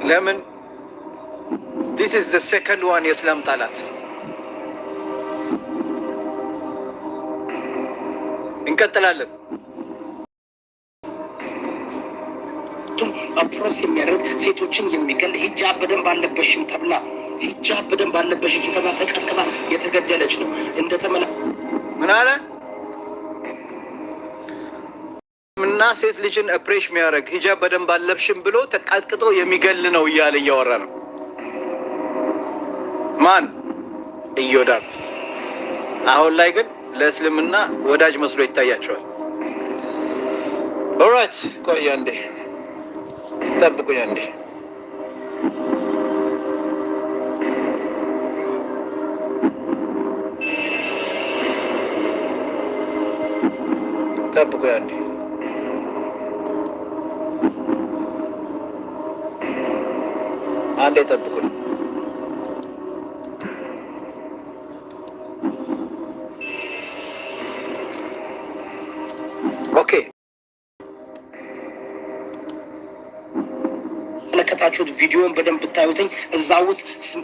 ለምን this is the second one የእስላም ጠላት። እንቀጥላለን። ፕሮስ የሚያደርግ ሴቶችን የሚገል ሂጃብ በደንብ አለበሽም ተብላ ሂጃብ በደንብ አለበሽም ተብላ ተቀጥቅጣ የተገደለች ነው። እንደተመላ ምን አለ እና ሴት ልጅን አፕሬሽ የሚያደርግ ሂጃብ በደንብ አለብሽም ብሎ ተቀጥቅጦ የሚገል ነው እያለ እያወራ ነው። ማን? ኢዮዳብ። አሁን ላይ ግን ለእስልምና ወዳጅ መስሎ ይታያቸዋል። ኦልራይት ቆይ አንዴ ጠብቁኝ አንዴ። ጠብቁኝ አንዴ። አንዴ ጠብቁኝ። ኦኬ ለከታችሁት ቪዲዮን በደንብ ብታዩትኝ እዛ ውስጥ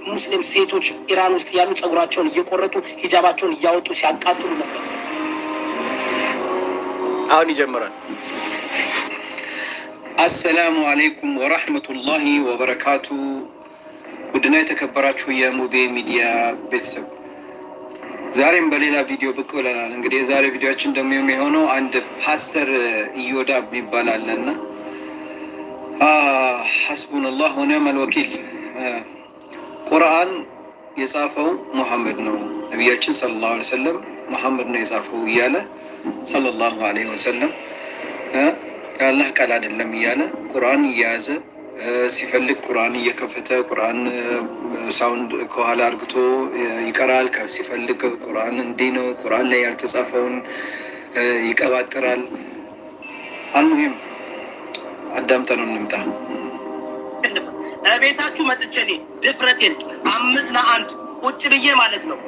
ሙስሊም ሴቶች ኢራን ውስጥ ያሉ ጸጉራቸውን እየቆረጡ ሂጃባቸውን እያወጡ ሲያቃጥሉ ነበር። አሁን ይጀምራል። አሰላሙ አለይኩም ወራህመቱላሂ ወበረካቱ። ውድና የተከበራችሁ የሙቤ ሚዲያ ቤተሰብ ዛሬም በሌላ ቪዲዮ ብቅ ብለናል። እንግዲህ የዛሬ ቪዲዮችን ደግሞ የሚሆነው አንድ ፓስተር ኢዮዳብ ይባላልና ሐስቡነላህ ወኒዕመል ወኪል ቁርአን የጻፈው ሙሐመድ ነው፣ ነቢያችን ሰለላሁ ዐለይሂ ወሰለም ሙሐመድ ነው የጻፈው እያለ ሰለላሁ ዐለይሂ ወሰለም የአላህ ቃል አይደለም እያለ ቁርአን እየያዘ ሲፈልግ ቁርአን እየከፈተ ቁርአን ሳውንድ ከኋላ አርግቶ ይቀራል። ሲፈልግ ቁርአን እንዲህ ነው፣ ቁርአን ላይ ያልተጻፈውን ይቀባጥራል። አልሙሂም አዳምጠን እንምጣ። ቤታችሁ መጥቼ እኔ ድፍረቴን 5-1 ቁጭ ብዬ ማለት ነው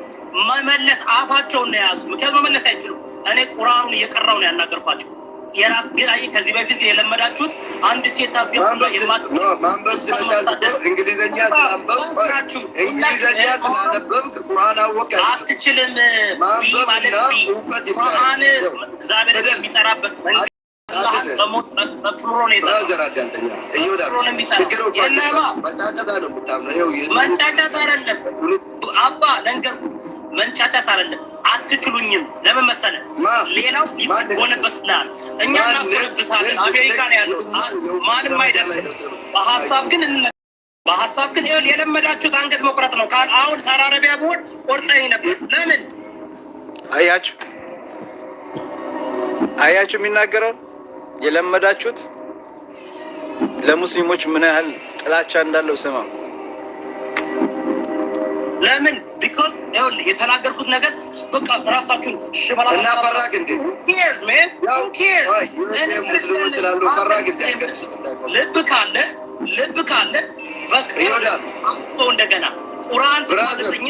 መመለስ አፋቸውን ነው የያዙ። ምክንያቱም መመለስ አይችሉም። እኔ ቁርአኑን እየቀራው ነው ያናገርኳቸው። የራይ ከዚህ በፊት የለመዳችሁት አንድ ሴት ታስገቡ ማንበብ ስለቻልኩ እንግሊዘኛ ስላነበብክ ቁርአን አወቀ አትችልም ማለት ቁርአን እግዚአብሔር የሚጠራበት መንጫጫት አይደለም አባ ለንገርኩ፣ መንጫጫት አይደለም። አትችሉኝም። ለምን መሰለህ? ሌላው ይጎነበስልሃል፣ እኛ እናጎነብሳለን። አሜሪካ ነው ያለው፣ ማንም አይደለም። በሀሳብ ግን ይኸውልህ የለመዳችሁት አንገት መቁረጥ ነው። አሁን ሳውዲ አረቢያ ብሆን ቆርጠኝ ነበር። ለምን አያችሁ የሚናገረው የለመዳችሁት ለሙስሊሞች ምን ያህል ጥላቻ እንዳለው ስማ። ለምን? ቢኮዝ ይኸውልህ የተናገርኩት ነገር በቃ ራሳችሁን ሽበላ እና ፈራግ እንዴ ኬርስ ማን ሁ ኬርስ ሙስሊም ስላሉ ፈራግ እንዴ ልብ ካለ በቃ ይወዳል። እንደገና ቁርአን ሲያስተምረኝ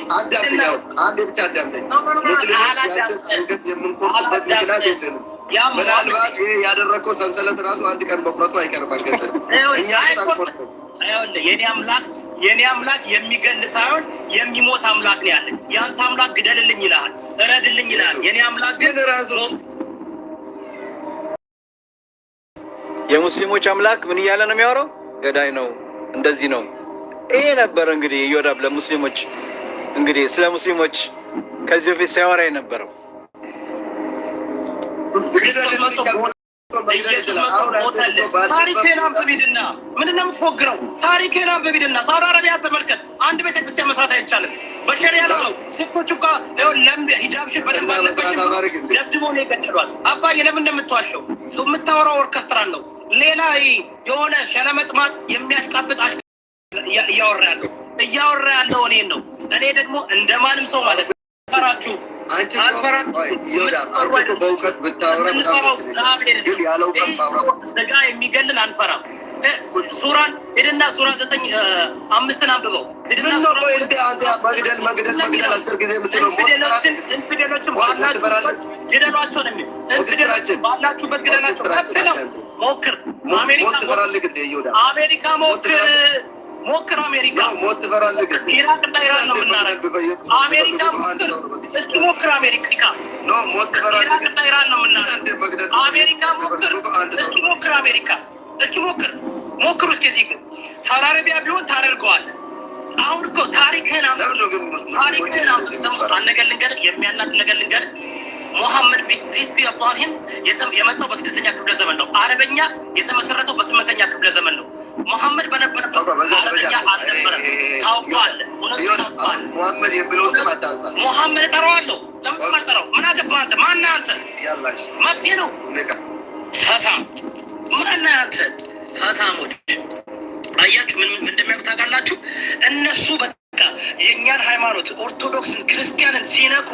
አንድ ብቻ አዳምጠኝ። ሙስሊሞች የምንቆርጥበት ምክንያት የለንም። ምናልባት ይሄ ያደረገው ሰንሰለት ራሱ አንድ ቀን መቁረጡ አይቀርም። አንገት እኛ የኔ አምላክ የሚገል ሳይሆን የሚሞት አምላክ ነው ያለኝ። ያንተ አምላክ ግደልልኝ ይላል፣ እረድልኝ ይላል። የኔ አምላክ ግን ራሱ የሙስሊሞች አምላክ ምን እያለ ነው የሚያወራው? ገዳይ ነው፣ እንደዚህ ነው። ይሄ ነበር እንግዲህ ኢዮዳብ ለሙስሊሞች እንግዲህ ስለ ሙስሊሞች ከዚህ በፊት ሲያወራ የነበረው። ታሪኬን አንብቢድና ምንድን ነው የምትፎግረው? ታሪኬን አንብቢድና ሳውዲ አረቢያ ተመልከት። አንድ ቤተክርስቲያን መስራት አይቻልም። በሸሪያ ነው። ሴቶች እኮ ሂጃብሽን በደንብ አለበሽም ደብድበው ነው የገደሏት። አባዬ ለምን እንደምትዋሸው? የምታወራው ኦርኬስትራን ነው። ሌላ የሆነ ሸለመጥማጥ የሚያሽቃብጥ እያወራ ያለው እኔን ነው። እኔ ደግሞ እንደማንም ሰው ማለት ነው ፈራችሁ በእውቀት ብታወራ ግን ያለው ስጋ የሚገልን አንፈራም። ሱራን ሄድና ሱራ 9:5 አንብበው። መግደል 10 ጊዜ የምትለው ኢንፊዴሎችን ግደሏቸው ነው የሚል። ባላችሁበት ግደላቸው። ሞክር አሜሪካ ሞክር ሞክር አሜሪካ ሞት ትፈራለህ ግን ኢራቅ እና ኢራን ነው የምናደርገው። አሜሪካ ሞክር እስኪ ሞክር አሜሪካ ሞት ትፈራለህ ኢራቅ እና ኢራን ነው የምናደርገው። አሜሪካ ሞክር እስኪ ሞክር አሜሪካ እስኪ ሞክር እስኪ እዚህ ግን ሳውዲ አረቢያ ቢሆን ታደርገዋለህ። አሁን እኮ ታሪክህን አንድ ነገር ልንገርህ፣ የሚያናድ ነገር ልንገርህ። ሙሐመድ ፒስ ቢ አፖን ሂም የመጣው በ6ኛ ክፍለ ዘመን ነው። አረበኛ የተመሰረተው በ8ኛ ክፍለ ዘመን ነው። ሙሐመድ በነበረበት አረበኛ አልነበረም። ታውቀዋለህ። ሙሐመድ የሚለው ስም አታንሳ። ሙሐመድ እጠራዋለሁ። ለምን አልጠራው? ምን አገባህ አንተ? ማነህ አንተ? መብቴ ነው። ፈሳም ማነህ አንተ? ፈሳሞች አያችሁ ምን እንደሚያውቁ ታውቃላችሁ? እነሱ በቃ የእኛን ሃይማኖት ኦርቶዶክስን ክርስቲያንን ሲነኩ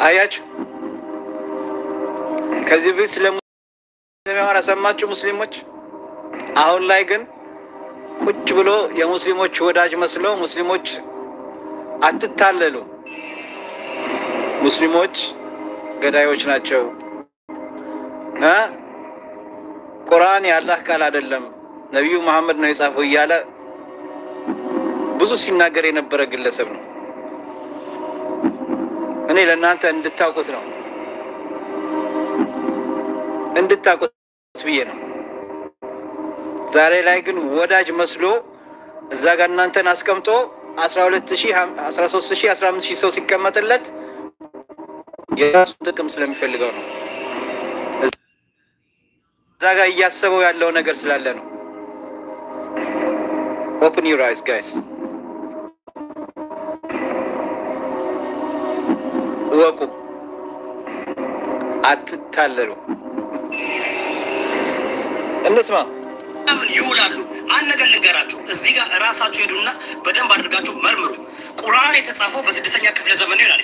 አያችሁ። ከዚህ በፊት ስለሚያወራ ሰማችሁ ሙስሊሞች። አሁን ላይ ግን ቁጭ ብሎ የሙስሊሞች ወዳጅ መስሎ ሙስሊሞች አትታለሉ፣ ሙስሊሞች ገዳዮች ናቸው፣ ቁርአን የአላህ ቃል አይደለም ነቢዩ መሐመድ ነው የጻፈው እያለ ብዙ ሲናገር የነበረ ግለሰብ ነው። እኔ ለእናንተ እንድታውቁት ነው እንድታውቁት ብዬ ነው። ዛሬ ላይ ግን ወዳጅ መስሎ እዛ ጋር እናንተን አስቀምጦ 12,000 13,000 15,000 ሰው ሲቀመጥለት የራሱ ጥቅም ስለሚፈልገው ነው። እዛ ጋር እያሰበው ያለው ነገር ስላለ ነው። ኦፕን ዩር አይስ ጋይስ፣ እወቁ፣ አትታለሉ። እንስማ። ምን ይውላሉ? አንድ ነገር ልንገራችሁ። እዚህ ጋር እራሳችሁ ሄዱና በደንብ አድርጋችሁ መርምሩ። ቁርአን የተጻፈው በ6ኛ ክፍለ ዘመን ነው ይላል።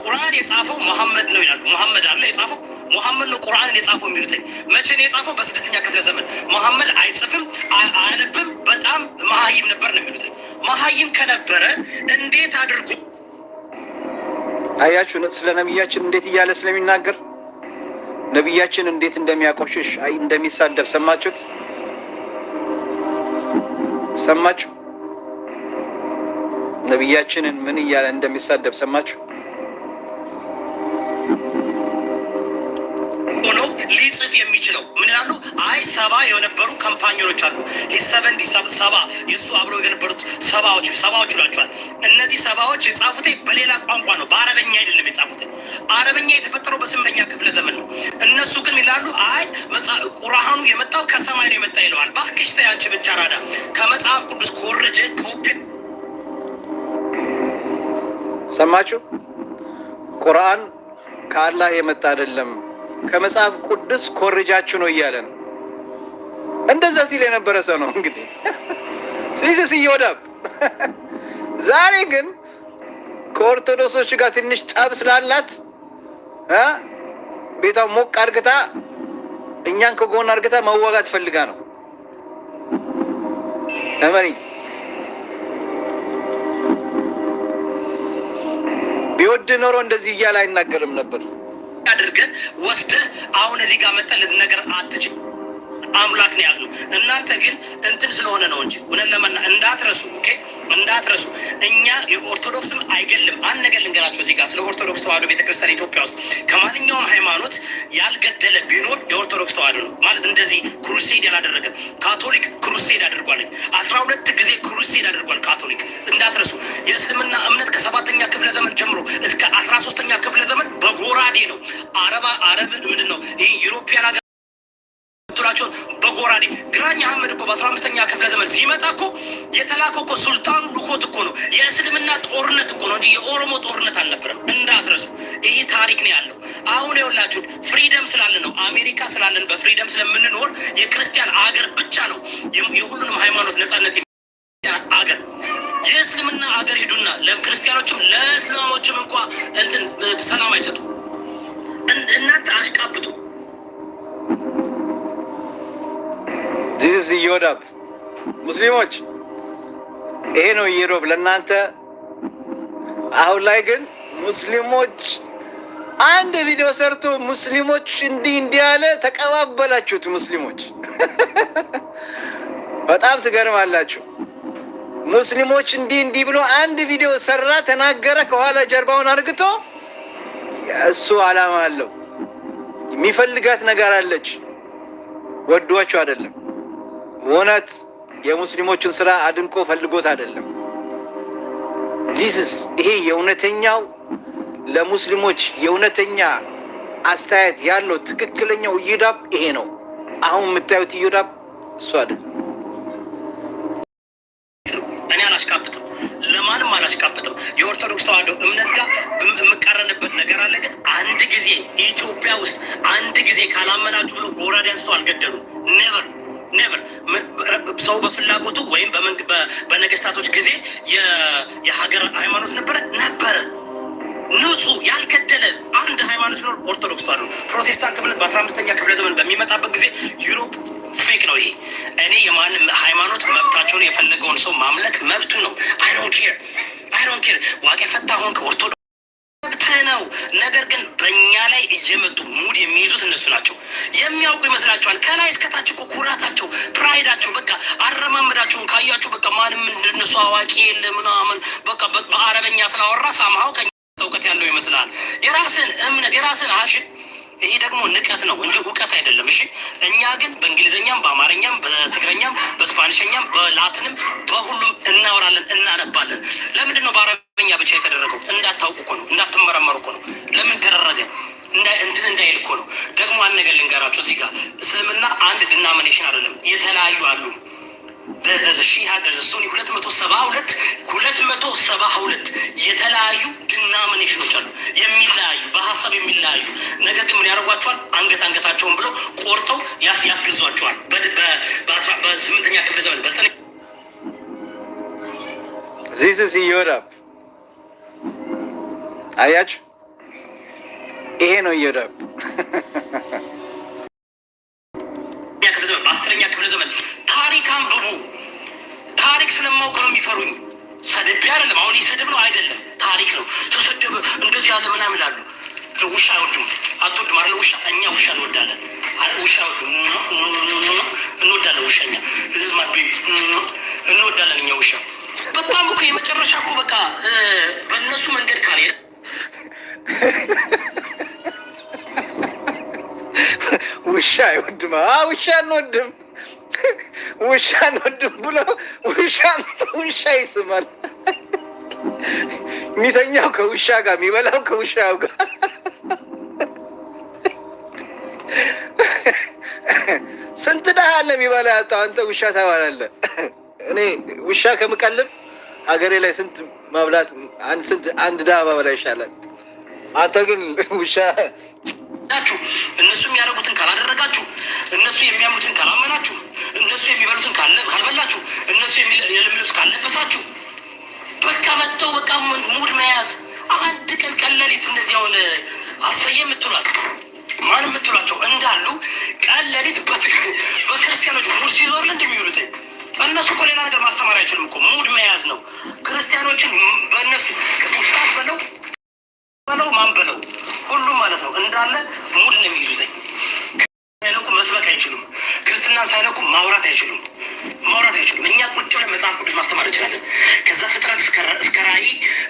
ቁርአን የጻፈው መሐመድ ነው ይላሉ። መሐመድ አለ የጻፈው መሐመድ ነው ቁርአንን የጻፈው የሚሉት መቼ ነው የጻፈው? በ6ኛ ክፍለ ዘመን። መሐመድ አይጽፍም አያነብም፣ በጣም መሀይም ነበር ነው የሚሉት። መሀይም ከነበረ እንዴት አድርጉ አያችሁ፣ ስለ ነቢያችን እንዴት እያለ ስለሚናገር ነቢያችን እንዴት እንደሚያቆሽሽ እንደሚሳደብ ሰማችሁት? ሰማችሁ? ነቢያችንን ምን እያለ እንደሚሳደብ ሰማችሁ? ሆኖ ሊጽፍ የሚችለው ምን ይላሉ? አይ 70 የነበሩ ካምፓኒዎች አሉ። ሰባ የእሱ አብረው የነበሩት ሰባዎቹ ይላቸዋል። እነዚህ ሰባዎች የጻፉት በሌላ ቋንቋ ነው፣ በአረበኛ አይደለም የጻፉት። አረበኛ የተፈጠረው በ8ኛ ክፍለ ዘመን ነው። እነሱ ግን ይላሉ አይ ቁርአኑ የመጣው ከሰማይ ነው የመጣ ይለዋል። እባክሽ ተይ አንቺ ብቻ ራዳ ከመጽሐፍ ቅዱስ ኮርጀ ኮፒ። ሰማችሁ? ቁርአን ከአላህ የመጣ አይደለም ከመጽሐፍ ቅዱስ ኮርጃችሁ ነው እያለ ነው። እንደዛ ሲል የነበረ ሰው ነው እንግዲህ ሲስስ ይወዳብ። ዛሬ ግን ከኦርቶዶክሶች ጋር ትንሽ ጠብ ስላላት ቤቷ ሞቅ አርግታ እኛን ከጎን አርግታ መዋጋት ፈልጋ ነው። እመኒ ቢወድ ኖሮ እንደዚህ እያለ አይናገርም ነበር። አድርገህ ወስደህ አሁን እዚህ ጋር መጠለት ነገር አትችል። አምላክ ነው ያዝነው። እናንተ ግን እንትን ስለሆነ ነው እንጂ እውነት ለማና እንዳትረሱ። ኦኬ እንዳትረሱ። እኛ የኦርቶዶክስም አይገልም። አንድ ነገር ልንገራችሁ እዚህ ጋር ስለ ኦርቶዶክስ ተዋህዶ ቤተክርስቲያን ኢትዮጵያ ውስጥ ከማንኛውም ሃይማኖት ያልገደለ ቢኖር የኦርቶዶክስ ተዋህዶ ነው ማለት። እንደዚህ ክሩሴድ ያላደረገ ካቶሊክ ክሩሴድ አድርጓል። 12 ጊዜ ክሩሴድ አድርጓል ካቶሊክ። እንዳትረሱ። የእስልምና እምነት ከ7ኛ ክፍለ ዘመን ጀምሮ እስከ 13ኛ ክፍለ ዘመን በጎራዴ ነው። አረብ ምንድን ነው ይህ ዩሮፒያን ሀገር ቱላቸው በጎራዴ ግራኝ አህመድ እኮ በ15ኛ ክፍለ ዘመን ሲመጣ እኮ የተላከው እኮ ሱልጣኑ ልኮት እኮ ነው። የእስልምና ጦርነት እኮ ነው እንጂ የኦሮሞ ጦርነት አልነበረም። እንዳትረሱ። ይህ ታሪክ ነው ያለው። አሁን የውላችሁ ፍሪደም ስላለ ነው፣ አሜሪካ ስላለን በፍሪደም ስለምንኖር የክርስቲያን አገር ብቻ ነው የሁሉንም ሃይማኖት ነጻነት አገር። የእስልምና አገር ሂዱና ለክርስቲያኖችም ለእስላሞችም እንኳ እንትን ሰላም አይሰጡ። እናንተ አሽቃብጡ። ዚስ ይወዳብ ሙስሊሞች ይሄ ነው ኢሮብ ለእናንተ። አሁን ላይ ግን ሙስሊሞች አንድ ቪዲዮ ሰርቶ ሙስሊሞች እንዲህ ያለ ተቀባበላችሁት። ሙስሊሞች በጣም ትገርማላችሁ። ሙስሊሞች እንዲህ ብሎ አንድ ቪዲዮ ሰራ፣ ተናገረ። ከኋላ ጀርባውን አርግቶ እሱ አላማ አለው። የሚፈልጋት ነገር አለች። ወዷቸው አይደለም። እውነት የሙስሊሞችን ስራ አድንቆ ፈልጎት አይደለም። ጂሰስ ይሄ የእውነተኛው ለሙስሊሞች የእውነተኛ አስተያየት ያለው ትክክለኛው ኢዮዳብ ይሄ ነው። አሁን የምታዩት ኢዮዳብ እሱ አይደለም። እኔ አላሽቃብጥም፣ ለማንም አላሽቃብጥም። የኦርቶዶክስ ተዋህዶ እምነት ጋር የምቃረንበት ነገር አለ። ግን አንድ ጊዜ ኢትዮጵያ ውስጥ አንድ ጊዜ ካላመናችሁ ብሎ ጎራዴ አንስተው አልገደሉም። ኔቨር ኔቨር። ሰው በፍላጎቱ ወይም በነገስታቶች ጊዜ የሀገር ሃይማኖት ነበረ ንጹህ ያልገደለ አንድ ሃይማኖት ቢኖር ኦርቶዶክስ ተዋህዶ። ፕሮቴስታንት እምነት በ15ኛ ክፍለ ዘመን በሚመጣበት ጊዜ ዩሮፕ ፌክ ነው። ይሄ እኔ የማንም ሃይማኖት መብታቸውን የፈለገውን ሰው ማምለክ መብቱ ነው። አይ ዶንት ኬር ዋቄ ፈታ ሆንክ ኦርቶዶክስ መብት ነው። ነገር ግን በእኛ ላይ እየመጡ ሙድ የሚይዙት እነሱ ናቸው። የሚያውቁ ይመስላቸዋል። ከላይ እስከታች እኮ ኩራታቸው፣ ፕራይዳቸው በቃ አረማመዳቸውን ካያቸው በቃ ማንም እንደነሱ አዋቂ የለ ምናምን በቃ በአረበኛ ስላወራ ሳምሃው እውቀት ያለው ይመስላል። የራስን እምነት የራስን አሽን። ይሄ ደግሞ ንቀት ነው እንጂ እውቀት አይደለም። እሺ እኛ ግን በእንግሊዝኛም በአማርኛም በትግረኛም በስፓኒሽኛም በላትንም በሁሉም እናወራለን እናነባለን። ለምንድን ነው በአረበኛ ብቻ የተደረገው? እንዳታውቁ እኮ ነው፣ እንዳትመረመሩ እኮ ነው። ለምን ተደረገ እንትን እንዳይል እኮ ነው። ደግሞ አንድ ነገር ልንገራችሁ። እዚህ ጋር እስልምና አንድ ዲናሚኔሽን አይደለም፣ የተለያዩ አሉ። ሺሃ ሱኒ 272 የተለያዩ ዲናሚኔሽኖች አሉ፣ የሚለያዩ በሀሳብ የሚለያዩ። ነገር ግን ምን ያደርጓቸዋል? አንገታቸውን ብለው ቆርጠው ያስገዟቸዋል። በ8ኛ ክፍለ ዘመን ዚስ ኢዮዳብ አያችሁ፣ ይሄ ነው ኢዮዳብ። በ10ኛ ክፍለ ዘመን ታሪክ አንብቡ። ታሪክ ስለማውቅ ነው የሚፈሩኝ። ሰድቤ አይደለም። አሁን ይህ ስድብ ነው አይደለም፣ ታሪክ ነው። ተሰደበ እንደዚህ ያለ ምናምን ይላሉ። ውሻ አይወዱም። አትወድም አይደለ? ውሻ እኛ ውሻ እንወዳለን። ውሻ አይወዱም። እንወዳለን። ውሻኛ እንወዳለን። እኛ ውሻ በጣም እኮ የመጨረሻ እኮ በቃ በእነሱ መንገድ ካልሄደ ውሻ አይወድም። ውሻ እንወድም ብሎ ውሻ ይስማል። የሚተኛው ከውሻ ጋር፣ የሚበላው ከውሻው ጋር። ስንት ደሃ አለ የሚበላ ያጣው፣ አንተ ውሻ ተባላለህ። እኔ ውሻ ከምቀልብ ሀገሬ ላይ ስንት መብላት አንድ ደሃ ባበላ ይሻላል። አንተ ግን ውሻ ናችሁ። እነሱ የሚያደርጉትን ካላደረጋችሁ፣ እነሱ የሚያምኑትን ካላመናችሁ፣ እነሱ የሚበሉትን ካልበላችሁ፣ እነሱ የለምሉት ካልለበሳችሁ፣ በቃ መጥተው በቃ ሙድ መያዝ። አንድ ቀን ቀለሊት እንደዚህ አሁን አሰየ የምትሏል ማን የምትሏቸው እንዳሉ ቀለሊት በክርስቲያኖች ሙድ ሲዞር እንደሚውሉት እነሱ እኮ ሌላ ነገር ማስተማር አይችሉም እኮ ሙድ መያዝ ነው። ክርስቲያኖችን በእነሱ ውስጣት በለው ማን በለው ሁሉም ማለት ነው እንዳለ ሙድ ነው የሚይዙትኝ። ሳይነቁ መስበክ አይችሉም። ክርስትናን ሳይነቁ ማውራት አይችሉም። እኛ ቁጭ ብለን መጽሐፍ ቅዱስ ማስተማር እንችላለን። ከዛ ፍጥረት እስከ ራእይ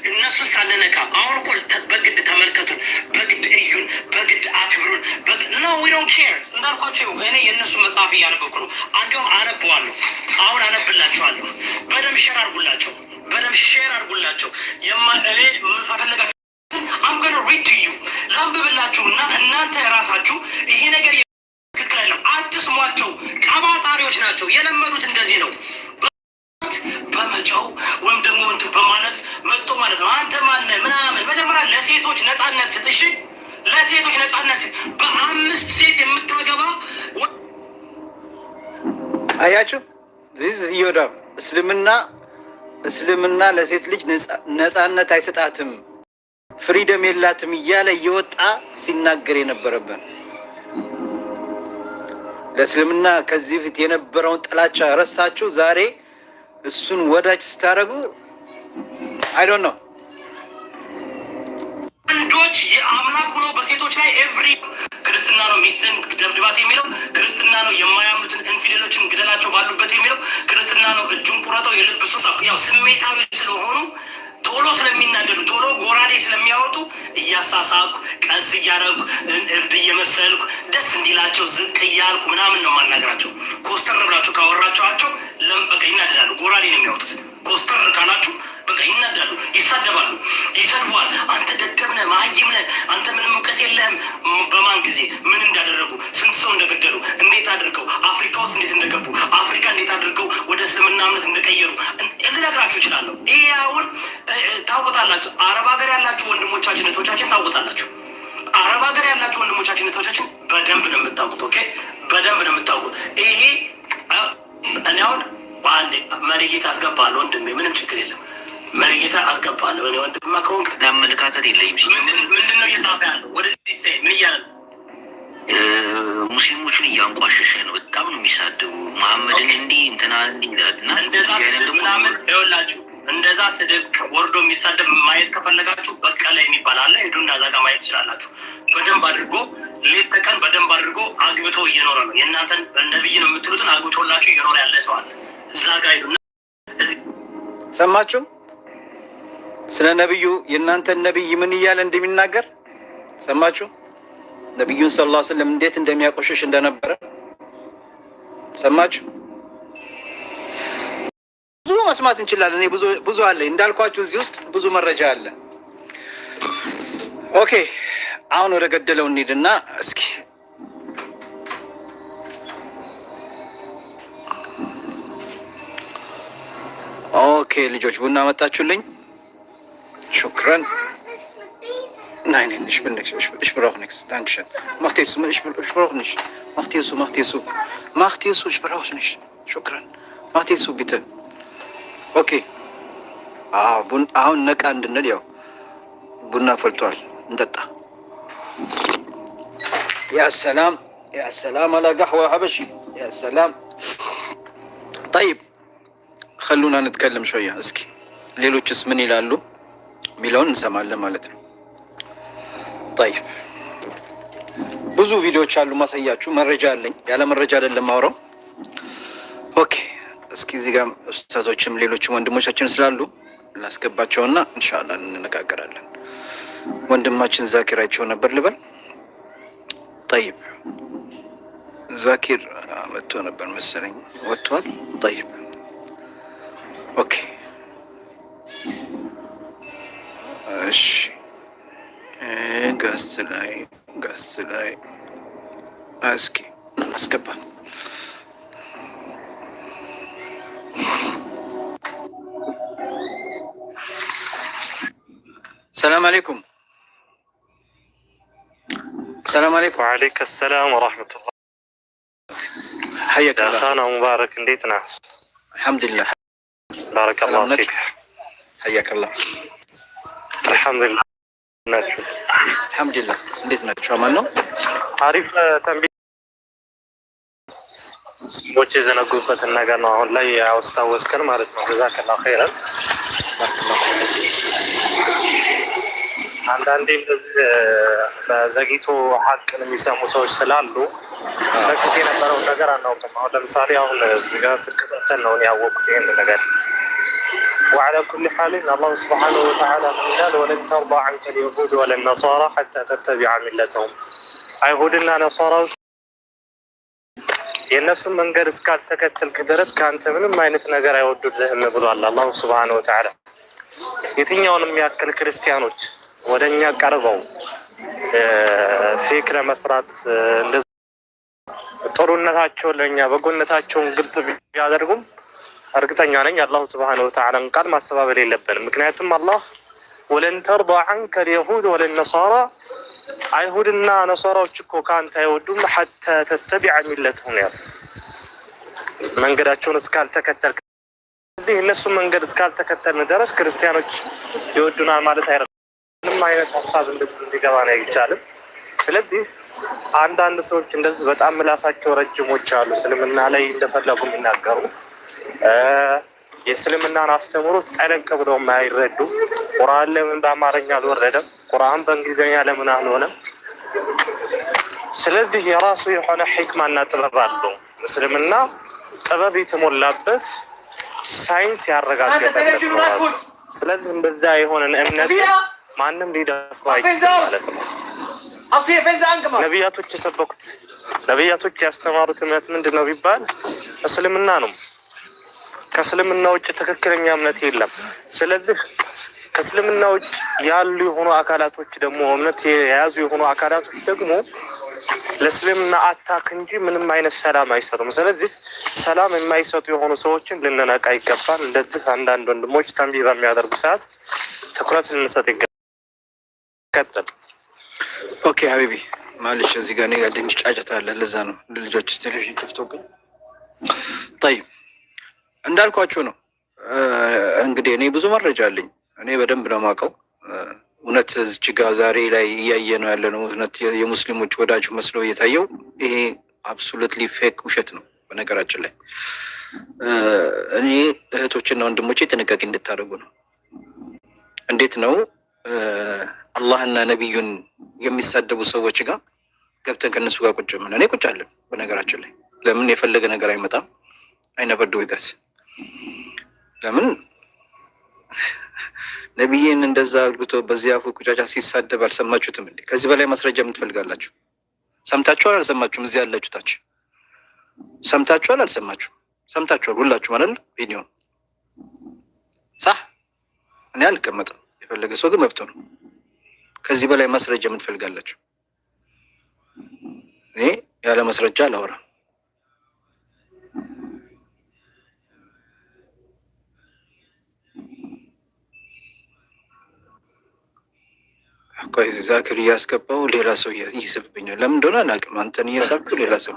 እነሱን ሳንነካ። አሁን እኮ በግድ ተመልከቱን፣ በግድ እዩን፣ በግድ አክብሩን። ኖ ዊ ዶንት ኬር እንዳልኳቸው እኔ የእነሱ መጽሐፍ እያነበብኩ ነው። አንዲሁም አነብዋለሁ። አሁን አነብላቸዋለሁ። በደምብ ሼር አድርጉላቸው። እኔ የምፈልጋቸው I'm going to read to you ላንብብላችሁና እናንተ ራሳችሁ ይሄ ነገር ትክክል አይደለም አትስሟቸው። ቀባጣሪዎች ናቸው። የለመዱት እንደዚህ ነው፣ በመጫው ወይም ደግሞ እንትን በማለት መጥቶ ማለት ነው። አንተ ማነህ ምናምን። መጀመሪያ ለሴቶች ነፃነት ስጥ። እሺ ለሴቶች ነፃነት ስጥ። በ5 ሴት የምታገባ አያችሁ። ዚስ ኢዮዳብ እስልምና ለሴት ልጅ ነፃነት አይሰጣትም፣ ፍሪደም የላትም እያለ እየወጣ ሲናገር የነበረበት ለእስልምና ከዚህ ፊት የነበረውን ጥላቻ ረሳችሁ። ዛሬ እሱን ወዳጅ ስታደርጉ አይ ዶንት ኖ። አንዱ ወንዶች የአምላክ ሆኖ በሴቶች ላይ ኤቭሪ ክርስትና ነው ሚስትን ደብድባት የሚለው ክርስትና ነው። የማያምኑትን ኢንፊደሎችን ግደላቸው ባሉበት የሚለው ክርስትና ነው። እጁን ቁረጠው የልብ ሱስ ያው ስሜታዊ ስለሆኑ ቶሎ ስለሚናደዱ ቶሎ ጎራዴ ስለሚያወጡ እያሳሳኩ ቀስ እያደረጉ እብድ እየመሰልኩ ደስ እንዲላቸው ዝቅ እያልኩ ምናምን ነው ማናገራቸው። ኮስተር ብላችሁ ካወራችኋቸው በቃ ይናደዳሉ። ጎራዴ ነው የሚያወጡት። ኮስተር ካላችሁ በቃ ይናዳሉ፣ ይሳደባሉ፣ ይሰድቧል። አንተ ደደብነ ማህይምነ አንተ ምንም እውቀት የለህም። በማን ጊዜ ምን እንዳደረጉ ስንት ሰው እንደገደሉ እንዴት አድርገው አፍሪካ ውስጥ እንዴት እንደገቡ አፍሪካ እንዴት አድርገው ወደ እስልምና እምነት እንደቀየሩ ልነግራችሁ እችላለሁ። ይሄ አሁን ታውቁታላችሁ። አረብ ሀገር ያላችሁ ወንድሞቻችን እህቶቻችን ታውቁታላችሁ። አረብ ሀገር ያላችሁ ወንድሞቻችን እህቶቻችን በደንብ ነው የምታውቁት። ኦኬ በደንብ ነው የምታውቁት። ይሄ እኔ አሁን አንዴ መሪጌታ አስገባለሁ ወንድሜ፣ ምንም ችግር የለም። መሪጌታ አስገባለሁ እኔ ወንድማ ከሆንክ አመለካከት የለኝም። ምንድን ነው እየጻፈ ያለው? ወደዚህ ሳይ ምን እያለ ነው? ሙስሊሞችን እያንቋሸሸ ነው። በጣም ነው የሚሳደቡ። መሐመድን እንዲህ እንትና እንዲህ እና እንደዛ ስድብ ምናምን ይኸውላችሁ፣ እንደዛ ስድብ ወርዶ የሚሳደብ ማየት ከፈለጋችሁ በቀለ የሚባል አለ። ሄዱና እዛ ጋር ማየት ትችላላችሁ። በደንብ አድርጎ ሌት ተቀን በደንብ አድርጎ አግብቶ እየኖረ ነው። የእናንተን ነብይ ነው የምትሉትን አግብቶላችሁ እየኖረ ያለ ሰው አለ። እዛ ጋር ሄዱና ሰማችሁ? ስለ ነብዩ የእናንተን ነብይ ምን እያለ እንደሚናገር ሰማችሁ? ነብዩን ሰለላሁ ዐለይሂ ወሰለም እንዴት እንደሚያቆሽሽ እንደነበረ ሰማችሁ? ብዙ መስማት እንችላለን። እኔ ብዙ አለ እንዳልኳችሁ፣ እዚህ ውስጥ ብዙ መረጃ አለ። ኦኬ አሁን ወደ ገደለው እንሂድና እስኪ ኦኬ ልጆች ቡና መጣችሁልኝ። شكرا. Nein, ich bin nicht. Ich brauche nichts. Dankeschön. Macht ihr so, ich brauche nicht. Macht ihr so. Macht ihr so, ich brauche nicht. شكرا. Macht ihr so bitte. Okay. አሁን ነቃ እንድንል ያው ቡና ፈልቷል፣ እንጠጣ። ያ ሰላም አላ قهوة حبشي يا سلام. طيب خلونا نتكلم شوية እስኪ ሌሎችስ ምን ይላሉ ሚለውን እንሰማለን ማለት ነው። طيب ብዙ ቪዲዮዎች አሉ ማሳያችሁ፣ መረጃ አለኝ። ያለ መረጃ አይደለም ማውራው። ኦኬ እስኪ እዚህ ጋር ኡስታዞችም ሌሎችም ወንድሞቻችን ስላሉ ላስገባቸውና ኢንሻአላህ እንነጋገራለን። ወንድማችን ዛኪራቸው ነበር ልበል። طيب ዛኪር መጥቶ ነበር መሰለኝ፣ ወጥቷል። طيب ኦኬ እሺ ጋስት ላይ እስኪ አስገባ። السلام عليكم. السلام عليكم. وعليك السلام ورحمة الله. حياك الله. أخانا مبارك نديتنا. الحمد لله. بارك الله فيك. حياك الله. الحمد لله. الحمد لله. نديتنا شو عملنا؟ عارف تنبيه موجه زنقوبة النجار نوعه لا يستوز كلمة رسمه. جزاك الله خيرا. بارك الله فيك. አንዳንዴ በዘግይቶ ሀቅን የሚሰሙ ሰዎች ስላሉ በፊት የነበረውን ነገር አናውቅም። አሁን ለምሳሌ አሁን እዚህ ጋር ስከታተል ነው ያወቅሁት ይህን ነገር። وعلى كل حال الله سبحانه وتعالى قال ولن ترضى عنك اليهود ولا النصارى حتى تتبع ملتهم. አይሁድና ነሳራዎች የእነሱን መንገድ እስካልተከተልክ ድረስ ከአንተ ምንም አይነት ነገር አይወዱልህም ብሏል አላሁ ስብሓነሁ ወተዓላ። የትኛውንም ያክል ክርስቲያኖች ወደኛ ቀርበው ፌክ ለመስራት ጥሩነታቸውን ለኛ በጎነታቸውን ግልጽ ቢያደርጉም እርግጠኛ ነኝ አላሁ ስብሓነሁ ወተዓላን ቃል ማስተባበል የለብንም። ምክንያቱም አላህ ወለን ተርዳ ዐንከ ልየሁድ ወለን ነሳራ አይሁድና ነሳራዎች እኮ ከአንተ አይወዱም ሐታ ተተቢዐ ሚለተሁም ያሉ መንገዳቸውን እስካልተከተልክ እዚህ እነሱን መንገድ እስካልተከተልን ድረስ ክርስቲያኖች ይወዱናል ማለት አይደለም። ምንም አይነት ሀሳብ እንዲገባ ነው አይቻልም። ስለዚህ አንዳንድ ሰዎች እንደዚህ በጣም ምላሳቸው ረጅሞች አሉ፣ እስልምና ላይ እንደፈለጉ የሚናገሩ የእስልምናን አስተምሮት ጠለቅ ብለው የማይረዱ ቁርአን ለምን በአማርኛ አልወረደም፣ ቁርአን በእንግሊዝኛ ለምን አልሆነም? ስለዚህ የራሱ የሆነ ሕክማና ጥበብ አለው። እስልምና ጥበብ የተሞላበት ሳይንስ ያረጋገጠለት ነው። ስለዚህ እንደዛ የሆነን እምነት ማንም ሊደፍረው አይችልም ማለት ነው። ነቢያቶች የሰበኩት ነቢያቶች ያስተማሩት እምነት ምንድን ነው ቢባል እስልምና ነው። ከእስልምና ውጭ ትክክለኛ እምነት የለም። ስለዚህ ከእስልምና ውጭ ያሉ የሆኑ አካላቶች ደግሞ እምነት የያዙ የሆኑ አካላቶች ደግሞ ለእስልምና አታክ እንጂ ምንም አይነት ሰላም አይሰጡም። ስለዚህ ሰላም የማይሰጡ የሆኑ ሰዎችን ልንነቃ ይገባል። እንደዚህ አንዳንድ ወንድሞች ተንቢህ በሚያደርጉ ሰዓት ትኩረት ልንሰጥ ይገባል። ቀጥል። ኦኬ ሀቢቢ ማለሽ እዚህ ጋር እኔ ጋር ድንች ጫጫታ አለ። ለዛ ነው ልጆች ቴሌቪዥን ከፍቶብኝ። ጠይብ እንዳልኳችሁ ነው እንግዲህ እኔ ብዙ መረጃ አለኝ። እኔ በደንብ ነው የማውቀው። እውነት እዚች ጋ ዛሬ ላይ እያየ ነው ያለ ነው። እውነት የሙስሊሞች ወዳጅ መስሎ እየታየው ይሄ አብሶሉትሊ ፌክ ውሸት ነው። በነገራችን ላይ እኔ እህቶችና ወንድሞቼ ጥንቃቄ እንድታደርጉ ነው። እንዴት ነው አላህና ነቢዩን የሚሳደቡ ሰዎች ጋር ገብተን ከነሱ ጋር ቁጭ ምን እኔ ቁጭ አለን። በነገራችን ላይ ለምን የፈለገ ነገር አይመጣም። አይነበርዱ ይደስ ለምን ነቢይን እንደዛ አልጉቶ በዚህ አፉ ቁጫጫ ሲሳደብ አልሰማችሁትም እንዴ? ከዚህ በላይ ማስረጃ ምን ትፈልጋላችሁ? ሰምታችኋል አልሰማችሁም? እዚህ ያላችሁ ታች ሰምታችኋል አልሰማችሁም? ሰምታችኋል ሁላችሁም አይደል? ቪዲዮን ሳህ እኔ አልቀመጥም። የፈለገ ሰው ግን መብቶ ነው። ከዚህ በላይ ማስረጃ ምን ትፈልጋላችሁ? እኔ ያለ ማስረጃ አላወራም። ቆይ ዛክር እያስገባው ሌላ ሰው ይስብብኛል። ለምን እንደሆነ አላውቅም። አንተን እየሳብኩ ሌላ ሰው።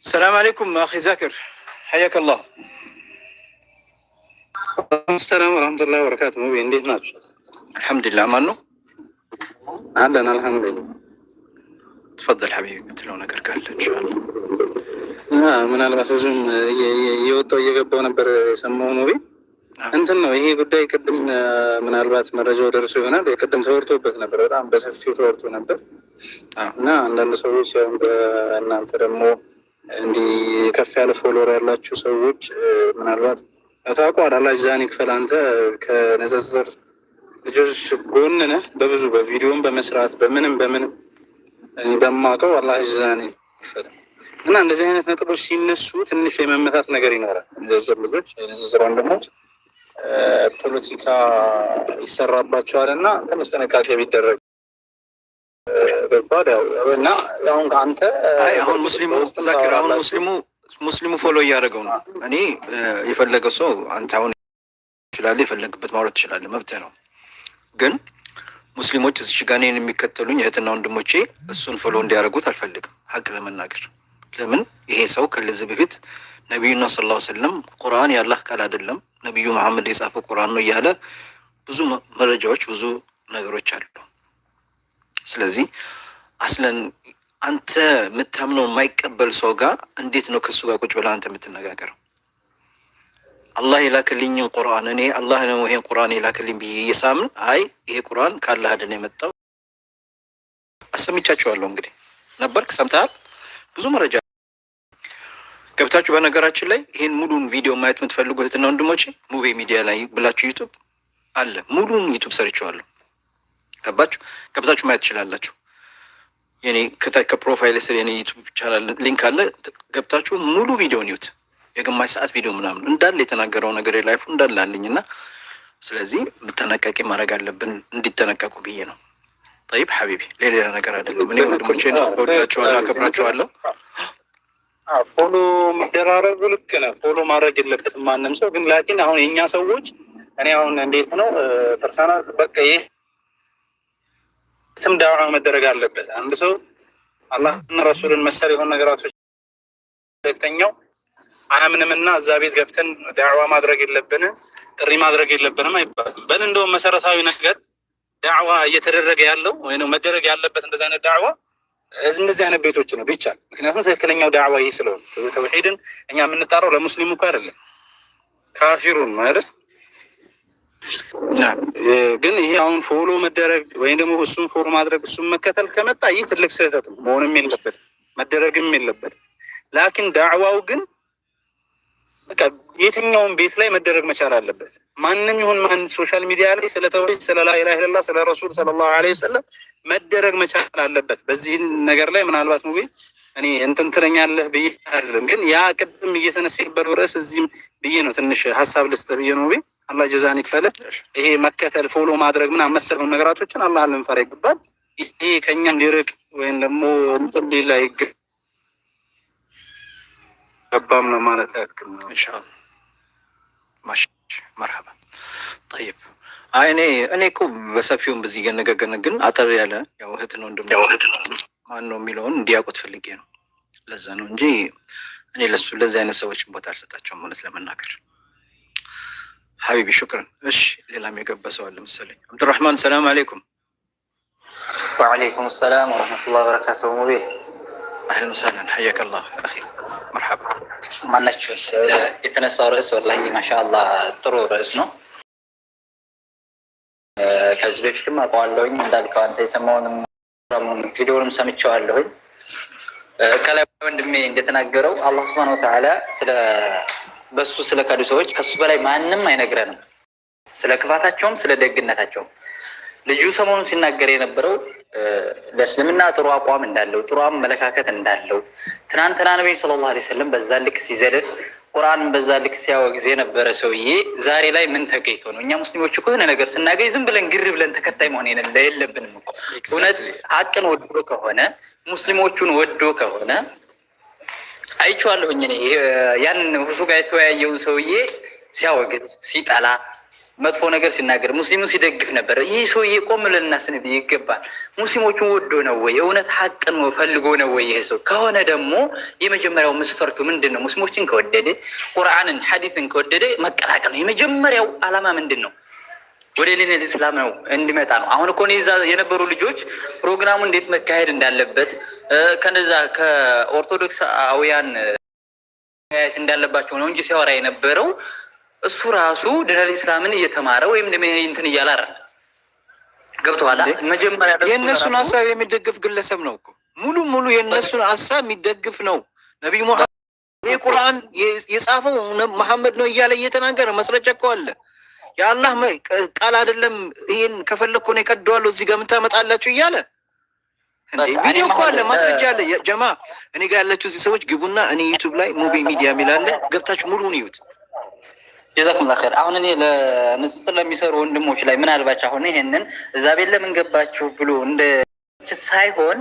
ሰላም አለይኩም አኺ ዛክር ሐያከ አላህ። ሰላም ወራህመቱላሂ ወበረካቱ። ሙቢ እንዴት ናችሁ? አልሐምዱሊላህ ማን ነው አለን? አልሐምዱሊላህ። ተፈضل ሐቢቢ የምትለው ነገር ካለ ኢንሻአላህ። ምናልባት ብዙም እየወጣው እየገባው ነበር የሰማው ሙቢ እንትን ነው ይሄ ጉዳይ። ቅድም ምናልባት መረጃው ደርሶ ይሆናል። ቅድም ተወርቶበት ነበር፣ በጣም በሰፊው ተወርቶ ነበር እና አንዳንድ ሰዎች በእናንተ ደግሞ እንዲህ ከፍ ያለ ፎሎወር ያላችሁ ሰዎች ምናልባት ታውቀዋል። አላህ ዛኒ ክፈል። አንተ ከንጽጽር ልጆች ጎን ነህ በብዙ በቪዲዮም በመስራት በምንም በማውቀው አላህ ዛኒ ክፈል እና እንደዚህ አይነት ነጥቦች ሲነሱ ትንሽ የመመታት ነገር ይኖራል። ንጽጽር ልጆች ንጽጽር ወንድሞች ፖለቲካ ይሰራባቸዋል እና ትንሽ ጥንቃቄ ቢደረግ ገባህ? እና አሁን አንተ አሁን ሙስሊሙ ዛኪር አሁን ሙስሊሙ ፎሎ እያደረገው ነው። እኔ የፈለገው ሰው አንተ አሁን ይችላል የፈለግበት ማውራት ትችላለህ፣ መብትህ ነው። ግን ሙስሊሞች እዚህ ጋር እኔን የሚከተሉኝ እህትና ወንድሞቼ እሱን ፎሎ እንዲያደርጉት አልፈልግም። ሀቅ ለመናገር ለምን ይሄ ሰው ከዚህ በፊት ነቢዩና ሰለላሁ ዐለይሂ ወሰለም ቁርአን ያላህ ቃል አይደለም ነቢዩ መሐመድ የጻፈው ቁርአን ነው እያለ ብዙ መረጃዎች ብዙ ነገሮች አሉ። ስለዚህ አስለን አንተ የምታምነው የማይቀበል ሰው ጋር እንዴት ነው ከሱ ጋር ቁጭ ብለህ አንተ የምትነጋገረው? አላህ የላክልኝን ቁርአን እኔ አላህ ነው ይሄን ቁርአን የላክልኝ ብዬ እየሳምን አይ ይሄ ቁርአን ካላህ አይደል የመጣው አሰምቻቸዋለሁ። እንግዲህ ነበርክ ሰምተሃል። ብዙ መረጃ ገብታችሁ በነገራችን ላይ ይሄን ሙሉን ቪዲዮ ማየት የምትፈልጉ እህትና ወንድሞቼ ሙቤ ሚዲያ ላይ ብላችሁ ዩቱብ አለ ሙሉን ዩቱብ ሰርቼዋለሁ። ገብታችሁ ማየት ትችላላችሁ። የኔ ከፕሮፋይል ስር የኔ ዩቱብ ቻናል ሊንክ አለ። ገብታችሁ ሙሉ ቪዲዮን ይዩት። የግማሽ ሰዓት ቪዲዮ ምናምን እንዳለ የተናገረው ነገር የላይፉ እንዳለ አለኝና ስለዚህ ብትጠነቀቂ ማድረግ አለብን እንዲጠነቀቁ ብዬ ነው። ጠይብ ሐቢቢ ሌላ ነገር አይደለም። እኔ ወንድሞቼን ወዳቸዋለሁ፣ አከብራቸዋለሁ። ፎሎ መደራረጉ ልክ ነው። ፎሎ ማድረግ የለበትም ማንም ሰው። ግን ላኪን አሁን የእኛ ሰዎች እኔ አሁን እንዴት ነው ፐርሰናል በቃ ይህ ስም ዳዋ መደረግ አለበት። አንድ ሰው አላህና ረሱልን መሰል የሆኑ ነገራቶች ሁለተኛው አያምንምና እዛ ቤት ገብተን ዳዕዋ ማድረግ የለብንም ጥሪ ማድረግ የለብንም አይባልም። በል እንደውም መሰረታዊ ነገር ዳዕዋ እየተደረገ ያለው ወይ ነው መደረግ ያለበት እንደዚህ አይነት ዳዕዋ እንደዚህ አይነት ቤቶች ነው ቢቻል። ምክንያቱም ትክክለኛው ዳዕዋ ይህ ስለሆነ ተውሂድን እኛ የምንጣራው ለሙስሊሙ እኮ አይደለም ካፊሩን ማለት ግን ይሄ አሁን ፎሎ መደረግ ወይም ደግሞ እሱን ፎሎ ማድረግ እሱን መከተል ከመጣ ይህ ትልቅ ስህተት ነው፣ መሆንም የለበትም መደረግም የለበትም። ላኪን ዳዕዋው ግን በቃ የትኛውን ቤት ላይ መደረግ መቻል አለበት። ማንም ይሁን ማን ሶሻል ሚዲያ ላይ ስለ ተውሂድ፣ ስለ ላኢላሀ ኢለላህ፣ ስለ ረሱል ሰለላሁ ዐለይሂ ወሰለም መደረግ መቻል አለበት። በዚህ ነገር ላይ ምናልባት ሙቤ እኔ እንትን ትለኛለህ ብዬ አይደለም፣ ግን ያ ቅድም እየተነሳ የነበረው ርዕስ እዚህም ብዬ ነው ትንሽ ሀሳብ ልስጥ ብዬ ነው። ሙቤ አላህ ጀዛን ይክፈልህ። ይሄ መከተል ፎሎ ማድረግ ምናምን መሰል ነገራቶችን አላህ ልንፈራ ይገባል። ይሄ ከእኛም ሊርቅ ወይም ደግሞ እንትን ሌላ ገባም ነው ማለት ያክል ነው። ኢንሻአላህ ማሽ መርሐባ ጠይብ። አይ እኔ እኮ በሰፊውም በዚህ ገነገገነ ግን አጠር ያለ ያው እህት ነው እንደምለው ማን ነው የሚለውን እንዲያውቁት ፈልጌ ነው። ለዛ ነው እንጂ እኔ ለዚህ አይነት ሰዎችን ቦታ አልሰጣቸውም ማለት ለመናገር። ሀቢቢ ሹክረን። እሺ ሌላም የገባ ሰው አለ መሰለኝ። አብዱራህማን ሰላም አለይኩም። ወአለይኩም ሰላም ወረህመቱላሂ ወበረካቱሁ። ሙቤ አህለን ወሰህለን ሐያከ አላህ አኺ መርሐባ። ማናችሁ? የተነሳው ርዕስ ወላሂ ማሻአላህ ጥሩ ርዕስ ነው። ከዚህ በፊትም አውቀዋለሁኝ እንዳልከው አንተ የሰማውንም ቪዲዮንም ሰምቼዋለሁኝ። ከላይ ወንድሜ እንደተናገረው አላህ ሱብሓነሁ ወተዓላ በሱ ስለ ካዱ ሰዎች ከሱ በላይ ማንም አይነግረንም፣ ስለ ክፋታቸውም ስለ ደግነታቸውም። ልጁ ሰሞኑን ሲናገር የነበረው ለእስልምና ጥሩ አቋም እንዳለው ጥሩ አመለካከት እንዳለው ትናንትና ነብዩ ሰለላሁ ዐለይሂ ወሰለም በዛ ልክ ሲዘልፍ ቁርአን በዛ ልክ ሲያወግዝ የነበረ ሰውዬ ዛሬ ላይ ምን ተገኝቶ ነው? እኛ ሙስሊሞች እኮ የሆነ ነገር ስናገኝ ዝም ብለን ግር ብለን ተከታይ መሆን የለብንም እኮ። እውነት ሀቅን ወዶ ከሆነ ሙስሊሞቹን ወዶ ከሆነ አይቼዋለሁኝ እኔ ያን ሁሱ ጋር የተወያየውን ሰውዬ ሲያወግዝ ሲጠላ መጥፎ ነገር ሲናገር ሙስሊሙን ሲደግፍ ነበር። ይህ ሰውዬ ቆም ብለን እናስብ ይገባል። ሙስሊሞቹን ወዶ ነው ወይ? እውነት ሀቅን ፈልጎ ነው ወይ? ይሄ ሰው ከሆነ ደግሞ የመጀመሪያው መስፈርቱ ምንድን ነው? ሙስሊሞችን ከወደደ ቁርአንን ሐዲስን ከወደደ መቀላቀል ነው። የመጀመሪያው ዓላማ ምንድን ነው? ወደ ዲን እስላም ነው እንዲመጣ ነው። አሁን እኮ እዛ የነበሩ ልጆች ፕሮግራሙ እንዴት መካሄድ እንዳለበት ከነዛ ከኦርቶዶክሳውያን እንዳለባቸው ነው እንጂ ሲያወራ የነበረው እሱ ራሱ ዲነል ኢስላምን እየተማረ ወይም ደግሞ እንትን እያላረ ገብቶሃል። መጀመሪያ የእነሱን ሀሳብ የሚደግፍ ግለሰብ ነው እኮ ሙሉ የእነሱን ሀሳብ የሚደግፍ ነው። ነቢዩ ሙሐመድ የቁርአን የጻፈው መሐመድ ነው እያለ እየተናገረ መስረጃ እኮ አለ። የአላህ ቃል አይደለም ይሄን ከፈለኩ ነው የቀደዋለሁ እዚህ ጋር የምታመጣላችሁ እያለ ቪዲዮ እኮ አለ፣ ማስረጃ አለ። ጀማ እኔ ጋር ያላችሁ እዚህ ሰዎች ግቡና እኔ ዩቲዩብ ላይ ሙቤ ሚዲያ የሚላለ ገብታችሁ ሙሉውን ይዩት። ጀዛኩም ላኸር። አሁን እኔ ለንጽጽር ለሚሰሩ ወንድሞች ላይ ምናልባት አሁን ይሄንን እዛ ቤት ለምን ገባችሁ ብሎ እንደ ሳይሆን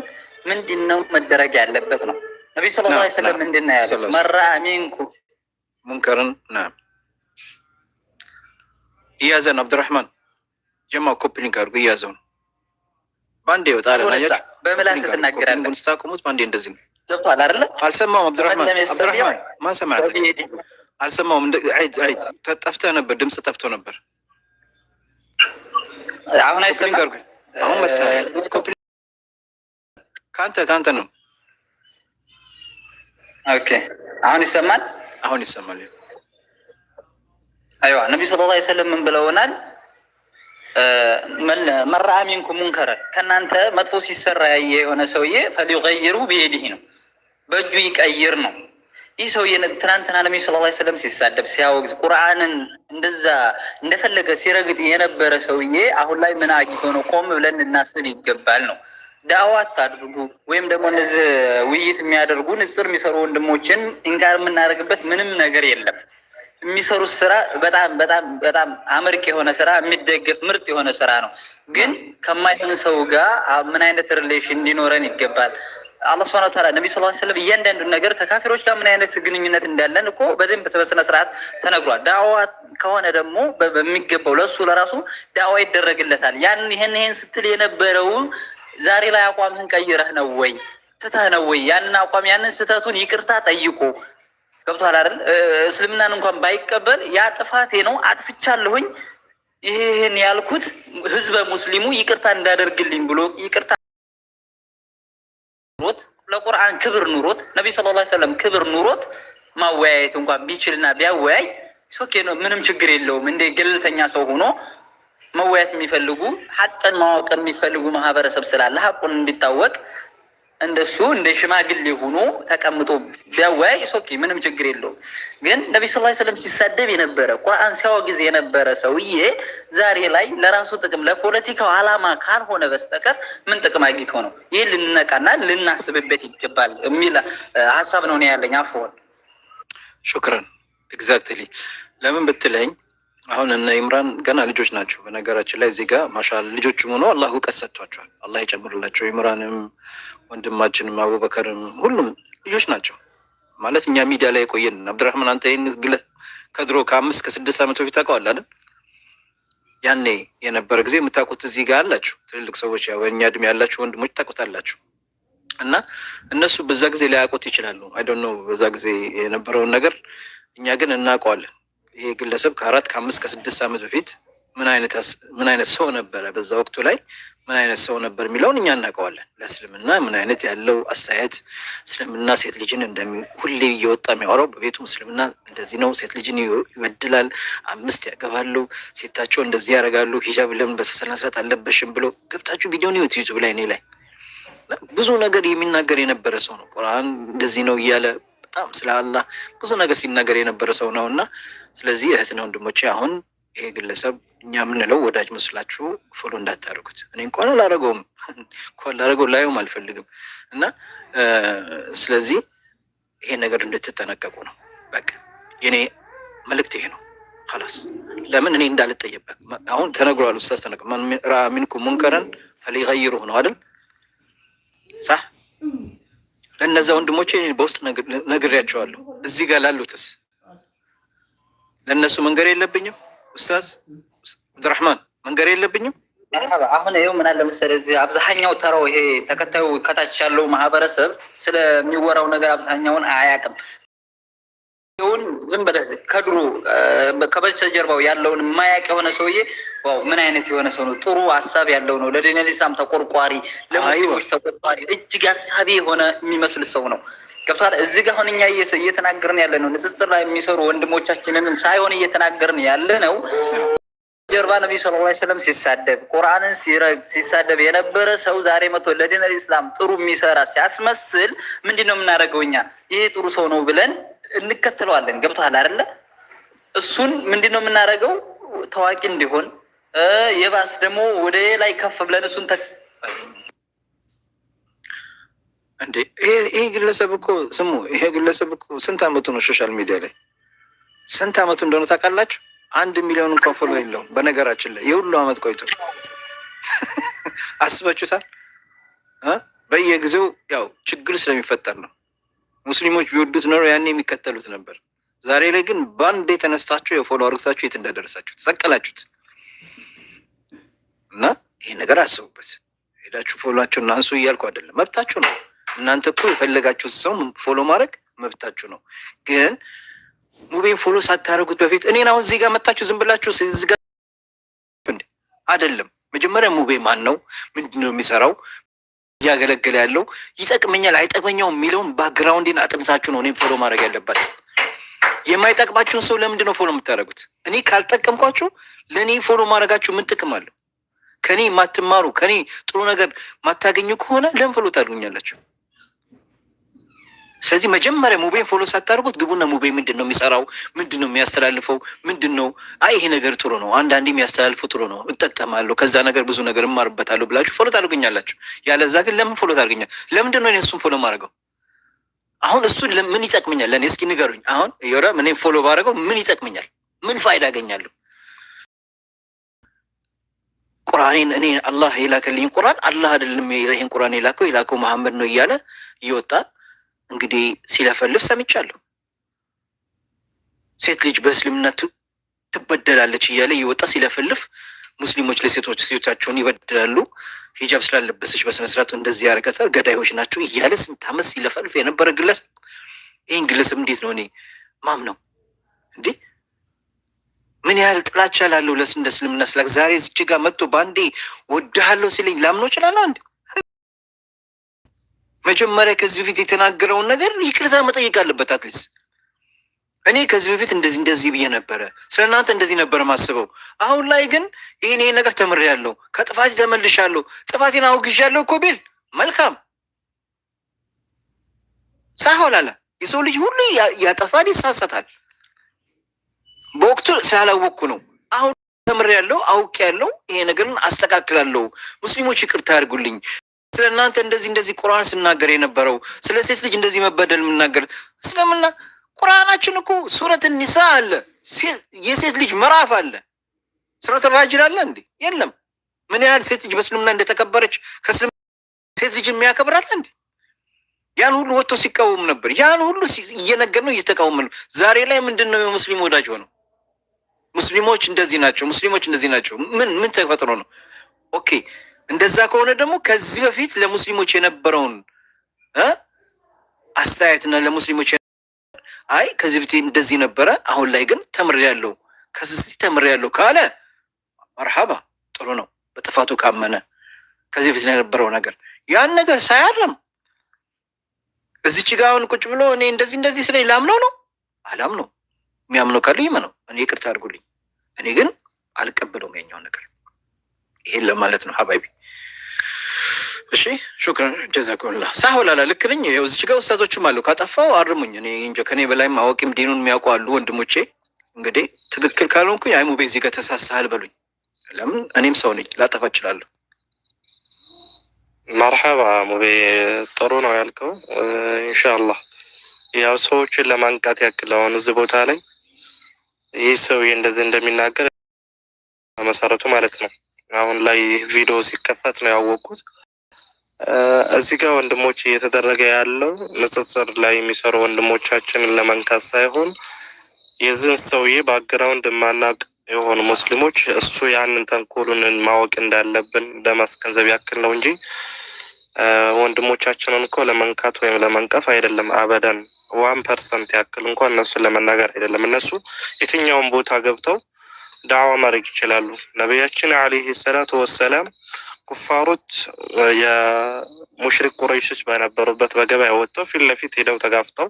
ምንድነው መደረግ ያለበት ነው። ነብዩ ሰለላሁ ዐለይሂ ወሰለም ምንድነው ያሉት? መራ ሚንኩም ሙንከርን እያዘን አብዱራህማን ጀማ ኮፕሊንግ አድርጎ እያዘው ነው። ባንዴ ይወጣል ማለት በምላስ ትናገራለህ። ስታቆሙት ባንዴ እንደዚህ ነው። ገብቷል አይደለ? አልሰማሁም። አብዱራህማን ማን ሰማዕት? አልሰማሁም። ጠፍተህ ነበር፣ ድምፅ ጠፍቶ ነበር። አሁን አይሰማም። አሁን ከአንተ ነው። ኦኬ አሁን ይሰማል። አሁን ይሰማል። አይዋ ነብዩ ሰለላሁ ዐለይሂ ወሰለም ምን ብለውናል? መራ ሚንኩም ሙንከረን ከእናንተ መጥፎ ሲሰራ ያየ የሆነ ሰውዬ ፈሊገይሩ ቢየዲህ ነው፣ በእጁ ይቀይር ነው። ይህ ሰውዬ ትናንትና ነብዩ ሰለላሁ ዐለይሂ ወሰለም ሲሳደብ ሲያወግዝ ቁርአንን እንደዛ እንደፈለገ ሲረግጥ የነበረ ሰውዬ አሁን ላይ ምን አግኝቶ ነው? ቆም ብለን እናስብ ይገባል ነው። ዳዕዋ አታድርጉ ወይም ደግሞ እነዚህ ውይይት የሚያደርጉ ንጽር የሚሰሩ ወንድሞችን ኢንካር የምናደርግበት ምንም ነገር የለም። የሚሰሩት ስራ በጣም አመርቂ የሆነ ስራ፣ የሚደገፍ ምርጥ የሆነ ስራ ነው። ግን ከማይሆን ሰው ጋር ምን አይነት ሪሌሽን እንዲኖረን ይገባል። አላህ ሱብሓነሁ ወተዓላ ነብዩ ሰለላሁ ዐለይሂ ወሰለም እያንዳንዱን ነገር ከካፊሮች ጋር ምን አይነት ግንኙነት እንዳለን እኮ በደንብ በስነ ስርዓት ተነግሯል። ዳዕዋ ከሆነ ደግሞ በሚገባው ለሱ ለራሱ ዳዕዋ ይደረግለታል። ይሄን ስትል የነበረው ዛሬ ላይ አቋምህን ቀይረህ ነው ወይ ትተህ ነው ወይ? ያንን አቋም ያንን ስህተቱን ይቅርታ ጠይቆ ገብቶሃል አይደል? እስልምናን እንኳን ባይቀበል ያ ጥፋቴ ነው አጥፍቻለሁኝ ይሄን ያልኩት ህዝበ ሙስሊሙ ይቅርታ እንዳደርግልኝ ብሎ ይቅርታ ኑሮት ለቁርአን ክብር ኑሮት ነብዩ ሰለላሁ ዐለይሂ ወሰለም ክብር ኑሮት ማወያየት እንኳን ቢችልና ቢያወያይ ኦኬ ነው፣ ምንም ችግር የለውም። እንደ ገለልተኛ ሰው ሆኖ መወያየት የሚፈልጉ ሀቅን ማወቅ የሚፈልጉ ማህበረሰብ ስላለ ሀቁን እንዲታወቅ እንደሱ እንደ ሽማግሌ ሆኖ ተቀምጦ ቢያወያይ ኦኬ፣ ምንም ችግር የለውም። ግን ነብዩ ሰለላሁ ዐለይሂ ወሰለም ሲሳደብ የነበረ ቁርአን ሲያወግዝ የነበረ ሰውዬ ዛሬ ላይ ለራሱ ጥቅም ለፖለቲካው ዓላማ ካልሆነ በስተቀር ምን ጥቅም አግኝቶ ነው? ይህን ልንነቃና ልናስብበት ይገባል የሚል ሀሳብ ነው ያለኝ። አፎን ሹክረን። ኤግዛክትሊ ለምን ብትለኝ አሁን እነ ኢምራን ገና ልጆች ናቸው። በነገራችን ላይ እዚህ ጋር ማሻአላ ልጆችም ሆኖ አላህ እውቀት ሰጥቷቸዋል። አላህ ይጨምርላቸው። ኢምራንም ወንድማችንም አቡበከርም ሁሉም ልጆች ናቸው። ማለት እኛ ሚዲያ ላይ የቆየን አብዱራህማን፣ አንተ ይህን ግለ ከድሮ ከ5 ከ6 ዓመት በፊት ታውቀዋለህ አይደል? ያኔ የነበረ ጊዜ የምታውቁት እዚህ ጋር አላችሁ ትልልቅ ሰዎች፣ ያው በእኛ እድሜ ያላችሁ ወንድሞች ታውቁታላችሁ። እና እነሱ በዛ ጊዜ ሊያውቁት ይችላሉ። አይ ዶንት ኖ በዛ ጊዜ የነበረውን ነገር እኛ ግን እናውቀዋለን። ይሄ ግለሰብ ከ4 ከ5 ከ6 ዓመት በፊት ምን አይነት ሰው ነበረ፣ በዛ ወቅቱ ላይ ምን አይነት ሰው ነበር የሚለውን እኛ እናውቀዋለን። ለእስልምና ምን አይነት ያለው አስተያየት፣ እስልምና ሴት ልጅን ሁሌ እየወጣ የሚያወራው በቤቱ እስልምና እንደዚህ ነው፣ ሴት ልጅን ይበድላል፣ 5 ያገባሉ፣ ሴታቸው እንደዚህ ያደርጋሉ፣ ሂጃብ ለምን በስነ ስርዓት አለበሽም ብሎ ገብታችሁ ቪዲዮን ዩቲዩብ ላይ እኔ ላይ ብዙ ነገር የሚናገር የነበረ ሰው ነው። ቁርአን እንደዚህ ነው እያለ በጣም ስለ አላህ ብዙ ነገር ሲናገር የነበረ ሰው ነው። እና ስለዚህ እህትና ወንድሞቼ አሁን ይሄ ግለሰብ እኛ የምንለው ወዳጅ መስላችሁ ፎሎ እንዳታደርጉት። እኔ እንኳን አላደረገውም ላደረገው ላየውም አልፈልግም። እና ስለዚህ ይሄ ነገር እንድትጠነቀቁ ነው። በቃ የኔ መልእክት ይሄ ነው። ኸላስ ለምን እኔ እንዳልጠየበት አሁን ተነግሯል። ኡስታዝ ተነግሯል። ማን ራ ሚንኩም ሙንከረን ፈሊገይሩሁ ነው አይደል? ሳህ ለእነዛ ወንድሞቼ በውስጥ ነግሬያቸዋለሁ። እዚህ ጋር ላሉትስ ለእነሱ መንገር የለብኝም? ኡስታዝ አብዱራህማን መንገር የለብኝም? አሁን ይኸው ምን አለ መሰለህ እዚህ አብዛኛው ተራው ይሄ ተከታዩ ከታች ያለው ማህበረሰብ ስለሚወራው ነገር አብዛኛውን አያውቅም። ይሁን ዝም ብለህ ከድሮ ከበስተጀርባው ያለውን የማያውቅ የሆነ ሰውዬ ዋው ምን አይነት የሆነ ሰው ነው፣ ጥሩ ሀሳብ ያለው ነው፣ ለዲን ኢስላም ተቆርቋሪ፣ ለሙስሊሞች ተቆርቋሪ፣ እጅግ ሀሳቢ የሆነ የሚመስል ሰው ነው። ገብቶሃል? እዚህ ጋር አሁን እኛ እየተናገርን ያለ ነው ንጽጽር ላይ የሚሰሩ ወንድሞቻችንን ሳይሆን እየተናገርን ያለ ነው። ጀርባ ነብዩ ሰለላሁ ዐለይሂ ወሰለም ሲሳደብ ቁርአንን ሲሳደብ የነበረ ሰው ዛሬ መጥቶ ለዲን ኢስላም ጥሩ የሚሰራ ሲያስመስል ምንድነው የምናደርገው? እኛ ይሄ ጥሩ ሰው ነው ብለን እንከተለዋለን። ገብቶሃል አይደለ? እሱን ምንድነው የምናደርገው? ታዋቂ እንዲሆን የባስ ደግሞ ወደ ላይ ከፍ ብለን እሱን እንዴ ይሄ ግለሰብ እኮ ስሙ፣ ይሄ ግለሰብ እኮ ስንት አመቱ ነው ሶሻል ሚዲያ ላይ? ስንት አመቱ እንደሆነ ታውቃላችሁ? 1 ሚሊዮን እንኳን ፎሎ የለውም። በነገራችን ላይ የሁሉ አመት ቆይቶ አስባችሁታል? በየጊዜው ያው ችግር ስለሚፈጠር ነው። ሙስሊሞች ቢወዱት ኖሮ ያኔ የሚከተሉት ነበር። ዛሬ ላይ ግን በአንዴ ተነስታችሁ የፎሎ አርግሳችሁ የት እንደደረሳችሁ ተሰቀላችሁት። እና ይሄ ነገር አስቡበት። ሄዳችሁ ፎሎአቸውን አንሱ እያልኩ አይደለም፣ መብታችሁ ነው። እናንተ እኮ የፈለጋችሁት ሰው ፎሎ ማድረግ መብታችሁ ነው። ግን ሙቤን ፎሎ ሳታደርጉት በፊት እኔን አሁን እዚህ ጋር መታችሁ ዝም ብላችሁ እዚህ ጋር አይደለም። መጀመሪያ ሙቤ ማን ነው? ምንድን ነው የሚሰራው? እያገለገለ ያለው ይጠቅመኛል አይጠቅመኛው የሚለውን ባክግራውንድን አጥንታችሁ ነው እኔም ፎሎ ማድረግ ያለባችሁ። የማይጠቅማችሁን ሰው ለምንድን ነው ፎሎ የምታደርጉት? እኔ ካልጠቀምኳችሁ ለእኔ ፎሎ ማድረጋችሁ ምን ጥቅም አለው? ከኔ ማትማሩ ከኔ ጥሩ ነገር ማታገኙ ከሆነ ለምን ፎሎ ታደርጉኛላችሁ? ስለዚህ መጀመሪያ ሙቤን ፎሎ ሳታደርጉት ግቡና ሙቤ ምንድን ነው የሚሰራው? ምንድን ነው የሚያስተላልፈው? ምንድን ነው ይሄ ነገር ጥሩ ነው፣ አንዳንዴ የሚያስተላልፈው ጥሩ ነው፣ እጠቀማለሁ፣ ከዛ ነገር ብዙ ነገር እማርበታለሁ ብላችሁ ፎሎ ታደርጉኛላችሁ። ያለዛ ግን ለምን ፎሎ ታደርጉኛል? ለምንድን ነው እኔ እሱን ፎሎ ማድረገው? አሁን እሱን ምን ይጠቅመኛል? ለእኔ እስኪ ንገሩኝ። አሁን ዮራ እኔ ፎሎ ባደረገው ምን ይጠቅመኛል? ምን ፋይዳ አገኛለሁ? ቁርአኔን እኔ አላህ የላከልኝ ቁርአን አላህ አይደለም ይሄን ቁርአን የላከው መሐመድ ነው እያለ እየወጣ እንግዲህ ሲለፈልፍ ሰምቻለሁ። ሴት ልጅ በእስልምና ትበደላለች እያለ እየወጣ ሲለፈልፍ፣ ሙስሊሞች ሴቶቻቸውን ይበድላሉ፣ ሂጃብ ስላለበሰች በስነስርዓቱ እንደዚህ ያደርጋታል፣ ገዳዮች ናቸው እያለ ስንት ዓመት ሲለፈልፍ የነበረ ግለሰብ ይህን ግለሰብ እንዴት ነው እኔ ማምነው? እንዴ ምን ያህል ጥላቻ ላለው እንደ እስልምና ስላክ ዛሬ እዚህ ጋር መጥቶ በአንዴ ወድሃለሁ ሲለኝ ላምነው እችላለሁ? አንድ መጀመሪያ ከዚህ በፊት የተናገረውን ነገር ይቅርታ መጠየቅ አለበት። አትሊስት እኔ ከዚህ በፊት እንደዚህ ብዬ ነበረ፣ ስለ እናንተ እንደዚህ ነበረ ማስበው። አሁን ላይ ግን ይሄን ነገር ተምሬያለሁ፣ ከጥፋቴ ተመልሻለሁ፣ ጥፋቴን አውግዣለሁ እኮ ቢል መልካም ሳይሆን የሰው ልጅ ሁሉ ያጠፋል፣ ይሳሳታል። በወቅቱ ስላላወቅኩ ነው። አሁን ተምሬያለሁ፣ አውቄያለሁ፣ ይሄ ነገርን አስተካክላለሁ። ሙስሊሞች ይቅርታ ያድርጉልኝ። ስለ እናንተ እንደዚህ ቁርአን ስናገር የነበረው ስለ ሴት ልጅ እንደዚህ መበደል የምናገር ስለምና ቁርአናችን እኮ ሱረት ኒሳ አለ፣ የሴት ልጅ ምዕራፍ አለ። ሱረት ራጅል አለ እንዴ? የለም። ምን ያህል ሴት ልጅ በእስልምና እንደተከበረች ከእስልምና ሴት ልጅ የሚያከብራል እንዴ? ያን ሁሉ ወጥቶ ሲቃወም ነበር። ያን ሁሉ እየነገር ነው እየተቃወም ነው። ዛሬ ላይ ምንድን ነው የሙስሊም ወዳጅ ሆነው ሙስሊሞች እንደዚህ ናቸው፣ ሙስሊሞች እንደዚህ ናቸው። ምን ተፈጥሮ ነው? ኦኬ እንደዛ ከሆነ ደግሞ ከዚህ በፊት ለሙስሊሞች የነበረውን አስተያየትና ለሙስሊሞች አይ ከዚህ በፊት እንደዚህ ነበረ፣ አሁን ላይ ግን ተምሬያለሁ፣ ከዚህ ተምሬያለሁ ካለ መርሐባ ጥሩ ነው። በጥፋቱ ካመነ ከዚህ በፊት የነበረው ነገር ያን ነገር ሳያርም እዚች ጋር አሁን ቁጭ ብሎ እኔ እንደዚህ ስለ ላምነው ነው አላምነው። የሚያምነው ካለ ይመነው። እኔ ይቅርታ አድርጉልኝ። እኔ ግን አልቀበለውም ያኛውን ነገር። ይሄን ለማለት ነው ሀባይቢ። እሺ ሹክራን ጀዛኩሙላህ። ሳሁላላ ልክ ነኝ። ይኸው እዚች ጋር ኡስታዞችም አሉ። ካጠፋው አርሙኝ። እኔ እንጃ ከኔ በላይም አዋቂም ዲኑን የሚያውቁ አሉ ወንድሞቼ። እንግዲህ ትክክል ካልሆንኩኝ አይ ሙቤ እዚህ ጋር ተሳሳሃል በሉኝ። ለምን እኔም ሰው ነኝ፣ ላጠፋ እችላለሁ። መርሐባ ሙቤ፣ ጥሩ ነው ያልከው። ኢንሻአላህ ያው ሰዎችን ለማንቃት ያክል አሁን እዚህ ቦታ ላይ ይህ ሰውዬ እንደዚህ እንደሚናገር መሰረቱ ማለት ነው። አሁን ላይ ቪዲዮ ሲከፈት ነው ያወቅኩት። እዚህ ጋር ወንድሞች እየተደረገ ያለው ንጽጽር ላይ የሚሰሩ ወንድሞቻችንን ለመንካት ሳይሆን የዚህን ሰውዬ ባክግራውንድ የማናውቅ የሆኑ ሙስሊሞች እሱ ያንን ተንኮሉን ማወቅ እንዳለብን ለማስገንዘብ ያክል ነው እንጂ ወንድሞቻችንን እኮ ለመንካት ወይም ለመንቀፍ አይደለም። አበደን 1% ያክል እንኳን እነሱን ለመናገር አይደለም። እነሱ የትኛውን ቦታ ገብተው ዳዕዋ ማድረግ ይችላሉ። ነቢያችን አለይሂ ሰላቱ ወሰላም ኩፋሮች የሙሽሪክ ቁረይሾች በነበሩበት በገበያ ወጥተው ፊት ለፊት ሄደው ተጋፍተው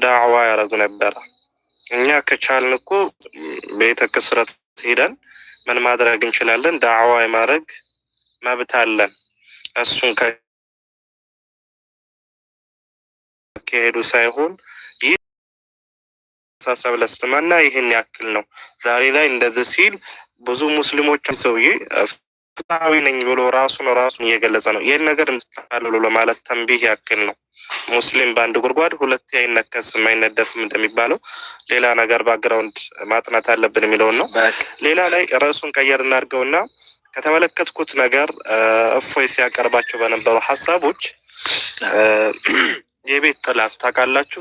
ዳዕዋ ያደረጉ ነበረ። እኛ ከቻልን እኮ ቤተ ክስረት ሄደን ምን ማድረግ እንችላለን? ዳዕዋ የማድረግ መብት አለን። እሱን ከሄዱ ሳይሆን ይህ ሳሰብ ለስልምና ይህን ያክል ነው። ዛሬ ላይ እንደዚህ ሲል ብዙ ሙስሊሞች ሰውዬ ፍትሃዊ ነኝ ብሎ ራሱን እየገለጸ ነው። ይህን ነገር እንድትካለሉ ለማለት ተንቢህ ያክል ነው። ሙስሊም በአንድ ጉድጓድ ሁለቴ አይነከስም አይነደፍም እንደሚባለው ሌላ ነገር ባክግራውንድ ማጥናት አለብን የሚለውን ነው። ሌላ ላይ ርዕሱን ቀየር እናድርገውና ከተመለከትኩት ነገር እፎይ ሲያቀርባቸው በነበሩ ሀሳቦች የቤት ጠላት ታውቃላችሁ?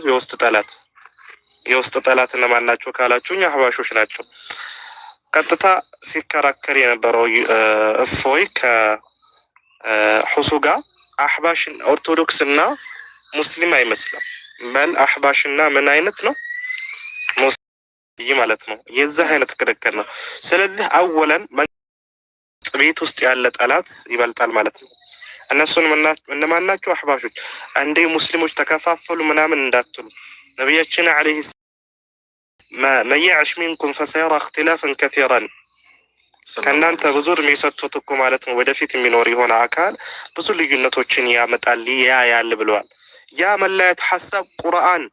የውስጥ ጠላት እነማን ናቸው ካላችሁ እኛ አህባሾች ናቸው። ቀጥታ ሲከራከር የነበረው እፎይ ከሁሱ ጋር አህባሽን ኦርቶዶክስ እና ሙስሊም አይመስልም። በል አህባሽና ምን አይነት ነው? ሙስሊም ማለት ነው። የዚህ አይነት ክርክር ነው። ስለዚህ አወለን ቤት ውስጥ ያለ ጠላት ይበልጣል ማለት ነው። እነሱን እነማን ናቸው? አህባሾች። አንዴ ሙስሊሞች ተከፋፈሉ ምናምን እንዳትሉ። ነቢያችን አለይሂ መን የዕሽ ሚንኩም ፈሰየራ እክትላፈን ከሲራን ከእናንተ ብዙ እድሜ የሰጡት እኮ ማለት ነው ወደፊት የሚኖር የሆነ አካል ብዙ ልዩነቶችን ያመጣል ያያል ብለዋል። ያ መለያየት ሀሳብ ቁርአን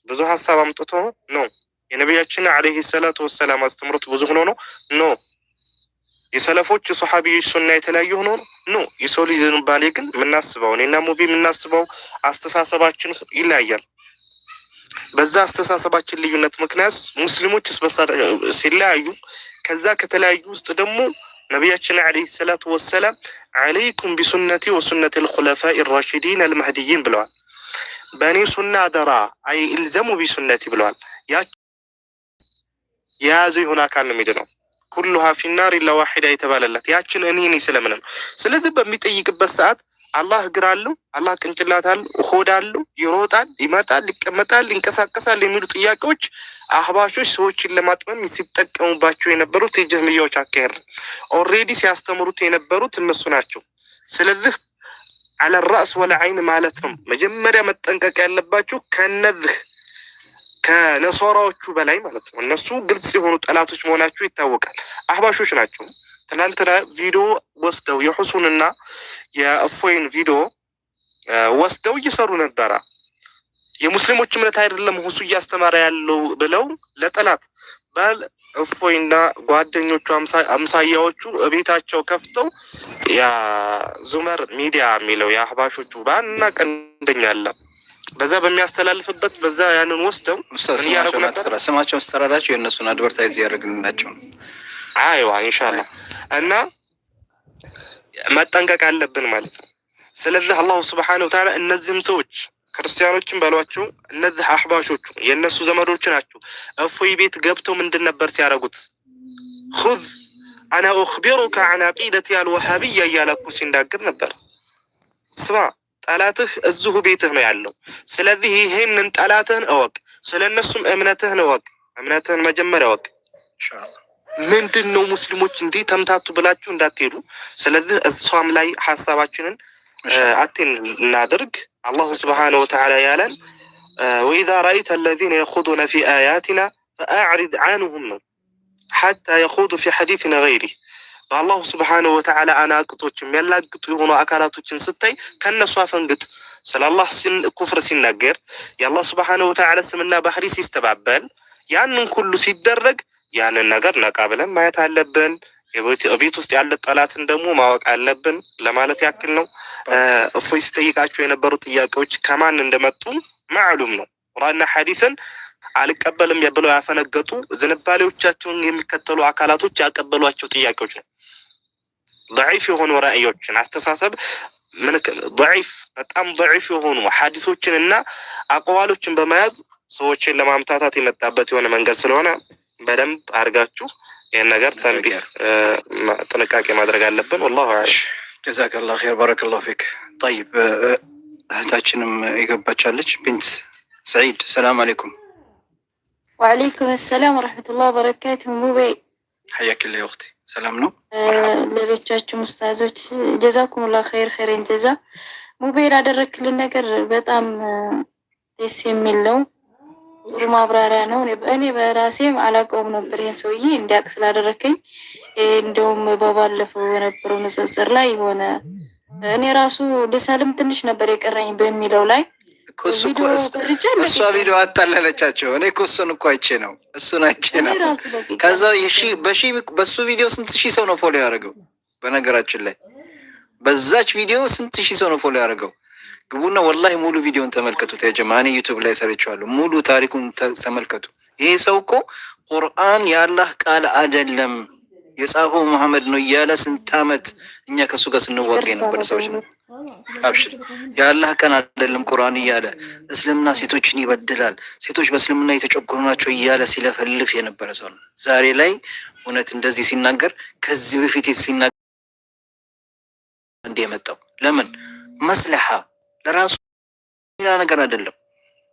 ብዙ ሀሳብ አምጥቶ ነው። የነቢያችን አለይሂ ሰላቱ ወሰላም አስተምሮት ብዙ ሆኖ ነው። የሰለፎች የሶሐቢዎች ሱና የተለያዩ ሆኖ ነው። የሰው ልጅ ዝንባሌ ግን የምናስበው እኔና ሙቢ የምናስበው አስተሳሰባችን ይለያያል። በዛ አስተሳሰባችን ልዩነት ምክንያት ሙስሊሞች ሲለያዩ ከዛ ከተለያዩ ውስጥ ደግሞ ነቢያችን አለይሂ ሰላቱ ወሰላም አለይኩም ቢሱነቲ ወሱነቲ አልኹለፋኢ አልራሺዲን አልመህዲይን ብለዋል። በእኔ ሱና አደራ አይ ኢልዘሙ ቢሱነቲ ብለዋል። የያዘው የሆነ አካል ነው የሚድነው። ኩሉሃ ፊናር ኢላ ዋሂዳ የተባለለት ያችን እኔ ስለምንም። ስለዚህ በሚጠይቅበት ሰዓት አላህ እግር አለው፣ አላህ ቅንጭላት አለው፣ ሆድ አለው፣ ይሮጣል፣ ይመጣል፣ ይቀመጣል፣ ይንቀሳቀሳል የሚሉ ጥያቄዎች አህባሾች ሰዎችን ለማጥመም ሲጠቀሙባቸው የነበሩት የጀህሚያዎች አካሄድ ኦልሬዲ ሲያስተምሩት የነበሩት እነሱ ናቸው። ስለዚህ አለ ራስ ወለ አይን ማለት ነው። መጀመሪያ መጠንቀቅ ያለባችሁ ከነዚህ ከነሷራዎቹ በላይ ማለት ነው። እነሱ ግልጽ የሆኑ ጠላቶች መሆናቸው ይታወቃል። አህባሾች ናቸው። ትናንትና ቪዲዮ ወስደው የሁሱንና የእፎይን ቪዲዮ ወስደው እየሰሩ ነበረ። የሙስሊሞች እምነት አይደለም ሁሱ እያስተማረ ያለው ብለው ለጠላት ባል እፎይና ጓደኞቹ አምሳያዎቹ ቤታቸው ከፍተው ያ ዙመር ሚዲያ የሚለው የአህባሾቹ ባና ቀንደኛ አለ በዛ በሚያስተላልፍበት በዛ ያንን ወስደው ያረጉ ነበር። ስማቸውን ስተራራቸው የእነሱን አድቨርታይዝ ያደርግልናቸው ነው። አይዋ ኢንሻአላህ እና መጠንቀቅ አለብን ማለት ነው። ስለዚህ አላሁ ሱብሓነሁ ወተዓላ እነዚህም ሰዎች ክርስቲያኖችን በሏቸው እነዚህ አህባሾቹ የእነሱ ዘመዶች ናቸው። እፎይ ቤት ገብተው ምንድን ነበር ሲያደርጉት? ኹዝ አና ኡኽቢሩከ ዐን ዐቂደቲ አልወሃቢያ እያለኩ ሲናገር ነበር። ስማ ጠላትህ እዚሁ ቤትህ ነው ያለው። ስለዚህ ይህንን ጠላትህን እወቅ፣ ስለ እነሱም እምነትህን እወቅ። እምነትህን መጀመሪያ እወቅ። ምንድን ነው ሙስሊሞች እንዲህ ተምታቱ ብላችሁ እንዳትሄዱ። ስለዚህ እሷም ላይ ሀሳባችንን አቴን እናድርግ። አላሁ ስብሓነሁ ወተዓላ ያለን ወኢዛ ረአይተ አለዚነ የኹዱነ ፊ አያቲና ፈአዕሪድ ዐንሁም ነው ሐታ የኹዱ ፊ ሐዲሲን ገይሪህ። በአላሁ ስብሓነሁ ወተዓላ አናቅጦች የሚያላግጡ የሆኑ አካላቶችን ስታይ ከእነሱ አፈንግጥ። ስለ አላህ ኩፍር ሲናገር የአላህ ስብሓነሁ ወተዓላ ስምና ባህሪ ሲስተባበል ያንን ሁሉ ሲደረግ ያንን ነገር ነቃ ብለን ማየት አለብን። ቤት ውስጥ ያለ ጠላትን ደግሞ ማወቅ አለብን ለማለት ያክል ነው። እፎይ ሲጠይቃቸው የነበሩ ጥያቄዎች ከማን እንደመጡ ማዕሉም ነው። ቁርአንና ሐዲስን አልቀበልም ብለው ያፈነገጡ ዝንባሌዎቻቸውን የሚከተሉ አካላቶች ያቀበሏቸው ጥያቄዎች ነው። ضعيف የሆኑ ራእዮችን አስተሳሰብ ምን ضعيف በጣም ضعيف የሆኑ ሐዲሶችን እና አቋዋሎችን በመያዝ ሰዎችን ለማምታታት የመጣበት የሆነ መንገድ ስለሆነ በደንብ አድርጋችሁ ይህን ነገር ተንቢህ ጥንቃቄ ማድረግ አለብን። ወላሁ አዕለም። ጀዛከላሁ ኸይር ባረከላሁ ፊክ። ጠይብ እህታችንም የገባቻለች ቢንት ሰዒድ ሰላም አለይኩም። ወአለይኩም ሰላም ወረሕመቱላሂ ወበረካቱሁ። ሙቤ ሐያኪላ የእኽቲ ሰላም ነው። ሌሎቻችሁ ኡስታዞች ጀዛኩሙላሁ ኸይረን ጀዛ። ሙቤ ላደረክልን ነገር በጣም ደስ የሚል ነው። ጥሩ ማብራሪያ ነው። እኔ በራሴም አላውቀውም ነበር ይሄን ሰውዬ እንዲያውቅ ስላደረከኝ። እንደውም በባለፈው የነበረው ንጽጽር ላይ የሆነ እኔ ራሱ ልሰልም ትንሽ ነበር የቀረኝ በሚለው ላይ እሷ ቪዲዮ አታለለቻቸው። እኔ እኮ እሱን እኮ አይቼ ነው ከዛ በሱ ቪዲዮ ስንት ሺህ ሰው ነው ፎሎ ያደረገው? በነገራችን ላይ በዛች ቪዲዮ ስንት ሺህ ሰው ነው ፎሎ ያደረገው? ግቡና ወላሂ ሙሉ ቪዲዮን ተመልከቱት። ያጀማ እኔ ዩቲዩብ ላይ ሰርቼዋለሁ። ሙሉ ታሪኩን ተመልከቱ። ይሄ ሰው እኮ ቁርአን የአላህ ቃል አይደለም የጻፈው መሐመድ ነው እያለ ስንት ዓመት እኛ ከሱ ጋር ስንዋጋ የነበረ ሰዎች ነው። አብሽር የአላህ ቃል አይደለም ቁርአን እያለ እስልምና ሴቶችን ይበድላል፣ ሴቶች በእስልምና የተጨቆኑ ናቸው እያለ ሲለፈልፍ የነበረ ሰው ነው። ዛሬ ላይ እውነት እንደዚህ ሲናገር ከዚህ በፊት ሲናገር እንደ የመጣው ለምን መስለሓ ለራሱ ሌላ ነገር አይደለም።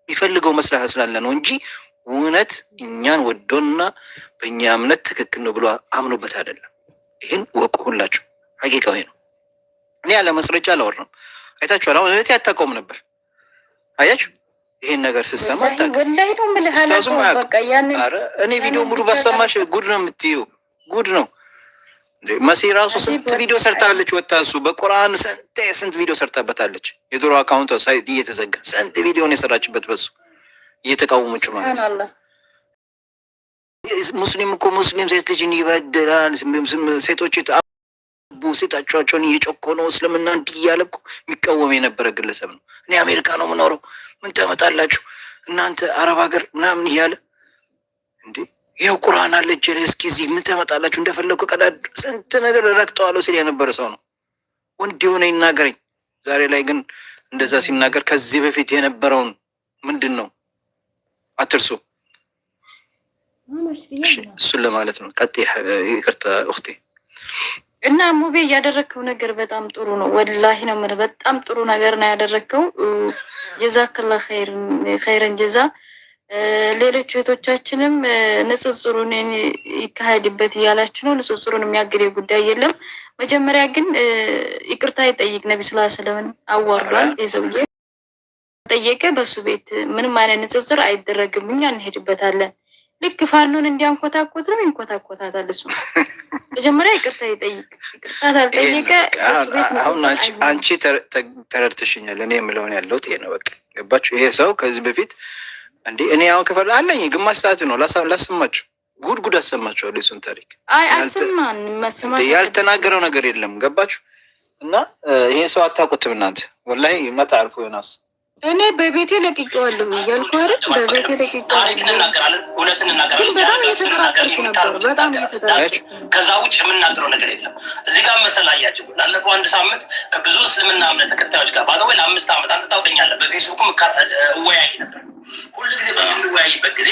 የሚፈልገው መስለሓ ስላለ ነው እንጂ እውነት እኛን ወዶና በእኛ እምነት ትክክል ነው ብሎ አምኖበት አይደለም። ይህን ወቁ ሁላችሁ። ሐቂቃዊ ነው። እኔ ያለ መስረጃ አላወራም። አይታችኋል። አሁን እህቴ አታውቀውም ነበር። አያችሁ ይሄን ነገር ስትሰማ እኔ ቪዲዮ ሙሉ ባሰማሽ ጉድ ነው የምትይው፣ ጉድ ነው። መሲ ራሱ ስንት ቪዲዮ ሰርታለች። ወጣ እሱ በቁርአን ስንት ቪዲዮ ሰርታበታለች። የድሮ አካውንቷ ሳይት እየተዘጋ ስንት ቪዲዮ ነው የሰራችበት በሱ እየተቃወመች ማለት ነው። ሙስሊም እኮ ሙስሊም ሴት ልጅን ይበድላል፣ ሴቶች ሴታቸውን እየጨቆኑ እስልምና እንዲህ እያለ እኮ የሚቃወም የነበረ ግለሰብ ነው። እኔ አሜሪካ ነው የምኖረው ምን ታመጣላችሁ እናንተ አረብ ሀገር ምናምን እያለ እንዴ ይኸው ቁርአን አለ እጄ ላይ እስኪ እዚህ ምን ታመጣላችሁ እንደፈለጉ ቀዳድ ስንት ነገር ረግጠዋለሁ ሲል የነበረ ሰው ነው። ወንድ የሆነ ይናገረኝ። ዛሬ ላይ ግን እንደዛ ሲናገር ከዚህ በፊት የነበረውን ምንድን ነው አትርሱ። እሱን ለማለት ነው። ቀጥይ ይቅርታ እኽቴ። እና ሙቤ ያደረከው ነገር በጣም ጥሩ ነው። ወላሂ ነው ምን በጣም ጥሩ ነገር ነው ያደረከው። ጀዛከላ ኸይረን ጀዛ። ሌሎች እህቶቻችንም ንጽጽሩን ይካሄድበት እያላችሁ ነው። ንጽጽሩን የሚያግድ ጉዳይ የለም። መጀመሪያ ግን ይቅርታ ይጠይቅ። ነቢ ስላ ስለምን አዋርዷል የሰውዬ ጠየቀ በሱ ቤት ምንም አይነት ንጽጽር አይደረግም። እኛ እንሄድበታለን። ልክ ፋኖን እንዲያንኮታኮት ነው ይንኮታኮታታል። እሱ መጀመሪያ ይቅርታ ይጠይቅ። ይቅርታ ታልጠየቀ በሱ ቤት አሁን አንቺ ተረድተሽኛል። እኔ የምለውን ያለሁት ይሄ ነው። በቃ ገባችሁ? ይሄ ሰው ከዚህ በፊት እንዴ እኔ አሁን ክፈል አለኝ ግማሽ ሰዓት ነው ላሰማችሁ ጉድ አሰማችኋለሁ። የሱን ታሪክ አሰማን መስማት ያልተናገረው ነገር የለም። ገባችሁ? እና ይሄ ሰው አታውቁትም እናንተ ወላሂ መታርፉ ዮናስ እኔ በቤቴ ለቅቄዋለሁ እያልኩ አይደል? በቤቴ ለቅቄዋለሁ። ግን በጣም እየተጠራጠርኩ ነበር። በጣም እየተጠራጠርኩ ከዛ ውጭ የምናገረው ነገር የለም። እዚህ ጋር መሰላያችሁ ላለፈው 1 ሳምንት ከብዙ እስልምና እምነት ተከታዮች ጋር ባለወይ ለ5 ዓመት አንተ ታውቀኛለህ። በፌስቡክም እወያይ ነበር። ሁሉ ጊዜ በምንወያይበት ጊዜ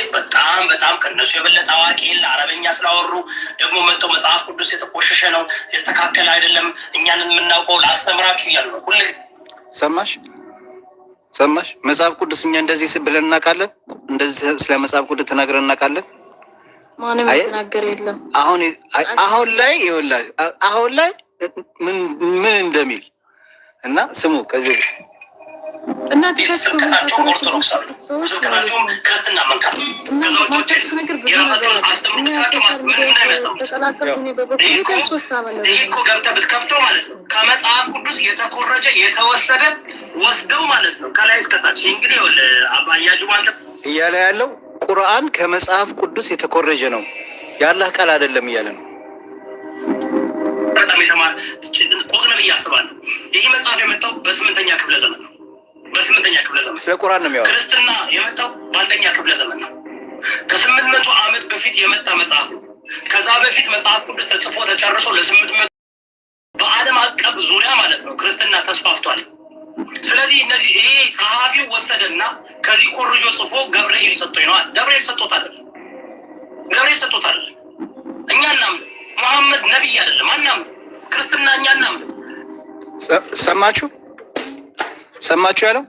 በጣም ከነሱ የበለጠ አዋቂ የለ። አረበኛ ስላወሩ ደግሞ መጥተው መጽሐፍ ቅዱስ የተቆሸሸ ነው የተስተካከለ አይደለም እኛንን የምናውቀው ላስተምራችሁ እያሉ ነው ሁሉ ሰማሽ? መጽሐፍ ቅዱስ እኛ እንደዚህ ብለን እናውቃለን? እንደዚህ ስለ መጽሐፍ ቅዱስ ተናግረን እናውቃለን? ማንም የተናገረ የለም። አሁን ላይ ምን እንደሚል እና ስሙ ከዚህ እና ስብከታቸውም ኦርቶዶክሳዊ ስብከታቸውም ክርስትና መንካት ይህ እኮ ገብተህ ብትከፍተው ማለት ነው ከመጽሐፍ ቅዱስ የተኮረጀ የተወሰደ ወስደው ማለት ነው ከላይ እስከታች። እንግዲህ አባያጁ ማለት እያለ ያለው ቁርአን ከመጽሐፍ ቅዱስ የተኮረጀ ነው የአላህ ቃል አይደለም እያለ ነው። በጣም የተማረ ቆቅነ ብዬ አስባለሁ። ይህ መጽሐፍ የመጣው በ8ኛ ክፍለ ዘመን ነው። በ8ኛ ክፍለ ዘመን ስለ ቁርአን ነው የሚያወራው። ክርስትና የመጣው በ1ኛ ክፍለ ዘመን ነው። ከ800 ዓመት በፊት የመጣ መጽሐፍ ነው። ከዛ በፊት መጽሐፍ ቅዱስ ተጽፎ ተጨርሶ ለ800 በዓለም አቀፍ ዙሪያ ማለት ነው ክርስትና ተስፋፍቷል። ስለዚህ እነዚህ ይሄ ጸሐፊው ወሰደና ከዚህ ኮርጆ ጽፎ ገብርኤል ሰጥቶኝ ነው አለ። ገብርኤል ሰጥቶታል። እኛ እናምነው መሐመድ ነቢይ አይደለም አናምነው። ክርስትና እኛ እናምነው። ሰማችሁ ያለው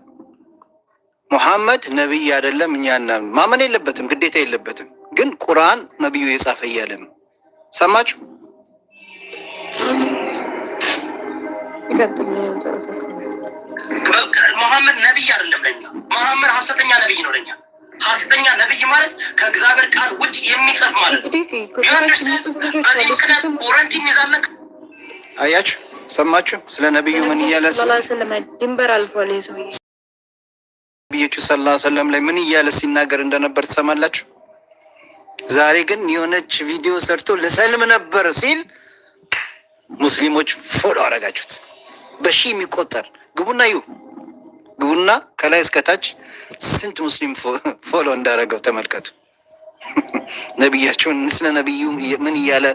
ሙሐመድ ነቢይ አይደለም እኛ እናምነው። ማመን የለበትም ግዴታ የለበትም። ግን ቁርአን ነቢዩ የጻፈ እያለ ነው። ሰማችሁ? መሐመድ ነቢይ አይደለም ለኛ። መሐመድ ሐሰተኛ ነቢይ ነው ለኛ። ሐሰተኛ ነቢይ ማለት ከእግዚአብሔር ቃል ውጭ የሚጽፍ ማለት ነው። በዚህ ምክንያት ኦረንቲን ይዛለን። አያችሁ? ሰማችሁ? ስለ ነቢዩ ምን እያለ ድንበር አልፏል። ነቢዮቹ ሰለላሁ ዐለይሂ ወሰለም ላይ ምን እያለ ሲናገር እንደነበር ትሰማላችሁ። ዛሬ ግን የሆነች ቪዲዮ ሰርቶ ልሰልም ነበር ሲል ሙስሊሞች ፎሎ አረጋችሁት። በሺ የሚቆጠር ግቡና ከላይ እስከታች ስንት ሙስሊም ፎሎ እንዳረገው ተመልከቱ። ነቢያቸውን ስለ ነቢዩ ምን እያለ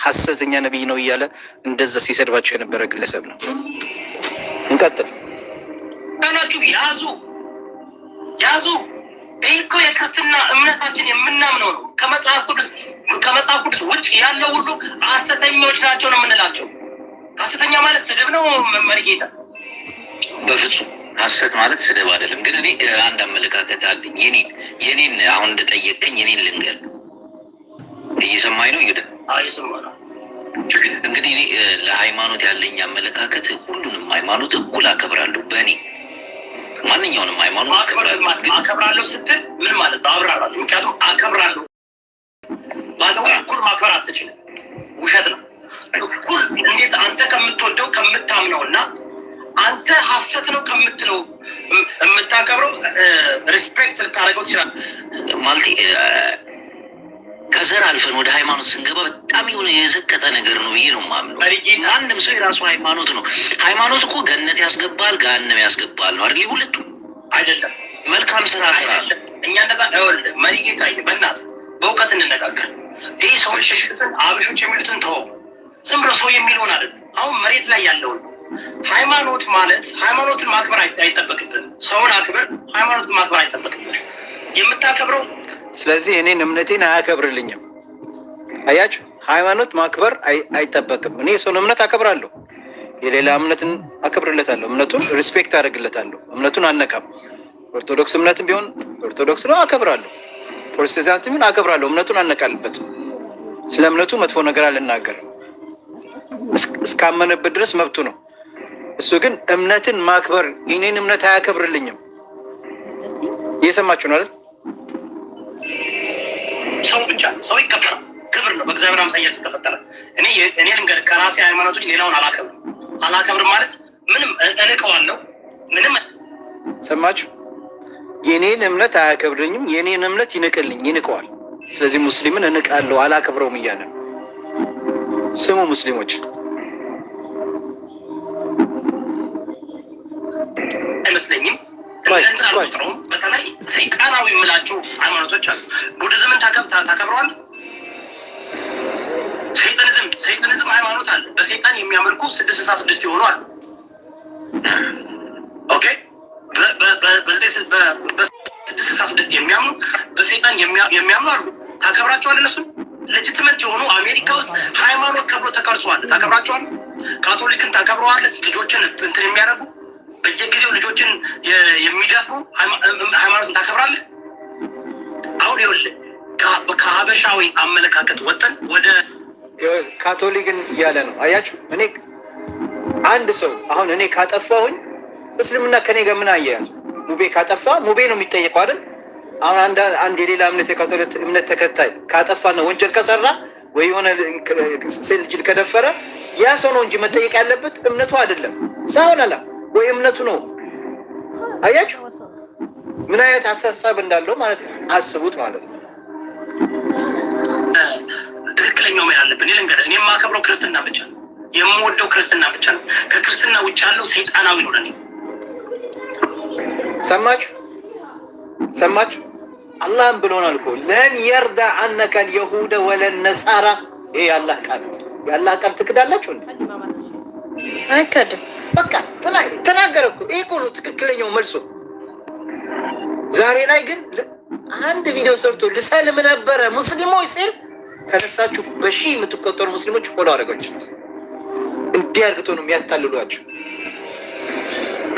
ሐሰተኛ ነቢይ ነው እያለ እንደዛ ሲሰድባቸው የነበረ ግለሰብ ነው። እንቀጥል። ካላችሁ ያዙ። ይህ እኮ የክርስትና እምነታችን የምናምነው ነው። ከመጽሐፍ ቅዱስ ውጭ ያለው ሁሉ ሐሰተኞች ናቸው ነው የምንላቸው። ሐሰተኛ ማለት ስድብ ነው መሪጌታ? በፍጹም ሐሰት ማለት ስድብ አይደለም። ግን እኔ አንድ አመለካከት አለኝ። የኔን አሁን እንደጠየቀኝ የኔን ልንገር። እየሰማኝ ነው? ይደ እንግዲህ እኔ ለሃይማኖት ያለኝ አመለካከት ሁሉንም ሃይማኖት እኩል አከብራለሁ። በእኔ ማንኛውንም ሃይማኖት አከብራለሁ ስትል ምን ማለት ነው? አብራራለሁ። ምክንያቱም አከብራለሁ ባለው እኩል ማክበር አትችልም። ውሸት ነው። እኩል እንዴት አንተ ከምትወደው ከምታምነው እና አንተ ሐሰት ነው ከምትለው የምታከብረው ሪስፔክት ልታደርገው ትችላለህ ማለት ከዘር አልፈን ወደ ሃይማኖት ስንገባ በጣም የሆነ የዘቀጠ ነገር ነው ብዬ ነው የማምነው። ማንም ሰው የራሱ ሃይማኖት ነው። ሃይማኖት እኮ ገነት ያስገባል፣ ገሃነም ያስገባል ነው አይደል? ሁለቱ አይደለም። መልካም ስራ እኛ እንደዛ መሪ ጌታ በእናትህ በእውቀት እንነጋገር። ይህ ሰዎች ሽሽትን አብሾች የሚሉትን ተወው። ዝም ብሎ ሰው የሚለውን አይደለም። አሁን መሬት ላይ ያለውን ሃይማኖት ማለት ሃይማኖትን ማክበር አይጠበቅብን። ሰውን አክብር፣ ሃይማኖትን ማክበር አይጠበቅብን። የምታከብረው ስለዚህ እኔን እምነቴን አያከብርልኝም። አያችሁ? ሃይማኖት ማክበር አይጠበቅም። እኔ የሰውን እምነት አከብራለሁ፣ የሌላ እምነትን አከብርለታለሁ፣ እምነቱን ሪስፔክት አደርግለታለሁ፣ እምነቱን አልነካም። ኦርቶዶክስ እምነትም ቢሆን ኦርቶዶክስ ነው አከብራለሁ፣ ፕሮቴስታንትም አከብራለሁ፣ እምነቱን አልነካልበትም። ስለ እምነቱ መጥፎ ነገር አልናገርም። እስካመነበት ድረስ መብቱ ነው። እሱ ግን እምነትን ማክበር የኔን እምነት አያከብርልኝም። እየሰማችሁ ነው አይደል? ሰው ብቻ ሰው ይከበራል። ክብር ነው በእግዚአብሔር አምሳያ ስለተፈጠረ። እኔ ልንገርህ ከራሴ ሃይማኖቶች ሌላውን አላከብርም ማለት ምንም እንቀዋለሁ ምንም። ሰማችሁ? የኔን እምነት አያከብረኝም፣ የኔን እምነት ይንቀዋል። ስለዚህ ሙስሊምን እንቃለሁ አላከብረውም እያለ ነው። ስሙ ሙስሊሞች አይመስለኝም። እንደንትራጥረውም በተለይ ሰይጣናዊ የምላቸው ሃይማኖቶች አሉ። ቡድዝምን ታከብረዋል። ሰይጣኒዝም ሃይማኖት አለ። በሰይጣን የሚያመልኩ 666 የሆኑ አሉ። ኦኬ በ666 የሚያምኑ በሰይጣን የሚያምኑ አሉ። ታከብራቸዋል። እነሱን ሌጂትመንት የሆኑ አሜሪካ ውስጥ ሃይማኖት ተብሎ ተቀርጿል። ታከብራቸዋል። ካቶሊክን ታከብረዋለህ። ልጆችን እንትን የሚያደርጉ በየጊዜው ልጆችን የሚደፍሩ ሃይማኖትን ታከብራለህ። አሁን ይኸውልህ ከሀበሻዊ አመለካከት ወጠን ወደ ካቶሊክን እያለ ነው። አያችሁ፣ እኔ አንድ ሰው አሁን እኔ ካጠፋሁኝ እስልምና ከኔ ጋር ምን አያያዙ? ሙቤ ካጠፋ ሙቤ ነው የሚጠየቀው አይደል? አሁን አንድ የሌላ እምነት ተከታይ ካጠፋና ወንጀል ከሰራ ወይ የሆነ ሴት ልጅን ከደፈረ ያ ሰው ነው እንጂ መጠየቅ ያለበት እምነቱ አይደለም። ሳውላላ ወይ እምነቱ ነው። አያችሁ ምን አይነት አስተሳሰብ እንዳለው ማለት ነው። አስቡት ማለት ነው። ትክክለኛው ምን ያለብን ልንገርህ። እኔ የማከብረው ክርስትና ብቻ ነው። የምወደው ክርስትና ብቻ ነው። ከክርስትና ውጭ ያለው ሰይጣናዊ ነው ለኔ። ሰማችሁ? አላህም ብሎናል እኮ ለን የርዳ አነከ አልየሁደ ወለን ነሳራ። ይሄ የአላህ ቃል ትክዳላችሁ እንዴ? አይከድም። በቃ ተናገረ እኮ። ይሄ እኮ ነው ትክክለኛው መልሶ። ዛሬ ላይ ግን አንድ ቪዲዮ ሰርቶ ልሰልም ነበረ ሙስሊሞች ሲል ተነሳችሁ በሺህ የምትቆጠሩ ሙስሊሞች ፎሎ አደረጋችሁ። እንዲህ አድርግቶ ነው የሚያታልሏችሁ።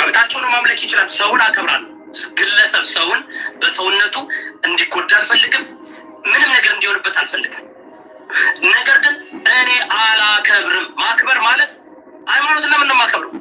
መብታቸውን ማምለክ ይችላል። ሰውን አከብራለሁ። ግለሰብ ሰውን በሰውነቱ እንዲጎዳ አልፈልግም። ምንም ነገር እንዲሆንበት አልፈልግም። ነገር ግን እኔ አላከብርም። ማክበር ማለት ሃይማኖትና ምን ነው ማከብረው?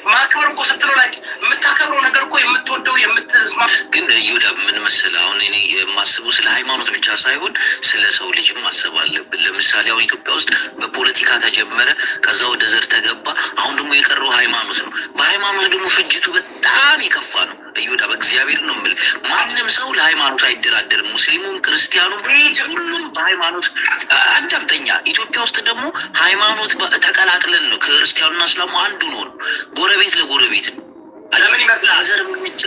ማክበር እኮ ስትለው ላይ የምታከብረው ነገር እኮ የምትወደው የምትስማ ግን ይሁዳ ምን መሰለህ፣ አሁን እኔ የማስበው ስለ ሃይማኖት ብቻ ሳይሆን ስለ ሰው ልጅም ማሰብ አለብን። ለምሳሌ አሁን ኢትዮጵያ ውስጥ በፖለቲካ ተጀመረ፣ ከዛ ወደ ዘር ተገባ፣ አሁን ደግሞ የቀረው ሃይማኖት ነው። በሃይማኖት ደግሞ ፍጅቱ በጣም የከፋ ነው። ይሁዳ በእግዚአብሔር ነው የምልህ፣ ማንም ሰው ለሃይማኖት አይደራደርም። ሙስሊሙም ክርስቲያኑም ሁሉም በሃይማኖት አዳምጠኛ። ኢትዮጵያ ውስጥ ደግሞ ሃይማኖት ተቀላቅለን ነው ክርስቲያኑና እስላሙ አንዱ ነው። ጎረቤት ለጎረቤት ነው። ለምን ይመስላል? ዘር ምንጭ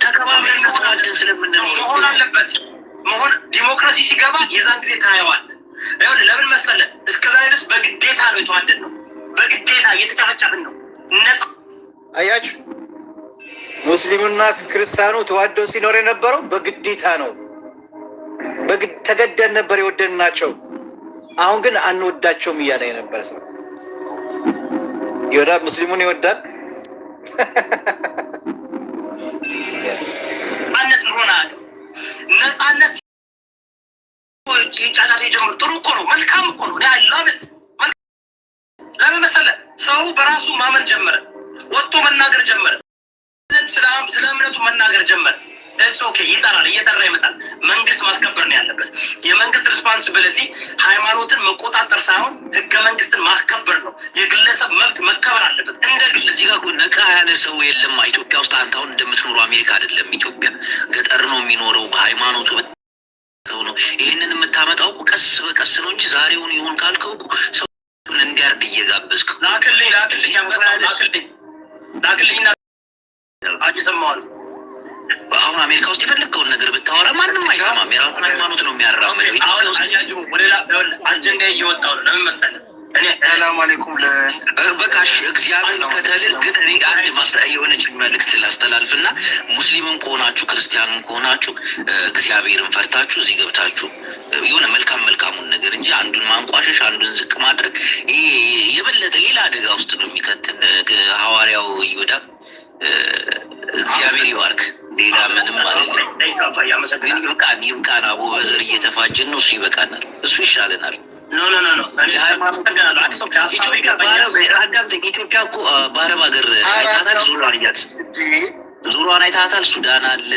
ተከባቢ ተዋደን ስለምንለው መሆን አለበት። ዲሞክራሲ ሲገባ የዛን ጊዜ ታየዋል። ለምን መሰለህ? እስከዛሬ ድረስ በግዴታ ነው የተዋደድ ነው። በግዴታ እየተጨፈጨፍን ነው። ነፃ አያችሁ፣ ሙስሊሙና ክርስቲያኑ ተዋደው ሲኖር የነበረው በግዴታ ነው። ተገደን ነበር የወደድናቸው። አሁን ግን አንወዳቸውም እያለ የነበረ ሰው ይወዳል፣ ሙስሊሙን ይወዳል። ነፃነት ሆነ ነፃነት ጫዳት የጀመሩ ጥሩ እኮ ነው፣ መልካም እኮ ነው። ላበት ለምን መሰለህ? ሰው በራሱ ማመን ጀመረ፣ ወጥቶ መናገር ጀመረ፣ ስለ እምነቱ መናገር ጀመረ። ኦኬ ይጠራል፣ እየጠራ ይመጣል። መንግስት ማስከበር ነው ያለበት። የመንግስት ሪስፖንሲቢሊቲ ሃይማኖትን መቆጣጠር ሳይሆን ህገ መንግስትን ማስከበር ነው። የግለሰብ መብት መከበር አለበት። እንደ ግለሰብ እዚህ ጋር ነቃ ያለ ሰው የለም ኢትዮጵያ ውስጥ። አንተ አሁን እንደምትኖረው አሜሪካ አይደለም። ኢትዮጵያ ገጠር ነው የሚኖረው፣ በሃይማኖቱ ሰው ነው። ይህንን የምታመጣው ቀስ በቀስ ነው እንጂ ዛሬውን ይሁን ካልከው ሰውን እንዲያርድ እየጋበዝከው ላክልኝ አጅሰማዋል። አሁን አሜሪካ ውስጥ የፈለግከውን ነገር ብታወራ ማንም አይሰማም። የራሱን ሃይማኖት ነው የሚያራምደው። አጀንዳ እየወጣሁ ነው። ለምን መሰለህ? ሰላም አለይኩም በቃ እግዚአብሔር ከተልል ግን እኔ አንድ የሆነች መልዕክት ላስተላልፍና ሙስሊምም ከሆናችሁ ክርስቲያንም ከሆናችሁ እግዚአብሔርን ፈርታችሁ እዚህ ገብታችሁ የሆነ መልካሙን ነገር እንጂ አንዱን ማንቋሸሽ አንዱን ዝቅ ማድረግ ይሄ የበለጠ ሌላ አደጋ ውስጥ ነው የሚከተል። ሐዋርያው ይሁዳ እግዚአብሔር ይባርክ። ሌላ ምንም ማለት ነው። ይብቃን። አቡ በዘር እየተፋጀን ነው። እሱ ይበቃናል። እሱ ይሻለናል። ኢትዮጵያ እኮ በአረብ ሀገር ዙሯን ዙሯን አይታታል። ሱዳን አለ፣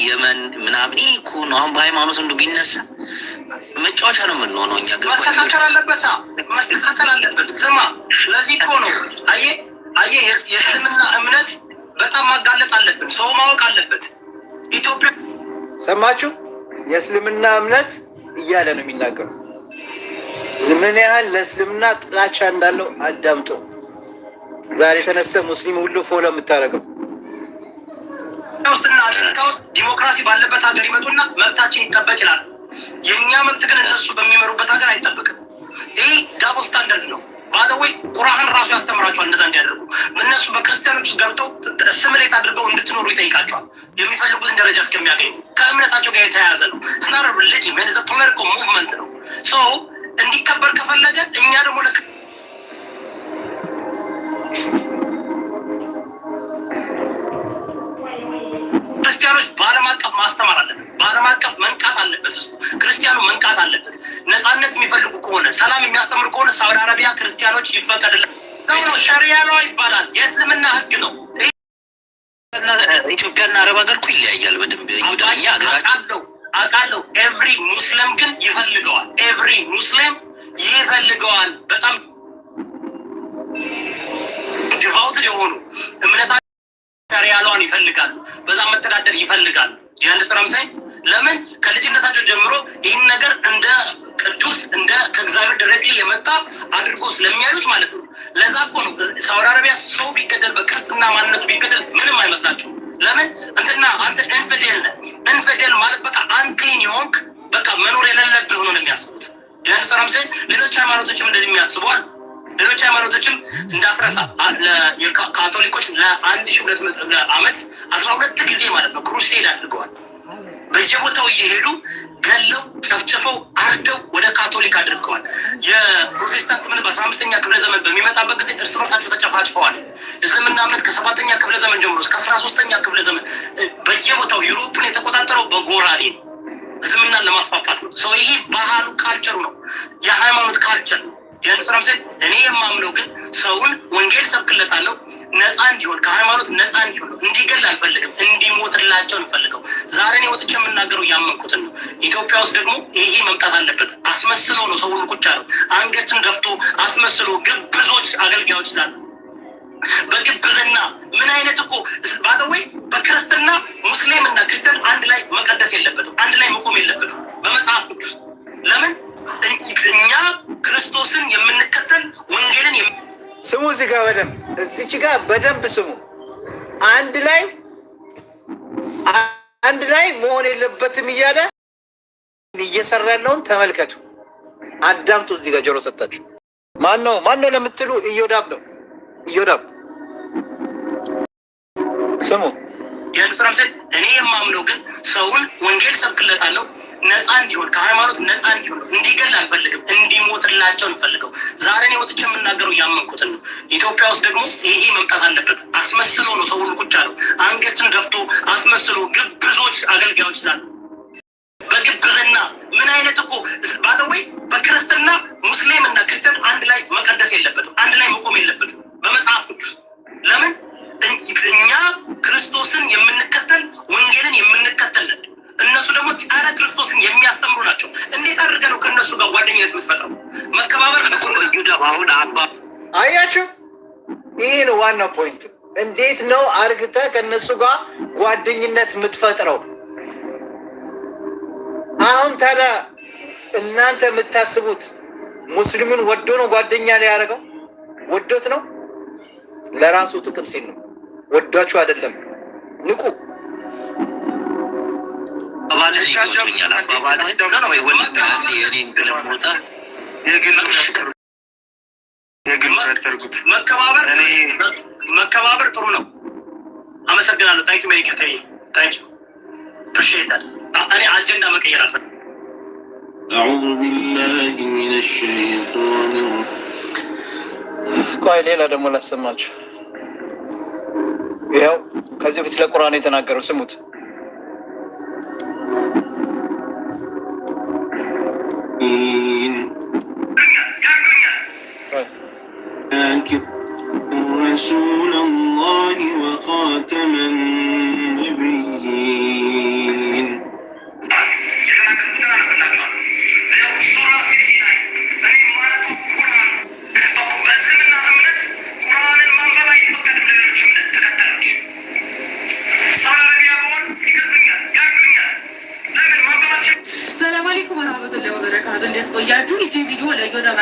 የመን ምናምን። ይህ እኮ ነው አሁን በሃይማኖት እንዱ ቢነሳ መጫወቻ ነው የምንሆነው እኛ። መስተካከል አለበት፣ መስተካከል አለበት። ስማ፣ ስለዚህ እኮ ነው አየህ የእስልምና እምነት በጣም ማጋለጥ አለብን። ሰው ማወቅ አለበት። ኢትዮጵያ ሰማችሁ? የእስልምና እምነት እያለ ነው የሚናገሩ። ምን ያህል ለእስልምና ጥላቻ እንዳለው አዳምጦ ዛሬ የተነሳ ሙስሊም ሁሉ ፎሎ የምታደርገው ውስጥና አሜሪካ ውስጥ ዲሞክራሲ ባለበት ሀገር ይመጡና መብታችን ይጠበቅ ይላሉ። የእኛ መብት ግን እነሱ በሚመሩበት ሀገር አይጠበቅም። ይህ ዳብል ስታንዳርድ ነው። ባደወይ ቁርአን ራሱ ያስተምራቸዋል እንደዛ እንዲያደርጉ። እነሱ በክርስቲያኖች ውስጥ ገብተው ስምሌት አድርገው እንድትኖሩ ይጠይቃቸዋል። የሚፈልጉትን ደረጃ እስከሚያገኙ ከእምነታቸው ጋር የተያያዘ ነው። ስናረ ሪሊጅን መንዘ ፖለቲካል ሙቭመንት ነው። ሰው እንዲከበር ከፈለገ እኛ ደግሞ ክርስቲያኖች በዓለም አቀፍ ማስተማር አለበት። በዓለም አቀፍ መንቃት አለበት። ክርስቲያኑ መንቃት አለበት። ነፃነት የሚፈልጉ ከሆነ ሰላም የሚያስተምሩ ከሆነ ሳውዲ አረቢያ ክርስቲያኖች ይፈቀድላል። ሸሪያ ነው ይባላል። የእስልምና ህግ ነው። ኢትዮጵያና አረብ ሀገር እኮ ይለያያል በደንብ አውቃለሁ። ኤቭሪ ሙስሊም ግን ይፈልገዋል። ኤቭሪ ሙስሊም ይፈልገዋል። በጣም ዲቫውትድ የሆኑ እምነታ ሸሪያሏን ይፈልጋሉ። በዛ መተዳደር ይፈልጋሉ። የአንድ ስራ ምሳይ ለምን ከልጅነታቸው ጀምሮ ይህን ነገር እንደ ቅዱስ እንደ ከእግዚአብሔር ደረጃ የመጣ አድርጎ ስለሚያዩት ማለት ነው። ለዛ እኮ ነው ሳውዲ አረቢያ ሰው ቢገደል በክርስትና ማንነቱ ቢገደል ምንም አይመስላቸው። ለምን እንትና አንተ ኢንፊዴል ነህ። ኢንፊዴል ማለት በቃ አንክሊን የሆንክ በቃ መኖር የሌለብህ ሆኖ ነው የሚያስቡት። የአንድ ስራ ምሳይ ሌሎች ሃይማኖቶችም እንደዚህ የሚያስቡ አሉ። ሌሎች ሃይማኖቶችም እንዳትረሳ ካቶሊኮች ለ1200 ዓመት 12 ጊዜ ማለት ነው ክሩሴድ አድርገዋል። በየቦታው እየሄዱ ገለው ጨፍጭፈው አርደው ወደ ካቶሊክ አድርገዋል። የፕሮቴስታንት እምነት በ15ኛ ክፍለ ዘመን በሚመጣበት ጊዜ እርስ በርሳቸው ተጨፋጭፈዋል። እስልምና እምነት ከ7ኛ ክፍለ ዘመን ጀምሮ እስከ 13ኛ ክፍለ ዘመን በየቦታው ዩሮፕን የተቆጣጠረው በጎራዴ ነው። እስልምናን ለማስፋፋት ነው። ሰው ይሄ ባህሉ ካልቸሩ ነው፣ የሃይማኖት ካልቸር ነው። ያን ስራም ሰ እኔ የማምነው ግን ሰውን ወንጌል ሰብክለታለሁ ነፃ እንዲሆን ከሃይማኖት ነፃ እንዲሆን ነው። እንዲገል አልፈልግም፣ እንዲሞትላቸው እንፈልገው። ዛሬ እኔ ወጥቼ የምናገረው ያመንኩትን ነው። ኢትዮጵያ ውስጥ ደግሞ ይሄ መምጣት አለበት። አስመስለው ነው ሰውን ቁጭ አለው አንገትን ደፍቶ አስመስሎ ግብዞች አገልጋዮች ስላሉ በግብዝና ምን አይነት እኮ ባደወይ በክርስትና ሙስሊም እና ክርስቲያን አንድ ላይ መቀደስ የለበትም፣ አንድ ላይ መቆም የለበትም በመጽሐፍ ቅዱስ። ለምን እኛ ክርስቶስን የምንከተል ወንጌልን ስሙ። እዚህ ጋር በደንብ እዚች ጋር በደንብ ስሙ። አንድ ላይ መሆን የለበትም እያለ እየሰራ ያለውን ተመልከቱ፣ አዳምጡ። እዚህ ጋር ጆሮ ሰጣችሁ። ማን ነው ለምትሉ ኢዮዳብ ነው። ኢዮዳብ ስሙ። የንስራም ስል እኔ የማምነው ግን ሰውን ወንጌል ሰብክለታለሁ ነፃ እንዲሆን ከሃይማኖት ነፃ እንዲሆን ነው። እንዲገል አልፈልግም፣ እንዲሞትላቸው እንፈልገው። ዛሬ እኔ ወጥቼ የምናገረው ያመንኩትን ነው። ኢትዮጵያ ውስጥ ደግሞ ይሄ መምጣት አለበት። አስመስሎ ነው ሰውን ቁጭ አለው አንገትን ደፍቶ አስመስሎ ግብዞች አገልጋዮች ስላሉ በግብዝና ምን አይነት እኮ ባደወይ በክርስትና ሙስሊም እና ክርስቲያን አንድ ላይ መቀደስ የለበትም፣ አንድ ላይ መቆም የለበትም በመጽሐፍ ቅዱስ። ለምን እኛ ክርስቶስን የምንከተል ወንጌልን የምንከተል ነን። እነሱ ደግሞ ጸረ ክርስቶስን የሚያስተምሩ ናቸው። እንዴት አድርገህ ነው ከእነሱ ጋር ጓደኝነት የምትፈጥረው? መከባበር አሁን አያችሁ፣ ይሄ ነው ዋናው ፖይንት። እንዴት ነው አርግተህ ከእነሱ ጋር ጓደኝነት የምትፈጥረው? አሁን ታዲያ እናንተ የምታስቡት ሙስሊሙን ወዶ ነው ጓደኛ ላይ ያደረገው? ወዶት ነው? ለራሱ ጥቅም ሲል ነው። ወዷችሁ አይደለም። ንቁ። መከባበር ጥሩ ነው። አመሰግናለሁ። ታንኪ ሜሪካ ታንኪ ፕሪሺየት። እኔ አጀንዳ መቀየር አልፈ አዑዙ ቢላሂ ሚነ ሸይጣን። ቆይ ሌላ ደግሞ ላሰማችሁ። ይኸው ከዚህ በፊት ስለ ቁርአን የተናገረው ስሙት። رسول الله وخاتم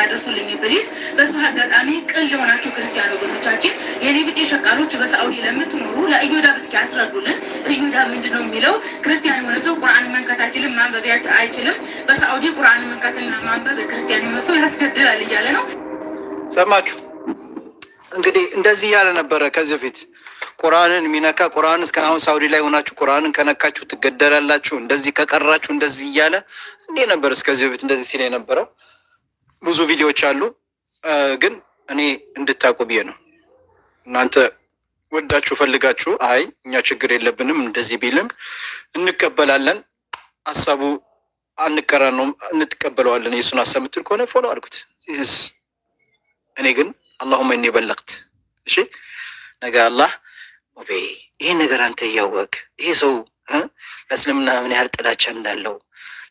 አድርሱልኝ ፕሊዝ። በሱ አጋጣሚ ቅን ለሆናችሁ ክርስቲያን ወገኖቻችን የኔ ብጤ ሸቃሎች በሳዑዲ ለምትኖሩ ለኢዮዳብ እስኪ ያስረዱልን። ኢዮዳብ ምንድን ነው የሚለው? ክርስቲያን የሆነ ሰው ቁርአን መንካት አይችልም፣ ማንበብ አይችልም። በሳዑዲ ቁርአን መንካትና ማንበብ ክርስቲያን የሆነ ሰው ያስገድላል እያለ ነው። ሰማችሁ እንግዲህ እንደዚህ እያለ ነበረ ከዚህ በፊት ቁርአንን የሚነካ ቁርአን እስከ አሁን ሳውዲ ላይ ሆናችሁ ቁርአንን ከነካችሁ ትገደላላችሁ፣ እንደዚህ ከቀራችሁ እንደዚህ እያለ እንዴ ነበር እስከዚህ በፊት እንደዚህ ሲል የነበረው። ብዙ ቪዲዮዎች አሉ፣ ግን እኔ እንድታውቁ ብዬ ነው። እናንተ ወዳችሁ ፈልጋችሁ አይ እኛ ችግር የለብንም እንደዚህ ቢልም እንቀበላለን፣ ሀሳቡ አንቀራ ነው እንትቀበለዋለን። የሱን ሀሳብ የምትል ከሆነ ፎሎ አድርጉት። እኔ ግን አላሁመ እኔ በለቅት። እሺ ነገ አላህ ኦቤ ይሄን ነገር አንተ እያወቅ ይሄ ሰው ለእስልምና ምን ያህል ጥላቻ እንዳለው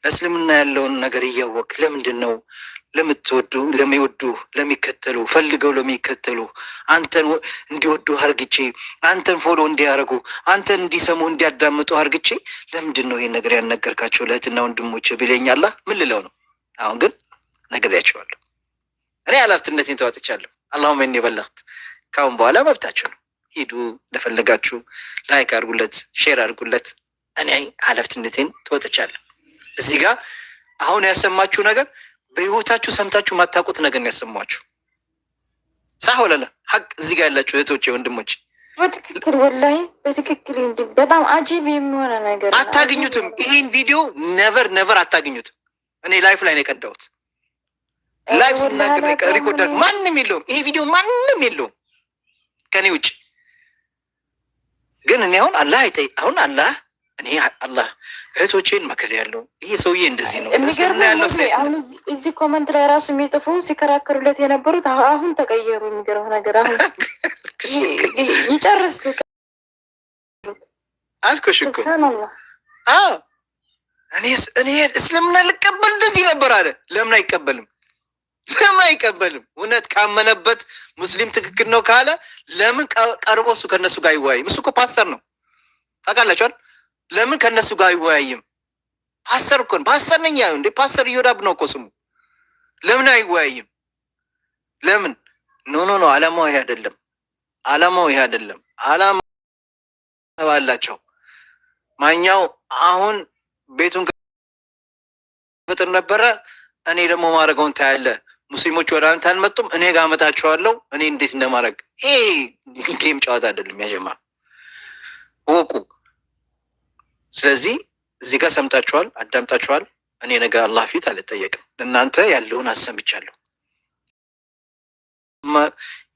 ለእስልምና ያለውን ነገር እያወቅ ለምንድን ነው ለምትወዱ ለሚወዱ ለሚከተሉ ፈልገው ለሚከተሉ አንተን እንዲወዱ አርግቼ አንተን ፎሎ እንዲያደርጉ አንተን እንዲሰሙ እንዲያዳምጡ አርግቼ ለምንድን ነው ይሄን ነገር ያልነገርካቸው ለእህትና ወንድሞች ቢለኝ አላህ ምን ልለው ነው? አሁን ግን ነግሬያቸዋለሁ። እኔ ኃላፊነቴን ተዋጥቻለሁ። አላሁመ እኔ በለግት። ካሁን በኋላ መብታችሁ ነው። ሂዱ እንደፈለጋችሁ ላይክ አድርጉለት፣ ሼር አድርጉለት። እኔ ኃላፊነቴን ተወጥቻለሁ። እዚህ ጋር አሁን ያሰማችሁ ነገር በህይወታችሁ ሰምታችሁ ማታውቁት ነገር ነው ያሰማችሁ። ሳሆለለ ሀቅ እዚህ ጋር ያላችሁ እህቶቼ ወንድሞቼ በትክክል ወላሂ በትክክል እንጂ በጣም አጂብ የሚሆነ ነገር አታገኙትም። ይሄን ቪዲዮ ነቨር አታገኙትም። እኔ ላይፍ ላይ ነው የቀዳሁት። ላይፍ ስናገር ሪኮርደር ማንም የለውም። ይሄ ቪዲዮ ማንም የለውም ከኔ ውጭ። ግን እኔ አሁን አላህ እኔ አላህ እህቶቼን መከር ያለው ይሄ ሰውዬ እንደዚህ ነው ያለው። አሁን እዚህ ኮመንት ላይ ራሱ የሚጽፉ ሲከራከሩለት የነበሩት አሁን ተቀየሩ። የሚገርም ነገር አሁን ይጨርስ አልኩሽ እኮ እኔ እስልምና ልቀበል እንደዚህ ነበር አለ። ለምን አይቀበልም? ለምን አይቀበልም? እውነት ካመነበት ሙስሊም ትክክል ነው ካለ ለምን ቀርቦ እሱ ከነሱ ጋር አይወያይም? እሱ እኮ ፓስተር ነው ታውቃላችኋል። ለምን ከነሱ ጋር አይወያይም? ፓስተር እኮ ፓስተር ነኝ እንዴ? ፓስተር ኢዮዳብ ነው እኮ ስሙ። ለምን አይወያይም? ለምን? ኖ አላማው ይሄ አይደለም። አላማው ይሄ አይደለም። አላማ ባላቸው ማኛው አሁን ቤቱን ፍጥር ነበረ። እኔ ደግሞ ማድረገውን ታያለህ። ሙስሊሞች ወደ አንተ አልመጡም፣ እኔ ጋር አመጣቸዋለሁ። እኔ እንዴት እንደማድረግ ይሄ ጌም ጨዋታ አይደለም ያጀማ ወቁ። ስለዚህ እዚህ ጋር ሰምታችኋል፣ አዳምጣችኋል። እኔ ነገ አላህ ፊት አልጠየቅም። ለእናንተ ያለውን አሰምቻለሁ።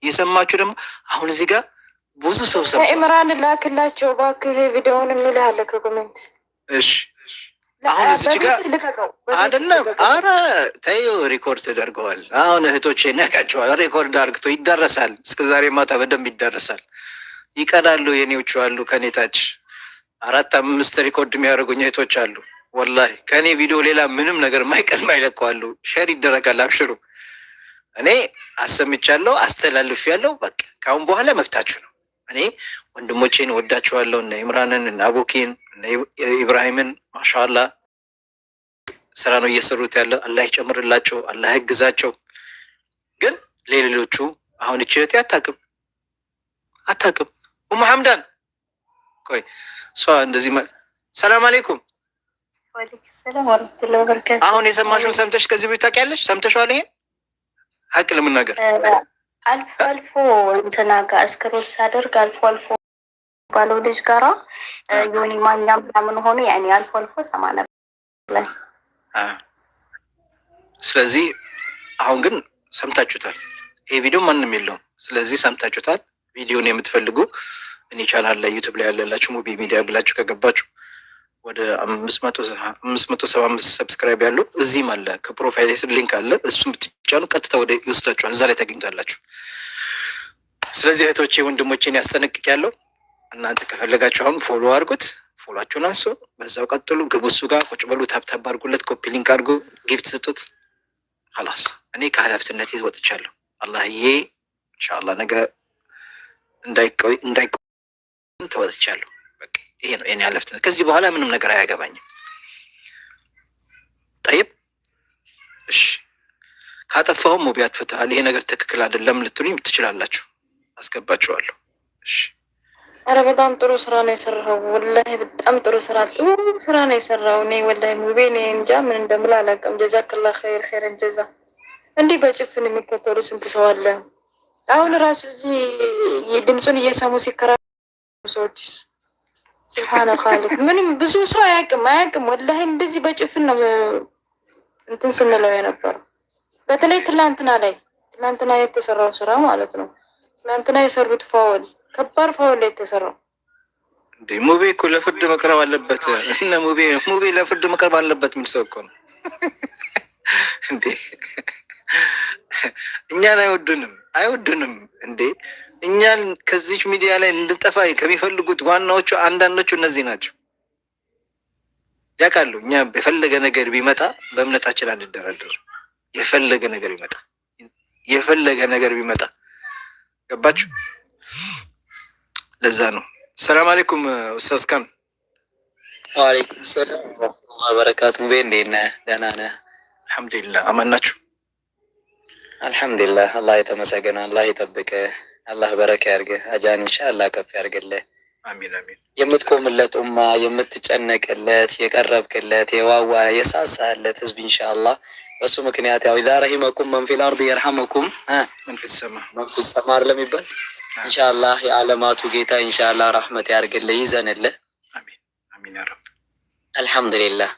የሰማችሁ ደግሞ አሁን እዚህ ጋር ብዙ ሰው ሰማ። ኢምራን ላክላቸው እባክህ ቪዲዮውን የሚልህ አለ ከኮሜንት። እሺ አሁን እዚህ ጋር አይደለም። አረ ተይው፣ ሪኮርድ ተደርገዋል። አሁን እህቶቼ ነቃቸዋል። ሪኮርድ አርግቶ ይደረሳል። እስከ ዛሬ ማታ በደንብ ይደረሳል። ይቀዳሉ። የኔዎቹ አሉ ከኔ ታች 4-5 ሪኮርድ የሚያደርጉኝ እህቶች አሉ። ወላሂ ከኔ ቪዲዮ ሌላ ምንም ነገር ማይቀድም አይለቀዋሉ። ሼር ይደረጋል። አብሽሩ። እኔ አሰምቻለሁ፣ አስተላልፌያለሁ። በቃ ካሁን በኋላ መብታችሁ ነው። እኔ ወንድሞቼን ወዳችኋለሁ። እነ ኢምራንን፣ እነ አቡኪን፣ እነ ኢብራሂምን ማሻአላ ስራ ነው እየሰሩት ያለ። አላህ ይጨምርላቸው፣ አላህ ያግዛቸው። ግን ሌሎቹ አሁን እችት አታውቅም ኡሙ ሐምዳን ቆይ እሷ እንደዚህ ሰላም አለይኩም ሰላም ወራህመቱላሂ ወበረካቱ። አሁን የሰማሽውን ሰምተሽ ከዚህ ቤት ታውቂያለሽ? ሰምተሽዋል? ይሄን ሀቅ ለመናገር አልፎ እንትና ጋር እስክሮል ሳደርግ አልፎ ባለው ልጅ ጋራ ዮኒ ማኛ ምናምን ሆኖ ያኔ አልፎ ሰማ ነበር። ስለዚህ አሁን ግን ሰምታችሁታል። ይሄ ቪዲዮ ማንም የለውም። ስለዚህ ሰምታችሁታል። ቪዲዮን የምትፈልጉ እኔ ቻናል ላይ ዩቱብ ላይ ያለላችሁ ሙቢ ሚዲያ ብላችሁ ከገባችሁ ወደ 575 ሰብስክራይብ ያለው እዚህም አለ። ከፕሮፋይል ስር ሊንክ አለ። እሱም ብትጫኑ ቀጥታ ወደ ይወስዳችኋል። እዛ ላይ ታገኙታላችሁ። ስለዚህ እህቶቼ ወንድሞቼን ያስጠነቅቅ ያለው እናንተ ከፈለጋችሁ አሁን ፎሎ አድርጉት። ፎሎአችሁን አንሱ፣ በዛው ቀጥሉ። ግቡ፣ እሱ ጋር ቁጭ በሉ፣ ታብታብ አድርጉለት፣ ኮፒ ሊንክ አድርጉ፣ ጊፍት ስጡት። ኸላስ እኔ ከኃላፊነቴ ወጥቻለሁ። አላህዬ ኢንሻአላህ ነገ እንዳይቆይ ተወጥቻለሁ። በቃ ይሄ ነው የኔ ኃላፊነት። ከዚህ በኋላ ምንም ነገር አያገባኝም። ጠይብ እሺ፣ ካጠፋሁም ሙቤ አጥፍተሃል፣ ይሄ ነገር ትክክል አይደለም ልትሉኝ ትችላላችሁ። አስገባችኋለሁ። እሺ። አረ በጣም ጥሩ ስራ ነው የሰራው። ወላሂ በጣም ጥሩ ስራ ነው የሰራው። እኔ ወላሂ ሙቤ እኔ እንጃ ምን እንደምል አላውቅም። ጀዛከላህ ኸይረን ጀዛ። እንዲህ በጭፍን የሚከተሉ ስንት ሰው አለ። አሁን ራሱ እዚህ ድምፁን እየሰሙ ሲከራከሩ ሰዎች ስብሓነ ኻሊቅ ምንም ብዙ ሰው አያውቅም። ወላሂ እንደዚህ በጭፍን ነው እንትን ስንለው የነበረው። በተለይ ትላንትና የተሰራው ስራ ማለት ነው። ትላንትና የሰሩት ፋውል ከባድ ፋውል ላይ የተሰራው እንዴ! ሙቤ እኮ ለፍርድ መቅረብ አለበት። እና ሙቤ ለፍርድ መቅረብ አለበት የሚል ሰው እኮ ነው እንዴ! እኛን አይወዱንም እንዴ! እኛን ከዚች ሚዲያ ላይ እንድንጠፋ ከሚፈልጉት ዋናዎቹ አንዳንዶቹ እነዚህ ናቸው። ያውቃሉ። እኛ የፈለገ ነገር ቢመጣ በእምነታችን አንደራደር። የፈለገ ነገር ቢመጣ ገባችሁ? ለዛ ነው። ሰላም አለይኩም ኡስታዝ ካን። ወአለይኩም ሰላም ወራህመቱላሂ ወበረካቱ። ሙቤ እንዴት ነህ? ደህና ነህ? አልሐምዱሊላህ። አማን ናችሁ? አልሐምዱሊላህ። አላህ የተመሰገነ፣ አላህ ይጠብቅህ፣ አላህ በረካ ያርግህ፣ አጃን ኢንሻአላህ ከፍ ያርግልህ። አሚን አሚን። የምትቆምለት ኡማ፣ የምትጨነቅለት፣ የቀረብክለት፣ የዋዋ የሳሳህለት ህዝብ ኢንሻአላህ በሱ ምክንያት ያው ኢዛ ረሂመኩም መን ፊል አርድ የርሐመኩም መን ፊስ ሰማ ለሚባል ኢንሻአላህ የዓለማቱ ጌታ ኢንሻአላህ ረህመት ያርግልህ፣ ይዘንልህ። አሚን አሚን ያ ረብ። አልሐምዱሊላህ።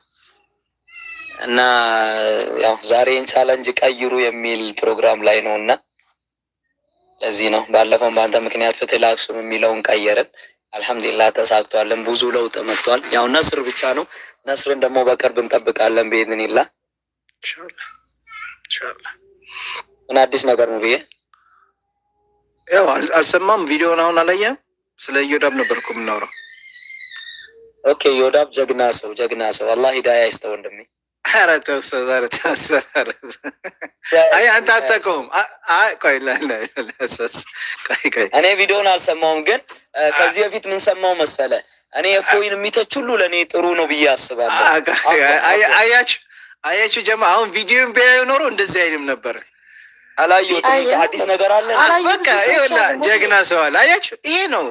እና ያው ዛሬን ቻሌንጅ ቀይሩ የሚል ፕሮግራም ላይ ነው እና ለዚህ ነው ባለፈው በአንተ ምክንያት ፍትህ ለአክሱም የሚለውን ቀየርን። አልሐምዱሊላህ ተሳክቷለን። ብዙ ለውጥ መጥቷል። ያው ነስር ብቻ ነው። ነስርን ደግሞ በቅርብ እንጠብቃለን በኢዝኒላህ ኢንሻአላህ። ምን አዲስ ነገር ነው ብዬ ያው አልሰማም። ቪዲዮውን አሁን አላየህም? ስለ ኢዮዳብ ነበርኩ የምናወራው። ኦኬ ኢዮዳብ ጀግና ሰው አላህ ሂዳያ ይስጠው ወንድሜ። ኧረ ተው ኡስታዝ፣ ኧረ ተው ኡስታዝ። አይ አንተ አታውቀውም። ቆይ እኔ ቪዲዮውን አልሰማውም፣ ግን ከዚህ በፊት ምን ሰማው መሰለ? እኔ እፎይን የሚተች ሁሉ ለእኔ ጥሩ ነው ብዬ አስባለሁ። አያችሁ ጀማ፣ አሁን ቪዲዮን ቢያዩ ኖሮ እንደዚህ አይልም ነበር። አላየሁትም። አዲስ ነገር አለ። በቃ ይኸውልህ ጀግና ሰው አለ። አያችሁ፣ ይሄ ነው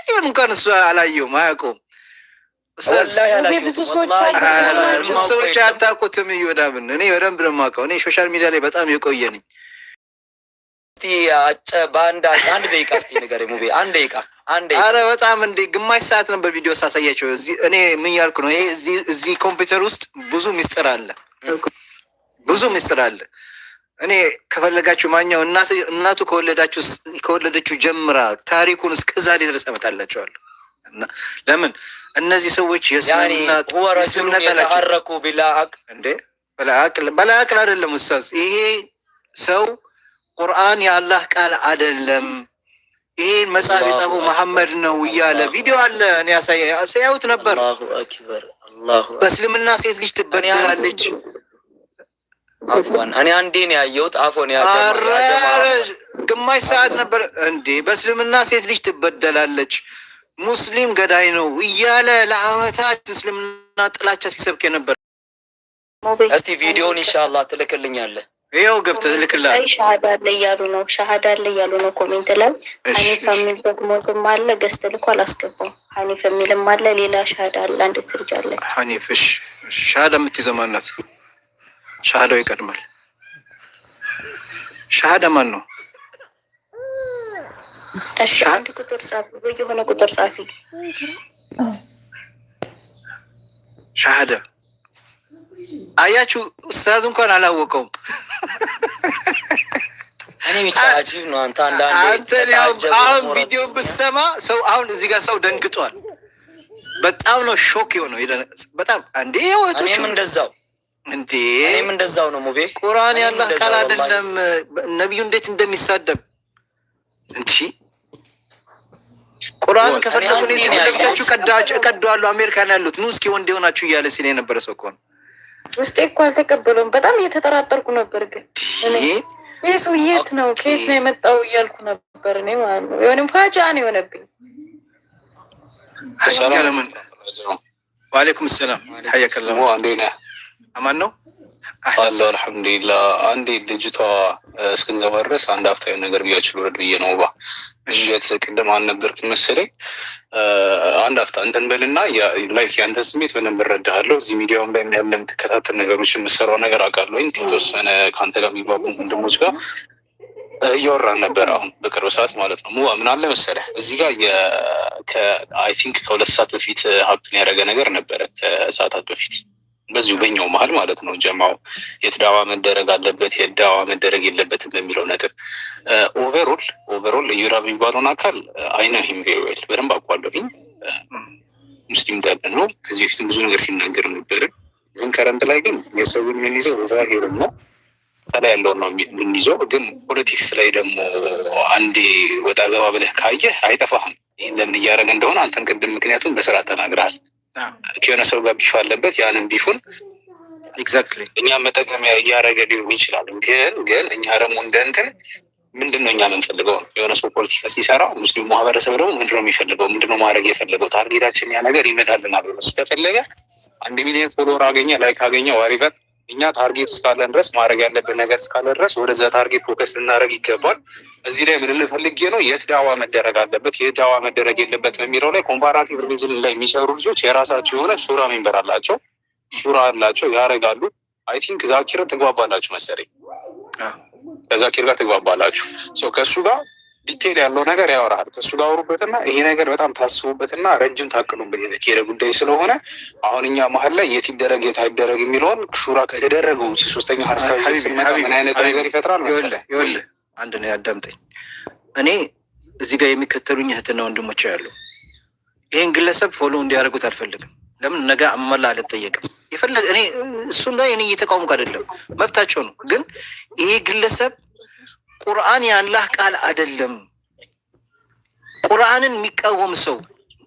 ይሁን። እንኳን እሱ አላየሁም፣ አያውቀውም። ብዙ ሰዎች አታውቁትም ኢዮዳብን። እኔ በደንብ ነው የማውቀው። እኔ ሶሻል ሚዲያ ላይ በጣም የቆየ ነኝ። በአንድ ደቂቃ እስኪ ንገረኝ ሙቤ፣ አንድ ደቂቃ። ኧረ በጣም እንደ ግማሽ ሰዓት ነበር ቪዲዮ ሳሳያቸው። እኔ ምን ያልኩ ነው? ይሄ እዚህ ኮምፒውተር ውስጥ ብዙ ሚስጥር አለ። እኔ ከፈለጋችሁ ማኛው እናቱ ከወለደችው ጀምራ ታሪኩን እስከ ዛሬ ድረስ አመጣላቸዋለሁ። እና ለምን እነዚህ ሰዎች የእስልምና የተሐረኩ በላአቅል አይደለም ኡስታዝ። ይሄ ሰው ቁርአን የአላህ ቃል አይደለም፣ ይሄን መጽሐፍ የጻፈው መሐመድ ነው እያለ ቪዲዮ አለ። እኔ ያሳያዩት ነበር። በእስልምና ሴት ልጅ ትበደላለች። አፎን እኔ አንዴ ነው ያየሁት። አፎን ግማሽ ሰዓት ነበር እንዴ። በእስልምና ሴት ልጅ ትበደላለች፣ ሙስሊም ገዳይ ነው እያለ ለአመታት እስልምና ጥላቻ ሲሰብክ ነበር። እስቲ ቪዲዮውን ኢንሻአላህ ትልክልኛለህ? ይኸው ገብተህ ትልክልሃለህ። ሻሃዳ አለ እያሉ ነው ኮሜንት ላይ። ሀኒፍ የሚል ደግሞ ግም አለ ገዝት ልኮ አላስገባም። ሀኒፍ የሚልም አለ፣ ሌላ ሻሃዳ አለ። አንድ ትርጅ አለች ሀኒፍ። እሺ ሻሃዳ የምትይዘው ማን ናት? ሻሃዳው ይቀድማል። ሻሃዳ ማን ነው? እሺ አንድ ቁጥር ጻፊ፣ የሆነ ቁጥር ጻፊ። ሻሃዳ አያችሁ፣ ኡስታዝ እንኳን አላወቀውም። እኔ ብቻ አጂብ ነው። አንተ አሁን ቪዲዮ ብትሰማ ሰው አሁን እዚህ ጋር ሰው ደንግጧል። በጣም ነው ሾክ የሆነው። በጣም እንዴ እኔም እንደዛው ነው ሙቤ። ቁርአን ያላህ ቃል አይደለም። ነብዩ እንዴት እንደሚሳደብ እንጂ ቁርአን ከፈለጉ ነው ሲለብታችሁ ቀዳዋለሁ። አሜሪካን ያሉት ኑ እስኪ ወንድ የሆናችሁ እያለ ሲል የነበረ ሰው እኮ ነው። ውስጤ እኮ አልተቀበለውም። በጣም እየተጠራጠርኩ ነበር። ግን ይህ ሰው የት ነው ከየት ነው የመጣው እያልኩ ነበር እኔ ማለት ነው። የሆነም ፋጃ ነው የሆነብኝ። ወአለይኩም ሰላም ሐያከላህ። አማን ነው አለ አልሐምዱሊላህ። አንዴ ልጅቷ እስክንገባ ድረስ አንድ አፍታዊ ነገር ብያችል ወረድ ብዬ ነው ባ እሸት ቅድም አልነበርክም መሰለኝ። አንድ አፍታ እንትን በልና ላይክ ያንተ ስሜት በደንብ እረዳሃለሁ። እዚህ ሚዲያውም ላይ ያለ የምትከታተል ነገሮች የምሰራው ነገር አውቃለሁኝ። ከተወሰነ ከአንተ ጋር የሚግባቡ ወንድሞች ጋር እያወራን ነበር አሁን በቅርብ ሰዓት ማለት ነው። ሙዋ ምን አለ መሰለህ እዚህ ጋር አይ ቲንክ ከ2 ሰዓት በፊት ሀፕን ያደረገ ነገር ነበረ ከሰዓታት በፊት በዚሁ በኛው መሀል ማለት ነው። ጀማው የትዳዋ መደረግ አለበት የዳዋ መደረግ የለበትም በሚለው ነጥብ ኦቨሮል ዩራ የሚባለውን አካል አይነ ሂም ቬል በደንብ አውቀዋለሁኝ። ሙስሊም ጠብ ነው። ከዚህ በፊትም ብዙ ነገር ሲናገር ነበር። ግን ከረንት ላይ ግን የሰውን የምንይዘው ዛሄር ነው ከላይ ያለውን ነው የምንይዘው። ግን ፖለቲክስ ላይ ደግሞ አንዴ ወጣ ገባ ብለህ ካየህ አይጠፋህም ይህን ለምን እያደረገ እንደሆነ አንተን ቅድም ምክንያቱም በስርዓት ተናግረሃል። ከሆነ ሰው ጋር ቢፍ አለበት ያንን ቢፉን ኤግዛክትሊ እኛ መጠቀሚያ እያደረገ ሊሆን ይችላል። ግን እኛ ደግሞ እንደ እንትን ምንድነው እኛ የምንፈልገው ነው። የሆነ ሰው ፖለቲካ ሲሰራ ሙስሊም ማህበረሰብ ደግሞ ምንድነው የሚፈልገው ምንድነው ማድረግ የፈለገው ታርጌታችን ያ ነገር ይመጣልናል። እሱ ከፈለገ 1 ሚሊዮን ፎሎወር አገኘ ላይክ አገኘ ዋሪበር እኛ ታርጌት እስካለን ድረስ ማድረግ ያለብን ነገር እስካለ ድረስ ወደዛ ታርጌት ፎከስ ልናደርግ ይገባል። እዚህ ላይ ምን ልፈልጌ ነው የት ዳዋ መደረግ አለበት የት ዳዋ መደረግ የለበት በሚለው ላይ ኮምፓራቲቭ ሪቪዥን ላይ የሚሰሩ ልጆች የራሳቸው የሆነ ሹራ ሜምበር አላቸው፣ ሹራ አላቸው ያደርጋሉ። አይ ቲንክ ዛኪርን ትግባባላችሁ መሰለኝ፣ ከዛኪር ጋር ትግባባላችሁ። ከእሱ ጋር ዲቴል ያለው ነገር ያወራል። ከእሱ ጋር አውሩበትና ይሄ ነገር በጣም ታስቡበትና ረጅም ታቅዱበት የተካሄደ ጉዳይ ስለሆነ አሁን እኛ መሀል ላይ የት ይደረግ የት አይደረግ የሚለውን ሹራ ከተደረገው ሶስተኛ ሀሳብ ምን አይነት ነገር ይፈጥራል መሰለህ? ይኸውልህ አንድ ነው ያዳምጠኝ። እኔ እዚህ ጋር የሚከተሉኝ እህትና ወንድሞች ያሉ ይህን ግለሰብ ፎሎ እንዲያደርጉት አልፈልግም። ለምን ነገ አመላ አልጠየቅም። የፈለገ እኔ እሱን ላይ እኔ እየተቃወምኩ አይደለም፣ መብታቸው ነው። ግን ይሄ ግለሰብ ቁርአን የአላህ ቃል አይደለም። ቁርአንን የሚቃወም ሰው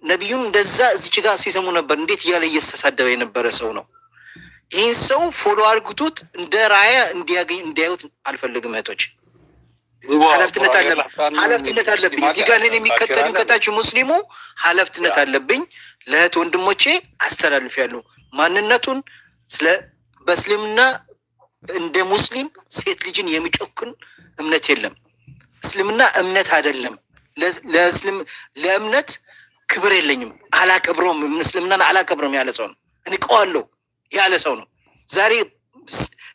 ነቢዩን እንደዛ እዚች ጋር ሲሰሙ ነበር እንዴት እያለ እየተሳደበ የነበረ ሰው ነው። ይህን ሰው ፎሎ አድርጉት፣ እንደ ራያ እንዲያዩት አልፈልግም። እህቶች ኃላፊነት አለብኝ። እዚህ ጋር እኔን የሚከተሉኝ ከታች ሙስሊሙ ኃላፊነት አለብኝ። ለእህት ወንድሞቼ አስተላልፊያለሁ ማንነቱን በእስልምና እንደ ሙስሊም ሴት ልጅን የሚጨክን እምነት የለም። እስልምና እምነት አይደለም። ለእምነት ክብር የለኝም፣ አላከብረውም። እስልምናን አላከብረውም ያለ ሰው ነው። እንቀዋለሁ ያለ ሰው ነው። ዛሬ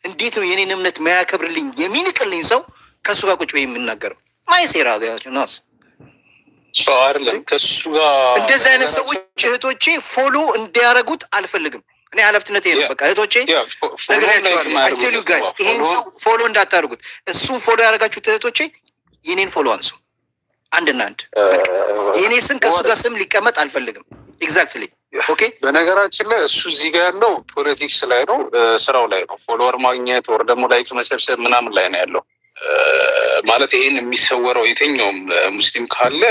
እንዴት ነው የኔን እምነት ማያከብርልኝ የሚንቅልኝ ሰው ከእሱ ጋር ቁጭ ብዬ የምናገረው? ማይሴራ ናስ ሰው አይደለም ከእሱ ጋር እንደዚህ አይነት ሰዎች እህቶቼ ፎሎ እንዲያደርጉት አልፈልግም። እኔ ኃላፊነት ነው። በቃ እህቶቼ ነግሬያቸዋለሁ። አክቹዋሊ ጋይስ ይሄን ሰው ፎሎ እንዳታደርጉት። እሱን ፎሎ ያደረጋችሁት እህቶቼ የኔን ፎሎ አንሱ። አንድና አንድ የኔ ስም ከእሱ ጋር ስም ሊቀመጥ አልፈልግም። ኤግዛክትሊ ኦኬ። በነገራችን ላይ እሱ እዚህ ጋር ያለው ፖለቲክስ ላይ ነው፣ ስራው ላይ ነው። ፎሎወር ማግኘት ወር ደግሞ ላይክ መሰብሰብ ምናምን ላይ ነው ያለው። ማለት ይሄን የሚሰወረው የትኛውም ሙስሊም ካለ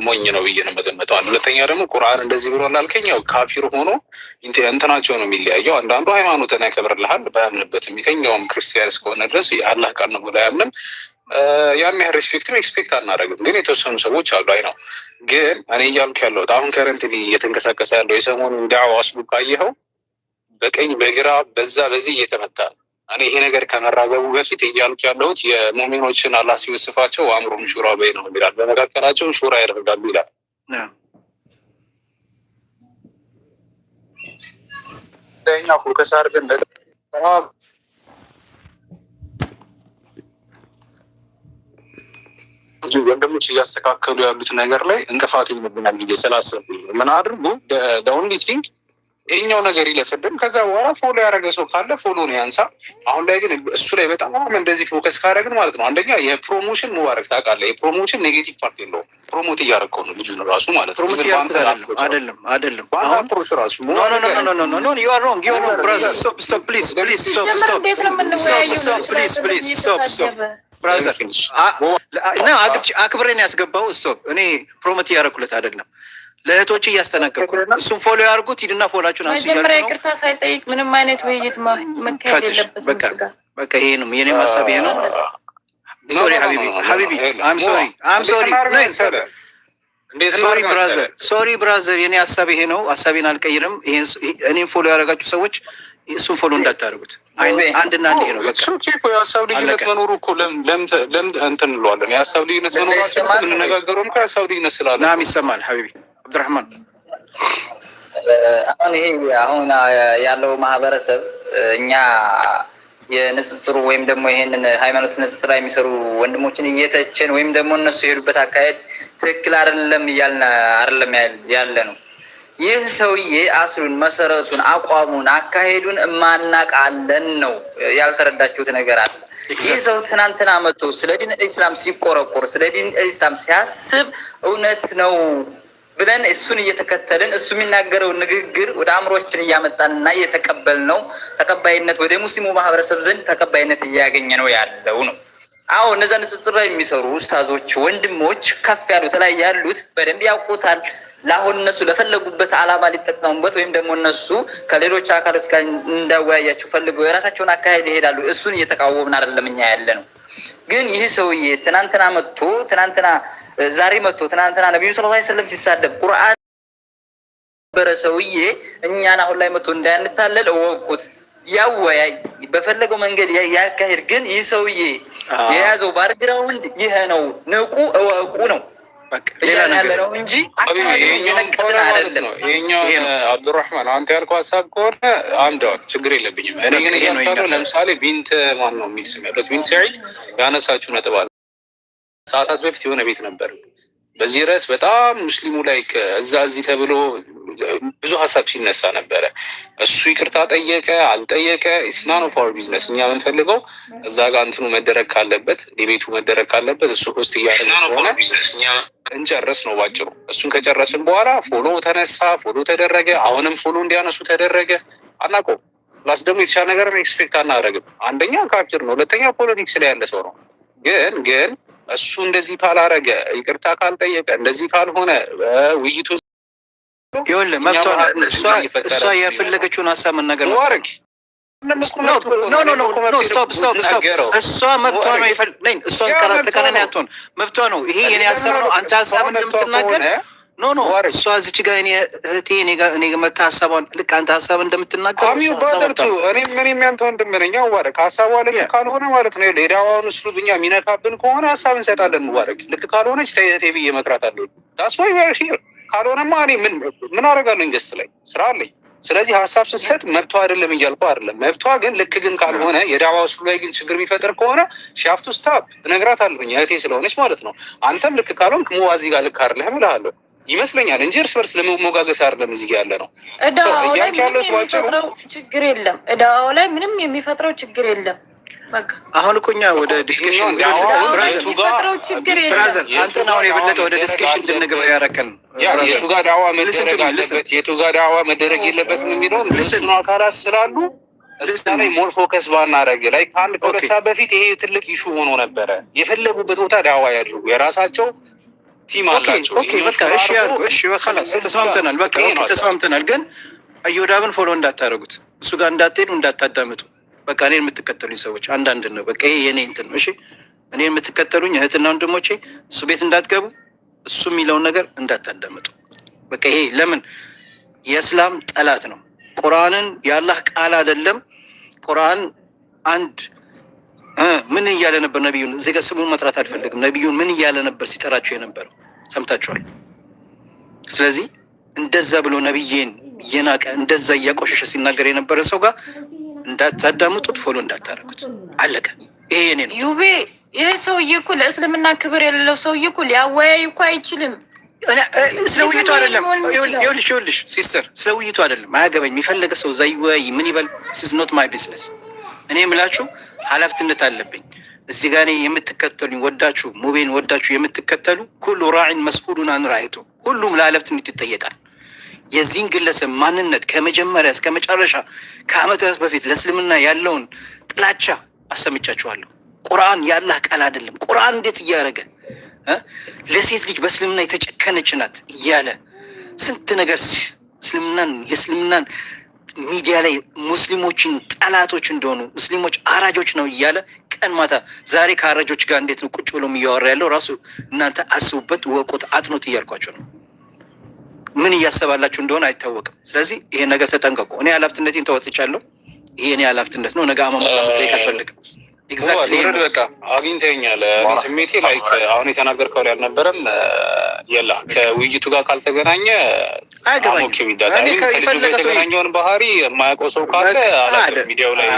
ሞኝ ነው ብዬ ነው መገመተው። አንድ ሁለተኛ ደግሞ ቁርአን እንደዚህ ብሎ ላልከኝ ያው ካፊር ሆኖ እንትናቸው ነው የሚለያየው። አንዳንዱ ሃይማኖትን ያከብርልሃል ባያምንበትም፣ የትኛውም ክርስቲያን እስከሆነ ድረስ የአላህ ቃል ነው ብሎ አያምንም። ያን ያህል ሪስፔክትም ኤክስፔክት አናደርግም። ግን የተወሰኑ ሰዎች አሉ። አይ ነው ግን እኔ እያልኩ ያለሁት አሁን ከረንትሊ እየተንቀሳቀሰ ያለው የሰሞኑን ዳዕዋ አስቡ ካየኸው በቀኝ በግራ በዛ በዚህ እየተመታ ነው። እኔ ይሄ ነገር ከመራገቡ በፊት እያልኩ ያለሁት የሙእሚኖችን አላህ ሲወስፋቸው አምሩም ሹራ በይነሁም ይላል፣ በመካከላቸው ሹራ ያደርጋሉ ይላል። ለእኛ ፎከስ አድርገን ብዙ ወንድሞች እያስተካከሉ ያሉት ነገር ላይ እንቅፋት ይሆንብናል ብዬ ስላሰብኩኝ ምን አድርጉ ኦንሊ ቲንግ ይሄኛው ነገር ይለፍብን። ከዛ በኋላ ፎሎ ያደረገ ሰው ካለ ፎሎ ነው ያንሳ። አሁን ላይ ግን እሱ ላይ በጣም እንደዚህ ፎከስ ካደረግን ማለት ነው አንደኛ የፕሮሞሽን ሙባረክ ታውቃለህ፣ የፕሮሞሽን ኔጌቲቭ ፓርት የለውም። ፕሮሞት እያደረገው ነው ልጁን ራሱ ማለት ነው። አይደለም አፕሮች ራሱ ኖ ዩ አር ሮንግ ብራዘር ስቶፕ ፕሊዝ ብራዘር እና አክብሬን ያስገባው ስቶፕ። እኔ ፕሮሞት እያደረኩለት አይደለም፣ ለእህቶች እያስጠነቀቁ እሱም ፎሎ ያርጉት። ሂድና ፎላችሁን አንሱ። መጀመሪያ ይቅርታ ሳይጠይቅ ምንም አይነት ውይይት መካሄድ የለበትም። በቃ ይሄ ነው የኔ ሀሳብ፣ ይሄ ነው። ሶሪ ሀቢቢ አም ሶሪ ብራዘር የኔ ሀሳብ ይሄ ነው። ሀሳቤን አልቀይርም። እኔም ፎሎ ያደረጋችሁ ሰዎች እሱም ፎሎ እንዳታደርጉት። አንድና አንድ ነው። በቃ የሀሳብ ልዩነት መኖሩ እኮ ለምን እንትን እንለዋለን? የሀሳብ ልዩነት መኖራችን የምንነጋገረው እኮ የሀሳብ ልዩነት ስላለ። ናም ይሰማል ሀቢቢ አብዱራህማን። አሁን ይሄ አሁን ያለው ማህበረሰብ እኛ የንጽጽሩ ወይም ደግሞ ይሄንን ሃይማኖት ንጽጽር የሚሰሩ ወንድሞችን እየተችን ወይም ደግሞ እነሱ የሄዱበት አካሄድ ትክክል አይደለም እያልን አይደለም ያለ ነው። ይህ ሰውዬ አስሉን፣ መሰረቱን፣ አቋሙን፣ አካሄዱን እማናቃለን ነው። ያልተረዳችሁት ነገር አለ። ይህ ሰው ትናንትና መጥቶ ስለ ዲን ኢስላም ሲቆረቆር፣ ስለ ዲን ኢስላም ሲያስብ እውነት ነው ብለን እሱን እየተከተልን እሱ የሚናገረው ንግግር ወደ አእምሮችን እያመጣንና እየተቀበል ነው ተቀባይነት ወደ ሙስሊሙ ማህበረሰብ ዘንድ ተቀባይነት እያገኘ ነው ያለው ነው። አዎ እነዛ ንጽጽር ላይ የሚሰሩ ኡስታዞች ወንድሞች ከፍ ያሉት ላይ ያሉት በደንብ ያውቁታል። ለአሁን እነሱ ለፈለጉበት ዓላማ ሊጠቀሙበት ወይም ደግሞ እነሱ ከሌሎች አካሎች ጋር እንዳወያያቸው ፈልገው የራሳቸውን አካሄድ ይሄዳሉ። እሱን እየተቃወምን አይደለም እኛ ያለ ነው። ግን ይህ ሰውዬ ትናንትና መጥቶ ዛሬ መጥቶ ትናንትና ነብዩ ሰለላሁ ዐለይሂ ወሰለም ሲሳደብ ቁርአን በረ ሰውዬ እኛን አሁን ላይ መጥቶ እንዳንታለል እወቁት። ያወያይ በፈለገው መንገድ ያካሄድ። ግን ይህ ሰውዬ የያዘው ባርግራውንድ ይሄ ነው። ንቁ እወቁ ነው ያለ ነው እንጂ አብዱራህማን አንተ ያልከው ሀሳብ ከሆነ አንደዋል ችግር የለብኝም። እኔ ግን እያልካለሁ ለምሳሌ ቢንት ማን ነው የሚል ስም ያለት ቢንት ሰዒድ ያነሳችሁ ነጥብ አለ። ሰዓታት በፊት የሆነ ቤት ነበር በዚህ ርዕስ በጣም ሙስሊሙ ላይ እዚህ ተብሎ ብዙ ሀሳብ ሲነሳ ነበረ። እሱ ይቅርታ ጠየቀ አልጠየቀ ኢስናን ኦፍ አወር ቢዝነስ። እኛ የምንፈልገው እዛ ጋር እንትኑ መደረግ ካለበት ዲቤቱ መደረግ ካለበት እሱ ሆስት እያደረገ ሆነ እንጨርስ ነው ባጭሩ። እሱን ከጨረስን በኋላ ፎሎ ተነሳ፣ ፎሎ ተደረገ፣ አሁንም ፎሎ እንዲያነሱ ተደረገ። አናውቀውም። ፕላስ ደግሞ የተሻለ ነገር ኤክስፔክት አናደርግም። አንደኛ ካፕቸር ነው፣ ሁለተኛ ፖለቲክስ ላይ ያለ ሰው ነው። ግን እሱ እንደዚህ ካላረገ ይቅርታ ካልጠየቀ እንደዚህ ካልሆነ ውይይቱ ይኸውልህ መብቷ ነው። እሷ የፈለገችውን ሀሳብ መናገር ነው። እሷ መብቷ ነው። እሷ ተቃራኒ አትሆን፣ መብቷ ነው። ይሄ የኔ ሀሳብ ነው። አንተ ሀሳብ እንደምትናገር እሷ እዚች ጋር እህቴ እኔ መታ ሀሳቧን ልክ አንተ ሀሳብ እንደምትናገር እኔም ያንተ ወንድም ነኝ። ሙባረክ ሀሳቧ ልክ ካልሆነ ማለት ነው የዳዋውን እስሉ ብኛ የሚነካብን ከሆነ ሀሳብ እንሰጣለን። ሙባረክ ልክ ካልሆነች ተይዘቴ ብዬ መክራት አለ። ታስወይ ካልሆነማ እኔ ምን አደርጋለሁ? ኢንቨስት ላይ ስራ አለኝ። ስለዚህ ሀሳብ ስትሰጥ መብቷ አይደለም እያልኩ አይደለም። መብቷ ግን ልክ ግን ካልሆነ የዳዋ እስሉ ላይ ግን ችግር የሚፈጥር ከሆነ ሻፍቱ ስታፕ እነግራታለሁኝ እህቴ ስለሆነች ማለት ነው። አንተም ልክ ካልሆንክ ሙዋዚ ጋር ልክ አይደለህም እልሃለሁ ይመስለኛል እንጂ እርስ በርስ ለመሞጋገስ አይደለም እዚህ ያለ ነው። እዳው ላይ የሚፈጥረው ችግር የለም። እዳው ላይ ምንም የሚፈጥረው ችግር የለም። በቃ አሁን እኮ እኛ ወደ ዲስከሽን የሚፈጥረው ችግር የለም። አንተን አሁን የበለጠ ወደ ዲስከሽን እንድንገባ ያረከን የቱ ጋር ዳዋ መደረግ አለበት የቱ ጋር ዳዋ መደረግ የለበትም የሚለውን ብዙ አካላት ስላሉ እዛ ላይ ሞር ፎከስ ባናረግ ላይ ከአንድ ከሁለት ሰዓት በፊት ይሄ ትልቅ ኢሹ ሆኖ ነበረ። የፈለጉበት ቦታ ዳዋ ያድርጉ የራሳቸው ቲም አላቸው። በቃ እሺ ያድርጉ። እሺ በኋላስ ተስማምተናል። በቃ ተስማምተናል። ግን እዮዳብን ፎሎ እንዳታረጉት፣ እሱ ጋር እንዳትሄዱ፣ እንዳታዳምጡ። በቃ እኔን የምትከተሉኝ ሰዎች አንዳንድ ነው። በቃ ይሄ የኔ እንትን ነው። እሺ እኔን የምትከተሉኝ እህትና ወንድሞቼ እሱ ቤት እንዳትገቡ፣ እሱ የሚለውን ነገር እንዳታዳምጡ። በቃ ይሄ ለምን የእስላም ጠላት ነው። ቁርአንን የአላህ ቃል አይደለም። ቁርአን አንድ ምን እያለ ነበር? ነቢዩን እዚህ ጋር ስሙን መጥራት አልፈልግም። ነቢዩን ምን እያለ ነበር ሲጠራቸው የነበረው ሰምታችኋል። ስለዚህ እንደዛ ብሎ ነቢዬን እየናቀ እንደዛ እያቆሸሸ ሲናገር የነበረ ሰው ጋር እንዳታዳምጡት፣ ፎሎ እንዳታረጉት። አለቀ። ይሄ የኔ ነው። ዩቤ ይሄ ሰውዬ እኮ ለእስልምና ክብር የሌለው ሰውዬ እኮ ሊያወያይ እኮ አይችልም። ስለ ውይይቱ አይደለም። ይኸውልሽ ሲስተር፣ ስለ ውይይቱ አይደለም። አያገባኝ። የሚፈለገ ሰው እዛ ይወያይ። ምን ይበል? ስ ኖት ማይ ቢዝነስ። እኔ የምላችሁ ኃላፊነት አለብኝ። እዚህ ጋር የምትከተሉኝ ወዳችሁ ሙቤን ወዳችሁ የምትከተሉ ኩሉ ራዕን መስኡሉን አን ራዕይቱ፣ ሁሉም ለኃላፊነት ይጠየቃል። የዚህን ግለሰብ ማንነት ከመጀመሪያ እስከ መጨረሻ ከዓመታት በፊት ለእስልምና ያለውን ጥላቻ አሰምቻችኋለሁ። ቁርአን የአላህ ቃል አይደለም። ቁርአን እንዴት እያደረገ ለሴት ልጅ በእስልምና የተጨከነች ናት እያለ ስንት ነገር የእስልምናን ሚዲያ ላይ ሙስሊሞችን ጠላቶች እንደሆኑ ሙስሊሞች አራጆች ነው እያለ ቀን ማታ ዛሬ ከአራጆች ጋር እንዴት ነው ቁጭ ብሎ እያወራ ያለው? ራሱ እናንተ አስቡበት፣ ወቁት፣ አጥኖት እያልኳቸው ነው። ምን እያሰባላችሁ እንደሆነ አይታወቅም። ስለዚህ ይሄን ነገር ተጠንቀቁ። እኔ ኃላፊነቴን ተወጥቻለሁ። ይሄ እኔ ኃላፊነት ነው። ነገ አማማ መጠየቅ አልፈልግም። ኤግዛክትሊ በቃ አግኝተኛል። ስሜቴ ላይክ አሁን የተናገርከው ላይ አልነበረም። የላ ከውይይቱ ጋር ካልተገናኘ አይገባኝም። የተገናኘውን ባህሪ የማያውቀው ሰው ካለ ሚዲያው ላይ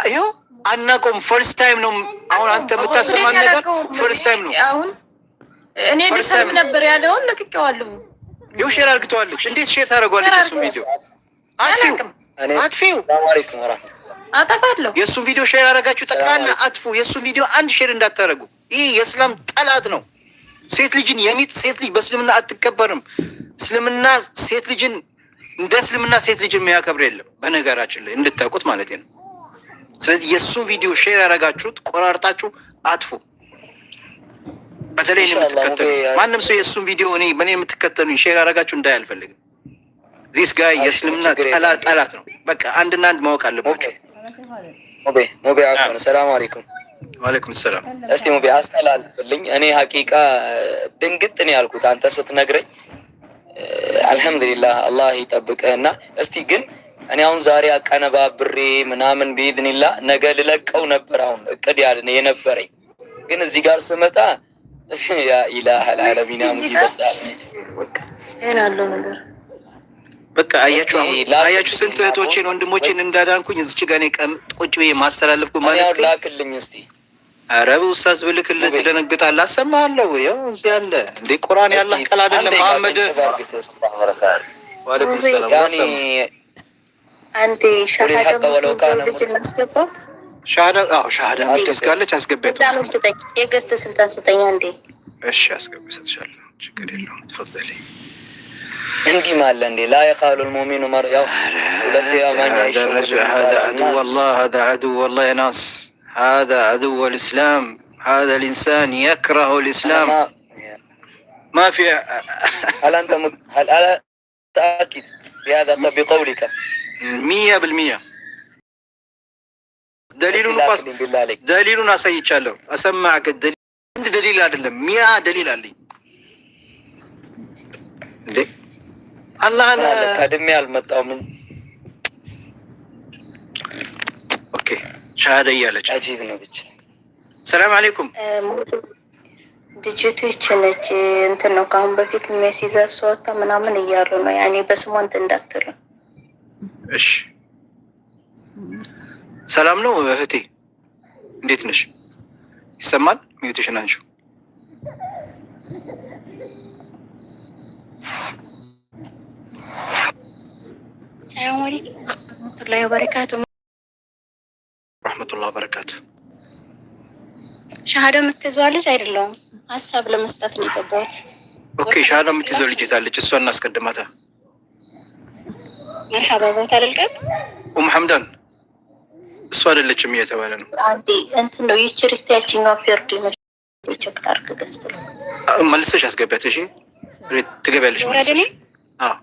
ይኸው አናውቀውም። ፈርስት ታይም ነው። አሁን አንተ የምታሰማን ነገር ፈርስት ታይም ነው። አሁን እኔ ልሰም ነበር ያለውን ለቅቄዋለሁ። ይኸው ሼር አድርግተዋለች። እንዴት ሼር ታደርገዋለች? እሱ ቪዲዮ አጥፊው አጠፋለሁ። የእሱን ቪዲዮ ሼር ያደረጋችሁ ጠቅላላ አጥፉ። የእሱን ቪዲዮ አንድ ሼር እንዳታደርጉ። ይህ የእስላም ጠላት ነው። ሴት ልጅን የሚጥ ሴት ልጅ በእስልምና አትከበርም። እስልምና ሴት ልጅን እንደ እስልምና ሴት ልጅን የሚያከብር የለም። በነገራችን ላይ እንድታውቁት ማለት ነው። ስለዚህ የእሱን ቪዲዮ ሼር ያደረጋችሁት ቆራርጣችሁ አጥፉ። በተለይ የምትከተሉ ማንም ሰው የእሱን ቪዲዮ እኔ በእኔ የምትከተሉኝ ሼር ያደረጋችሁ እንዳይ አልፈልግም። ዚስ ጋይ የእስልምና ጠላት ነው። በቃ አንድና አንድ ማወቅ አለባችሁ። ሙቤ አሁን ሰላም አለይኩም። ወአለይኩም ሰላም። እስቲ ሙቤ አስተላልፍልኝ። እኔ ሀቂቃ ድንግጥ ነው ያልኩት አንተ ስትነግረኝ። አልሐምዱሊላህ አላህ ይጠብቅህና እስቲ ግን እኔ አሁን ዛሬ አቀነባብሬ ምናምን ቢኢዝኒላህ ነገ ልለቀው ነበር። አሁን እቅድ ያለ የነበረኝ ግን እዚህ ጋር ስመጣ ያ ኢላህ አልዓለሚን ሙጂበታል ያለው ነገር በቃ አያችሁ ስንት እህቶቼን ወንድሞቼን እንዳዳንኩኝ እዚች ጋር እኔ ቁጭ ብዬ ማስተላለፍኩ ማለት ነው። ላክልኝ እስቲ። ኧረ ኡስታዝ ብልክልህ ትደነግጣለህ። አሰማለሁ። ያው እዚህ አለ እንዴ ቁርአን ያላህ ቃል አይደለም መሐመድ። ወአለይኩም ሰላም። አንዴ ሻሃዳ ልጅ ማስገባት ሻሃዳ ምትስካለች አስገባት። የገዝተ ስልጣን ስጠኛ እንዴ። እሺ አስገብ ሰጥሻለሁ። ችግር የለውም። ተፈضل እንዲህ ማለ እንዴ ላ يقال المؤمن مر ያው ሁለት ያማኝ هذا عدو الله هذا عدو والله يا ناس هذا عدو الإسلام هذا الإنسان يكره الإسلام ما في هل أنت هل أنا متأكد بهذا بقولك 100% دليلنا أسيتشالو أسمعك الدليل عند دليل አይደለም 100 دليل አለኝ እንዴ አላህ ቀድሜ አልመጣሁም። ኦኬ ሻሃዳ እያለች አጂብ ነው ብቻ። ሰላም አለይኩም ልጅቱ ይችነች እንትን ነው ከአሁን በፊት የሚያስይዛ ሰውታ ምናምን እያሉ ነው ያኔ በስሟ እንትን እንዳትሉ። እሺ ሰላም ነው እህቴ፣ እንዴት ነሽ? ይሰማል? ሚዩትሽን አንሺው። ሰላም አለይኩም ወራህመቱላሂ ወበረካቱ። ወራህመቱላሂ ወበረካቱ። ሻሃዳ የምትይዘው ልጅ አይደለሁም፣ ሀሳብ ለመስጠት ነው የገባሁት። ኦኬ ሻሃዳ የምትይዘው ልጅ ታለች፣ እሷን እናስቀድማታ። መርሐባ ቦታ ልልቀቅ። ሐምዳን እሷ አይደለችም እየተባለ ነው። አንዴ እንትን ነው ይችሪት ያልችኛው ፌርድ ነው ይቸክ አርክ ገዝተል መልሰሽ አስገቢያት። እሺ ትገቢያለሽ ማለት ነው። አዎ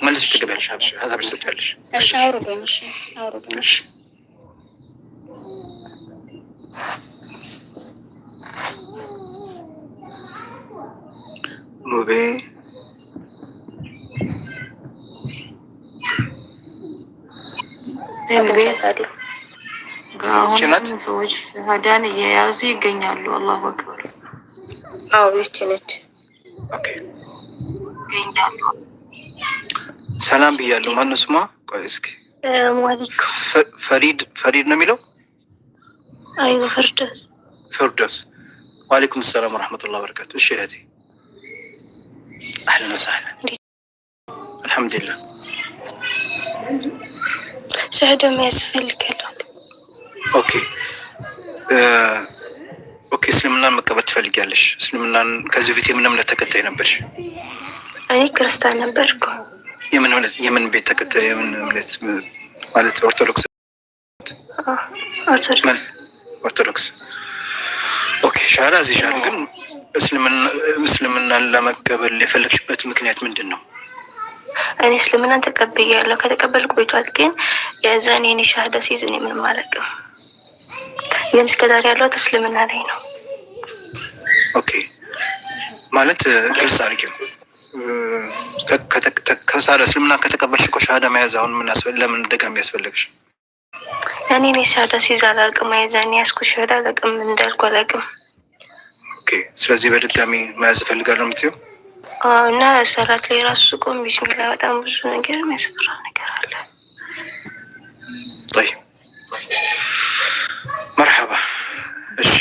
መልሰሽ ትገቢያለሽ። አብሽ ሀሳብሽ ትሰጫለሽ። እሺ አውሩኝ። እሺ አውሩኝ። እሺ ሙቤ ተንቤታለሁ ችናት ሰዎች ሀዳን እየያዙ ይገኛሉ። አላሁ አክበር። አዎ ይህች ነች። ኦኬ ሰላም ብያለሁ። ማነው ስሟ? ቆይ እስኪ ፈሪድ ነው የሚለው? አይሁ ፍርዶስ። ፍርዶስ። ወአለይኩም ሰላም ወረሕመቱላሂ ወበረካቱ። እሺ እህቴ አህለን ወሰህለን። አልሐምዱሊላህ። ሻሃዳ መያዝ እፈልጋለሁ። ኦኬ ኦኬ። እስልምናን መቀበል ትፈልጊያለሽ? እስልምናን ከዚህ በፊት የምን እምነት ተከታይ ነበርሽ? እኔ ክርስቲያን ነበርኩ። የምን እምነት? የምን ቤት ተከታይ? የምን እምነት ማለት? ኦርቶዶክስ? ኦርቶዶክስ። ኦኬ ሻሃዳ ይሻል። ግን እስልምናን ለመቀበል የፈለግሽበት ምክንያት ምንድን ነው? እኔ እስልምናን ተቀብያለሁ። ከተቀበልኩ ቆይቷል። ግን የዛኔ እኔ ሻሃዳ ሲይዝ እኔ ምንም አላውቅም። ግን እስከዛሬ ያለሁት እስልምና ላይ ነው። ኦኬ ማለት ግልጽ አድርጊው። ከሳለ እስልምና ከተቀበልሽ እኮ ሻሃዳ መያዝ አሁን ለምን ደጋሚ ያስፈለግሽ? እኔ ሻሃዳ ሲይዝ አላውቅም። የዛኔ ያዝኩት ሻሃዳ አላውቅም እንዳልኩ አላውቅም። ኦኬ። ስለዚህ በድጋሚ መያዝ እፈልጋለሁ የምትይው? እና ሰላት ላይ ራሱ ስቆም ቢስሚላ በጣም ብዙ ነገር የሚያስፈራ ነገር አለ። طيب مرحبا እሺ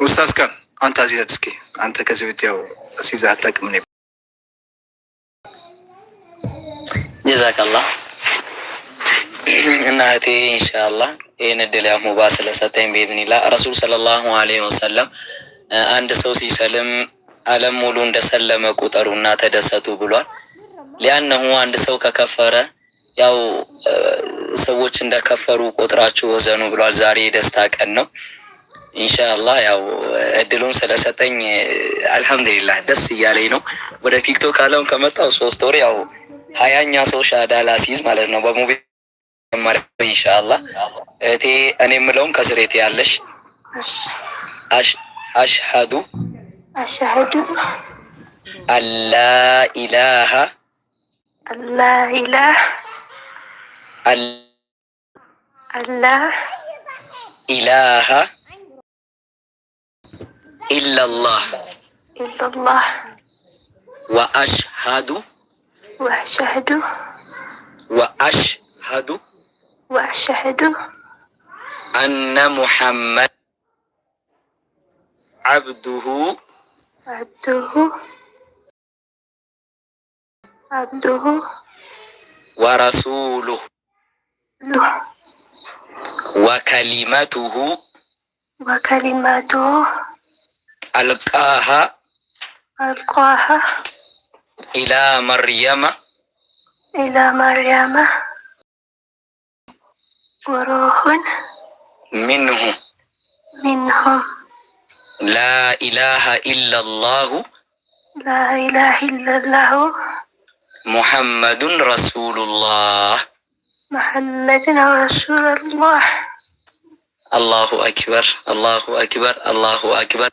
ኡስታዝ ካን አንተ አዚዛት እስኪ አንተ ከዚህ ቤት ያው አሲዛ አታውቅም ነው። ጀዛከላህ እናቴ ኢንሻአላህ ይሄን እድል ያው ሙባ ስለሰጠኝ በኢዝኒላህ ረሱል ሰለላሁ ዐለይሂ ወሰለም አንድ ሰው ሲሰልም ዓለም ሙሉ እንደሰለመ ቁጠሩና ተደሰቱ ብሏል። ሊያነሁ አንድ ሰው ከከፈረ ያው ሰዎች እንደከፈሩ ቁጥራችሁ ወዘኑ ብሏል። ዛሬ የደስታ ቀን ነው። ኢንሻአላህ ያው እድሉን ስለሰጠኝ አልহামዱሊላህ ደስ እያለኝ ነው። ወደ ቲክቶክ አለም ከመጣው 3 ወር ያው 20ኛ ሰው ሻሃዳ ላሲዝ ማለት ነው በሙቤ ማለት ኢንሻአላህ እቴ እኔ የምለውም ከስሬቴ ያለሽ አሽሀዱ አላ ኢላሃ ኢላሃ ኢላላህ ወአሽሀዱ አነ ሙሐመድ عبده ورسوله وكلمته ألقاها إلى مريم وروح منه لا إله إلا الله محمد رسول الله الله أكبر الله أكبر الله أكبر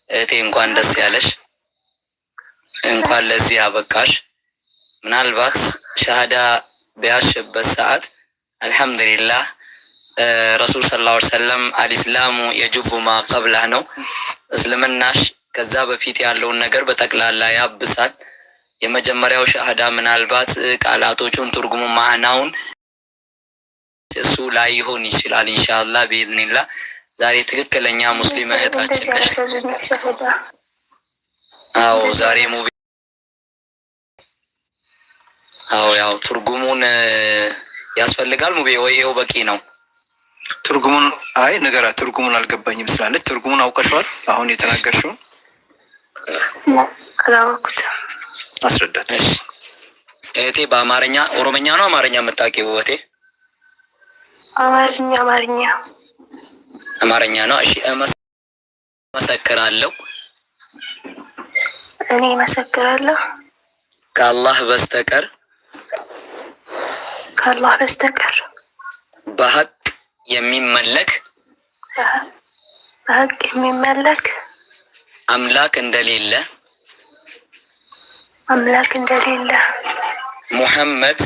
እቴ እንኳን ደስ ያለሽ እንኳን ለዚህ አበቃሽ። ምናልባት ሻሃዳ በያሽበት ሰዓት አልহামዱሊላህ ረሱል ሰለላሁ ዐለይሂ ወሰለም አልኢስላሙ የጁቡ ማ ቀብለህ ነው። እስልምናሽ ከዛ በፊት ያለውን ነገር በጠቅላላ ያብሳል። የመጀመሪያው ሻሃዳ ምናልባት ቃላቶቹን ትርጉሙ ማዕናውን እሱ ላይ ይሆን ይችላል። ኢንሻአላህ በኢዝኒላህ ዛሬ ትክክለኛ ሙስሊም እህታችን ነሽ። አዎ ዛሬ ሙቢ አዎ ያው ትርጉሙን ያስፈልጋል ሙቢ ወይ ይኸው በቂ ነው? ትርጉሙን አይ ነገራ ትርጉሙን አልገባኝም ስላለች ትርጉሙን አውቀሽዋል? አሁን የተናገርሽው አላወኩትም። አስረዳት እህቴ። በአማርኛ ኦሮምኛ ነው አማርኛ የምታውቂው እህቴ? አማርኛ ነው። እሺ እመሰክራለሁ። እኔ እመሰክራለሁ ከአላህ በስተቀር በሀቅ የሚመለክ አምላክ እንደሌለ ሙሐመድ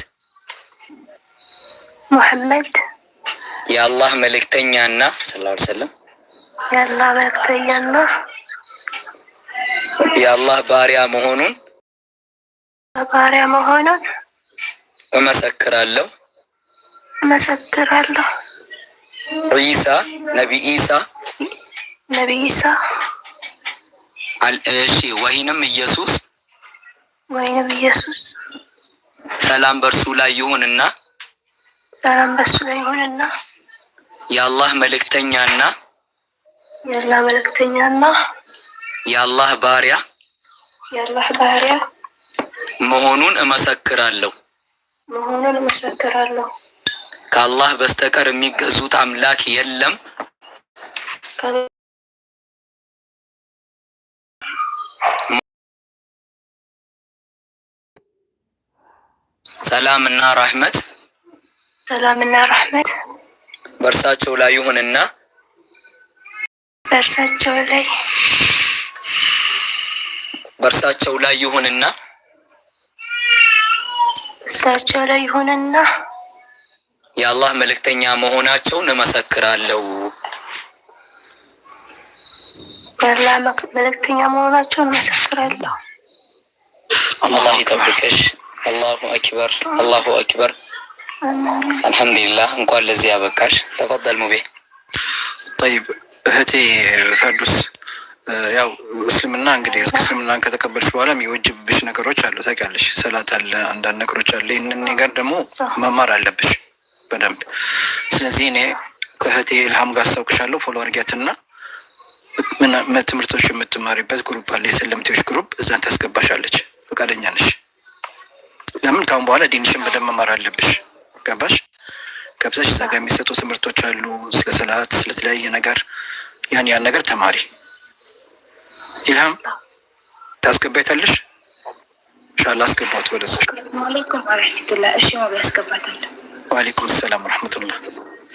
የአላህ መልእክተኛና ሰለላሁ ዐለይሂ ወሰለም የአላህ ባሪያ መሆኑን እመሰክራለሁ። ዒሳ ነቢይ ኢሳ እሺ ወይንም ኢየሱስ ሰላም በእርሱ ላይ ይሁንና የአላህ መልእክተኛና የአላህ ባሪያ መሆኑን እመሰክራለሁ። ከአላህ በስተቀር የሚገዙት አምላክ የለም። ሰላምና ረህመት በእርሳቸው ላይ ይሁንና የአላህ መልእክተኛ መሆናቸውን እመሰክራለሁ። የአላህ መልእክተኛ መሆናቸውን እመሰክራለሁ። አላህ ይጠብቅሽ። አላሁ አክበር፣ አላሁ አክበር። አልሐምዱሊላህ እንኳን ለዚህ ያበቃሽ። ተፈضل ሙቤ። طيب እህቴ ፈርዱስ ያው እስልምና እንግዲህ እስልምናን ከተቀበልሽ በኋላ የሚወጅብሽ ነገሮች አሉ ታውቂያለሽ። ሰላት አለ፣ አንዳንድ ነገሮች አለ። ይህንን ነገር ደግሞ መማር አለብሽ በደንብ። ስለዚህ እኔ ከእህቴ ኢልሃም ጋር አስታውቅሻለሁ። ፎሎ አድርጊያትና ትምህርቶች የምትማሪበት ግሩፕ አለ፣ የሰለምቴዎች ግሩፕ። እዛን ታስገባሻለች። ፈቃደኛ ነሽ? ለምን ካሁን በኋላ ዲንሽን በደንብ መማር አለብሽ። ገባሽ? ገብተሽ እዛ ጋር የሚሰጡ ትምህርቶች አሉ፣ ስለ ሰላት፣ ስለተለያየ ነገር። ያን ነገር ተማሪ። ኢልሃም ታስገባይታለሽ? ኢንሻአላህ አስገባት ወደዛ። ወአለይኩም ወራህመቱላህ። እሺ ነው ያስገባታለሁ። ወአለይኩም ሰላም ወራህመቱላህ።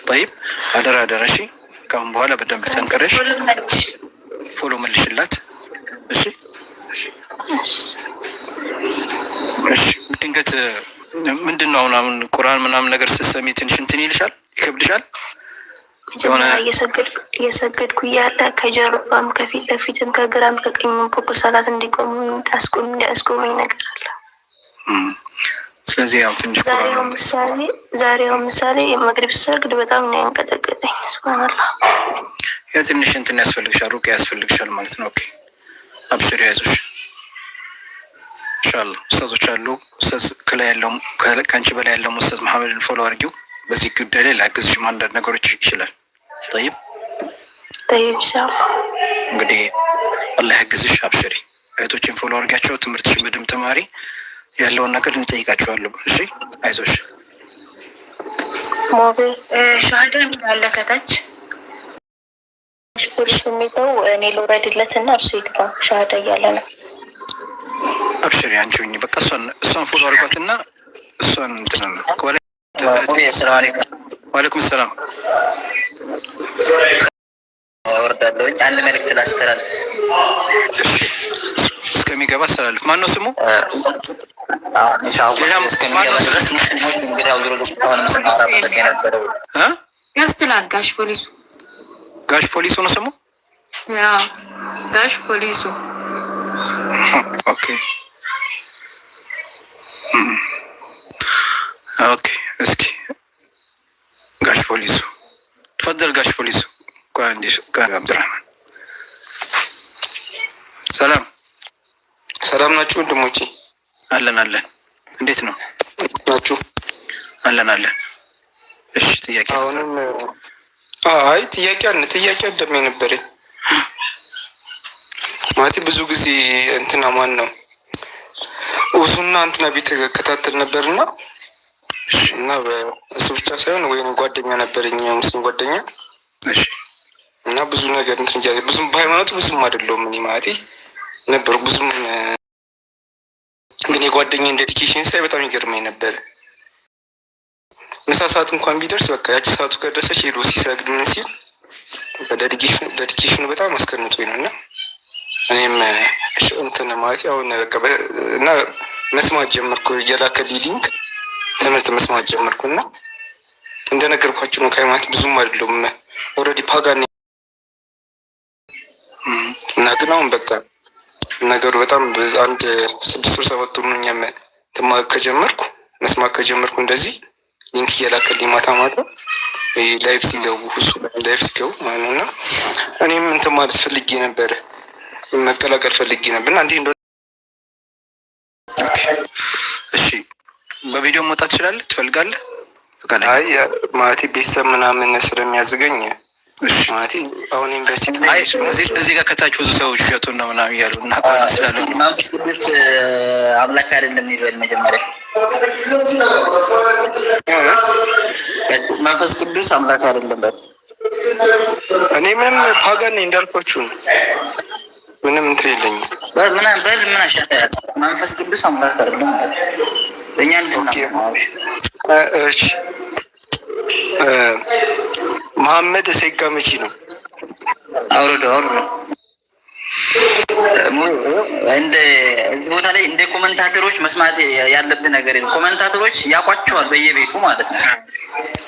طيب አደራ አደራ። እሺ ካሁን በኋላ በደንብ ተንቀረሽ ፎሎ መልሽላት። እሺ እሺ። ድንገት ምንድን ነው አሁን ቁርአን ምናምን ነገር ስትሰሚ ትንሽ እንትን ይልሻል፣ ይከብድሻል? እየሰገድኩ እያለ ከጀርባም ከፊት ለፊትም ከግራም ከቀኝም በኩል ሰላት እንዲቆሙ እንዳስቆመኝ ነገር አለ። ስለዚህ ያው ትንሽ ዛሬው ምሳሌ የመግሪብ ሰግድ በጣም ነው ያንቀጠቀጠኝ። ሱብሃንአላህ። ያ ትንሽ እንትን ያስፈልግሻል፣ ሩቅ ያስፈልግሻል ማለት ነው። ኦኬ አብሽሪ፣ ያዙሽ ኢንሻአላህ። ኡስታዞች አሉ። ኡስታዝ ከላይ ያለው ከአንቺ በላይ ያለው ኡስታዝ መሐመድን ፎሎ አድርጊው። በዚህ ጉዳይ ላይ ላግዝሽ አንዳንድ ነገሮች ይችላል። طيب ኢንሻአላህ። እንግዲህ አላህ ያግዝሽ። አብሽሪ። እህቶችን ፎሎ አድርጋቸው። ትምህርትሽን በደንብ ተማሪ። ያለውን ነገር እንጠይቃቸዋለሁ። እሺ አይዞሽ። ሞቤ ሻሃዳ ያለ ከታች ፖሊስ የሚለው እኔ ልውረድለትና እሱ ይግባ። ሻሃዳ እያለ ነው። አብሽሪ አንቺኝ በቃ እሷን ፎሎ አድርጓትና እሷን እንትን ነው ኮለ ሰላም አለይኩም። ወአለይኩም ሰላም። ወርዳለሁ። አንድ መልእክት ላስተላልፍ። እስከሚገባ አስተላልፍ። ማን ነው ስሙ? ጋሽ ፖሊሱ ጋሽ ፖሊሱ ነው ስሙ? ያው ጋሽ ፖሊሱ። ኦኬ ኦኬ። እስኪ ጋሽ ፖሊሱ ተፈደል። ጋሽ ፖሊሱ አብዱራህማን ሰላም ሰላም ናችሁ ወንድሞቼ? አለን አለን። እንዴት ነው ናችሁ? አለን አለን። እሺ ጥያቄ አሁንም ጥያቄ እንደምን ነበረ ማለት ብዙ ጊዜ እንትና ማን ነው ውሱና እንትና ቤት ከታተል ነበርና እና በእሱ ብቻ ሳይሆን ወይኔ ጓደኛ ነበረኝ ሙስሊም ጓደኛ። እሺ እና ብዙ ነገር እንትን ይያዝ ብዙም በሃይማኖቱ ብዙም አይደለሁም እኔ ማለት ነበር ብዙም ግን የጓደኛዬን ዴዲኬሽን ሳይ በጣም ይገርመኝ ነበር። ምሳ ሰዓት እንኳን ቢደርስ በቃ ያቺ ሰዓቱ ከደረሰች ሄዶ ሲሰግድ ምን ሲል ዴዲኬሽኑ በጣም አስቀንጦኝ ነው። እና እኔም እንትን ማለት አሁን በቃ እና መስማት ጀመርኩ። የላከልኝ ሊንክ ትምህርት መስማት ጀመርኩ እና እንደነገርኳችሁ ነው ከሃይማኖት ብዙም አይደለሁም። ኦልሬዲ ፓጋን እና ግን አሁን በቃ ነገሩ በጣም አንድ 6 ወር 7 ወር ነው እኛም ከጀመርኩ መስማት ከጀመርኩ እንደዚህ ሊንክ እየላከልኝ ማታ ማታ ላይፍ ሲገቡ እሱ ላይፍ ሲገቡ ማለት ነው። እና እኔም እንትን ማለት ፈልጌ ነበር መቀላቀል ፈልጌ ነበር እና እንዴ እንደሆነ እሺ በቪዲዮ መውጣት ትችላለህ? ትፈልጋለህ? አይ ማለት ቤተሰብ ምናምን ስለሚያዝገኝ ማለት አሁን ዩኒቨርሲቲ እዚህ ጋር ከታች ብዙ ሰዎች ሸቱን ነው ምናምን እያሉ እና ቃል ስላሉ መንፈስ ቅዱስ አምላክ አይደለም ይበል መጀመሪያ። መንፈስ ቅዱስ አምላክ አይደለም በል። እኔ ምንም ፓጋን ነኝ እንዳልኳችሁ ነው። ምንም እንትን የለኝም። ምን አሻታል? መንፈስ ቅዱስ አምላክ አይደለም በል። እኛ እንድናማውሽ እሺ መሐመድ ሴጋ መቼ ነው? አውርዶ እንደ እዚህ ቦታ ላይ እንደ ኮመንታተሮች መስማት ያለብን ነገር ነው። ኮመንታተሮች ያውቋቸዋል በየቤቱ ማለት ነው።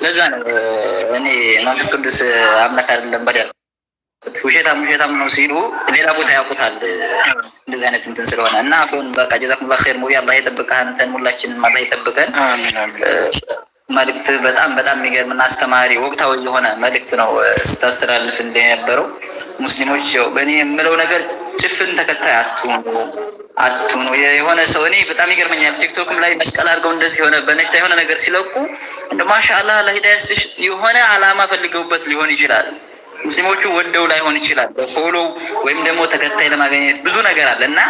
ለዛ ነው እኔ መንፈስ ቅዱስ አምላክ አይደለም በል ያልኩት። ውሸታም ነው ሲሉ ሌላ ቦታ ያውቁታል። እንደዚህ አይነት እንትን ስለሆነ እና አሁን በቃ ጀዛኩሙላህ ኸይር ሙቢ አላህ ይጠብቀህ፣ አንተን ሁላችንም አላህ ይጠብቀን። መልእክት በጣም የሚገርምና አስተማሪ ወቅታዊ የሆነ መልእክት ነው ስታስተላልፍ እንደነበረው። ሙስሊሞች በእኔ የምለው ነገር ጭፍን ተከታይ አትሁኑ። የሆነ ሰው እኔ በጣም ይገርመኛል። ቲክቶክም ላይ መስቀል አድርገው እንደዚህ የሆነ በነሽዳ የሆነ ነገር ሲለቁ እንደ ማሻአላህ ለሂዳያ ስትሽ የሆነ አላማ ፈልገውበት ሊሆን ይችላል። ሙስሊሞቹ ወደው ላይሆን ይችላል። በፎሎ ወይም ደግሞ ተከታይ ለማግኘት ብዙ ነገር አለ እና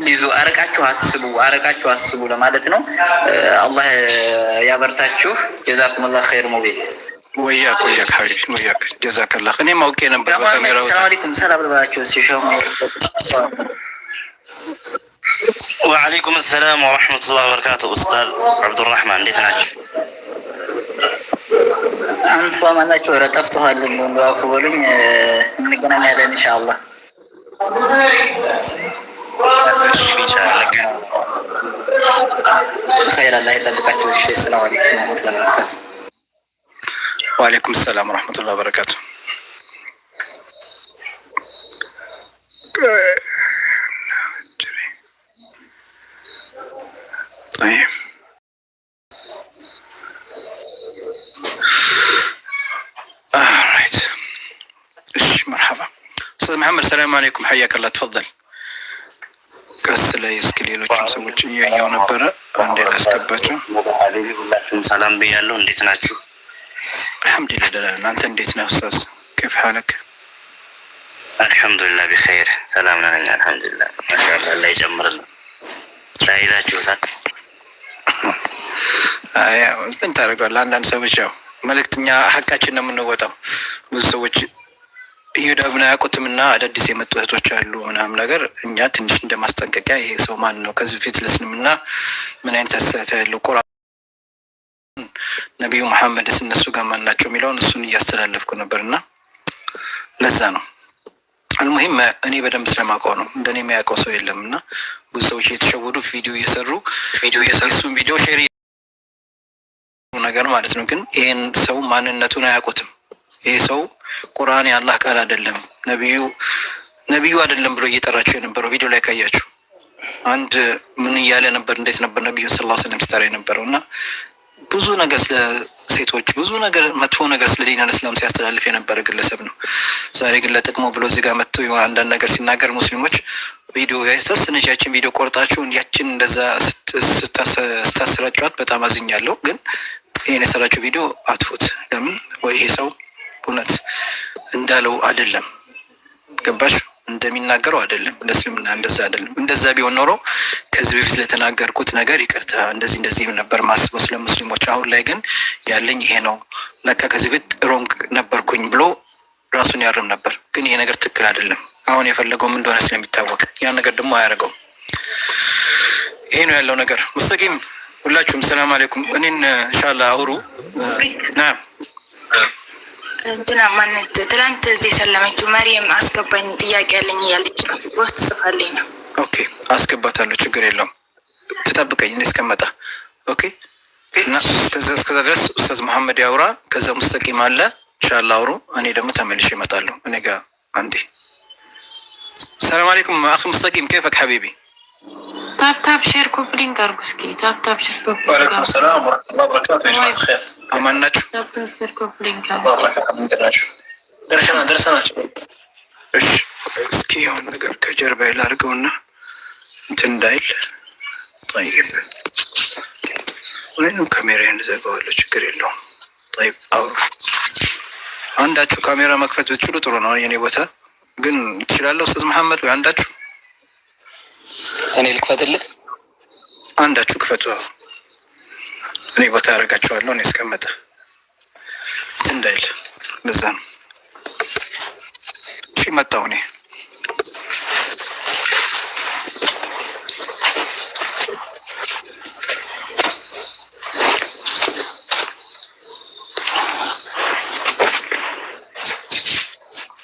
ይዙ አረቃችሁ አስቡ ለማለት ነው። አላህ ያበርታችሁ። ጀዛኩሙላህ ኸይር ሙቢ ወያክ ሀቢቢ ወያክ ጀዛከላህ። እኔ ማውቄ ነበር በካሜራው። ሰላም አለይኩም ሰላም ልባላችሁ ሲሾሙ። ወአለይኩም ሰላም ወራህመቱላሂ ወበረካቱ። ኡስታዝ አብዱራህማን እንዴት ናችሁ? አንተ ማናቸው? ኧረ ጠፍተዋል። እንደው አፉ በሉኝ፣ እንገናኛለን ኢንሻአላህ። ኸይር አላህ ይጠብቃችሁ። እሺ ሰላም አለይኩም ወራህመቱላሂ ወበረካቱ። ወአለይኩም ሰላም ወራህመቱላሂ ወበረካቱ። طيب alright مرحبا استاذ محمد السلام عليكم حياك الله تفضل ቀስ ላይ እስኪ ሌሎችም ሰዎች እያየው ነበረ አንዴ ላስገባቸው ሀቢቢ ሁላችሁም ሰላም ብያለሁ እንዴት ናችሁ አልহামዱሊላህ ደህና ነን አንተ እንዴት ነህ ኡስታዝ كيف حالك አልহামዱሊላህ بخير ሰላም ነን አልহামዱሊላህ ማሻአላህ አላህ ይጨምርልን ታይዛችሁታል አያ ምን ታደርጋለህ አንዳንድ ሰዎች ያው መልእክተኛ ሐቃችን ነው የምንወጣው ብዙ ሰዎች ይሁዳብና ያቆትምና አዳዲስ የመጡ እህቶች አሉ ምናምን ነገር እኛ ትንሽ እንደማስጠንቀቂያ ይሄ ሰው ማን ነው ከዚህ ፊት ለስልምና ምን አይነት አስተያየት ያለው ቁርአን ነብዩ መሐመድ እነሱ ጋር ማን ናቸው የሚለውን እሱን እያስተላለፍኩ ነበርና ለዛ ነው አልሙሂም እኔ በደንብ ስለማውቀው ነው እንደኔ የሚያውቀው ሰው የለምና ብዙ ሰዎች የተሸወዱ ቪዲዮ እየሰሩ እሱን ቪዲዮ ሼር ነገር ማለት ነው ግን ይሄን ሰው ማንነቱን አያውቁትም ይሄ ሰው ቁርአን የአላህ ቃል አይደለም ነብዩ አይደለም ብሎ እየጠራቸው የነበረው ቪዲዮ ላይ ካያችሁ አንድ ምን እያለ ነበር እንዴት ነበር ነብዩ ሰለላሁ ዐለይሂ ወሰለም ሲጠራ የነበረውና ብዙ ነገር ስለ ሴቶች ብዙ ነገር መጥፎ ነገር ስለ ዲን እስላም ሲያስተላልፍ የነበረ ግለሰብ ነው ዛሬ ግን ለጥቅሙ ብሎ እዚህ ጋር መጥቶ የሆነ አንዳንድ ነገር ሲናገር ሙስሊሞች ቪዲዮ ያስተነቻችን ቪዲዮ ቆርጣችሁ ያችን እንደዛ ስታሰራጯት በጣም አዝኛለሁ ግን ይሄን የሰራችሁ ቪዲዮ አጥፉት ለምን ወይ ይሄ ሰው እውነት እንዳለው አይደለም ገባሽ እንደሚናገረው አይደለም ለእስልምና እንደዛ አይደለም እንደዛ ቢሆን ኖሮ ከዚህ በፊት ለተናገርኩት ነገር ይቅርታ እንደዚህ ነበር ማስበው ስለ ሙስሊሞች አሁን ላይ ግን ያለኝ ይሄ ነው ለካ ከዚህ በፊት ሮንግ ነበርኩኝ ብሎ ራሱን ያርም ነበር ግን ይሄ ነገር ትክክል አይደለም አሁን የፈለገው ምን እንደሆነ ስለሚታወቅ ያን ነገር ደግሞ አያደርገው ይሄ ነው ያለው ነገር ሙስተቂም ሁላችሁም ሰላም አለይኩም እኔን ኢንሻአላህ አውሩ ና እንትና ማንነት ትላንት እዚህ የሰለመችው መሪም አስገባኝ ጥያቄ ያለኝ እያለች ነው ውስጥ ጽፋልኝ ነው ኦኬ አስገባታለሁ ችግር የለውም ትጠብቀኝ እኔ እስከመጣ ኦኬ እና እስከዛ ድረስ ኡስታዝ መሐመድ ያውራ ከዛ ሙስተቂም አለ ኢንሻአላህ አውሩ እኔ ደግሞ ተመልሼ እመጣለሁ እኔ ጋር አንዴ ሰላም አለይኩም አኺ ሙስተቂም كيفك حبيبي ታፕ ሼር ኮፕሊንግ አድርጉ እስኪ ታፕ ሼር ኮፕሊንግ ወአለይኩም ሰላም ወራህመቱላሂ ወበረካቱ ጀማዓት ኸይር አማን ናችሁ ታፕ ሼር ኮፕሊንግ ደርሰናችሁ እሺ እስኪ የሆነ ነገር ከጀርባዬ ላድርገውና እንትን እንዳይል طيب ወይንም ካሜራዬን ዘጋዋለሁ ችግር የለውም طيب አውሩ አንዳችሁ ካሜራ መክፈት ብትችሉ ጥሩ ነው የኔ ቦታ ግን ትችላለህ ኡስታዝ መሐመድ ወይ አንዳችሁ እኔ ልክፈትልህ አንዳችሁ ክፈቱ እኔ ቦታ አደርጋችኋለሁ እኔ እስከመጣ እንዳይል ለዛ ነው እሺ መጣሁ እኔ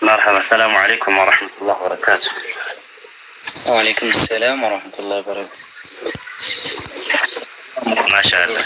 مرحبا السلام عليكم ورحمة الله وبركاته. وعليكم السلام ورحمة الله وبركاته. ما شاء الله.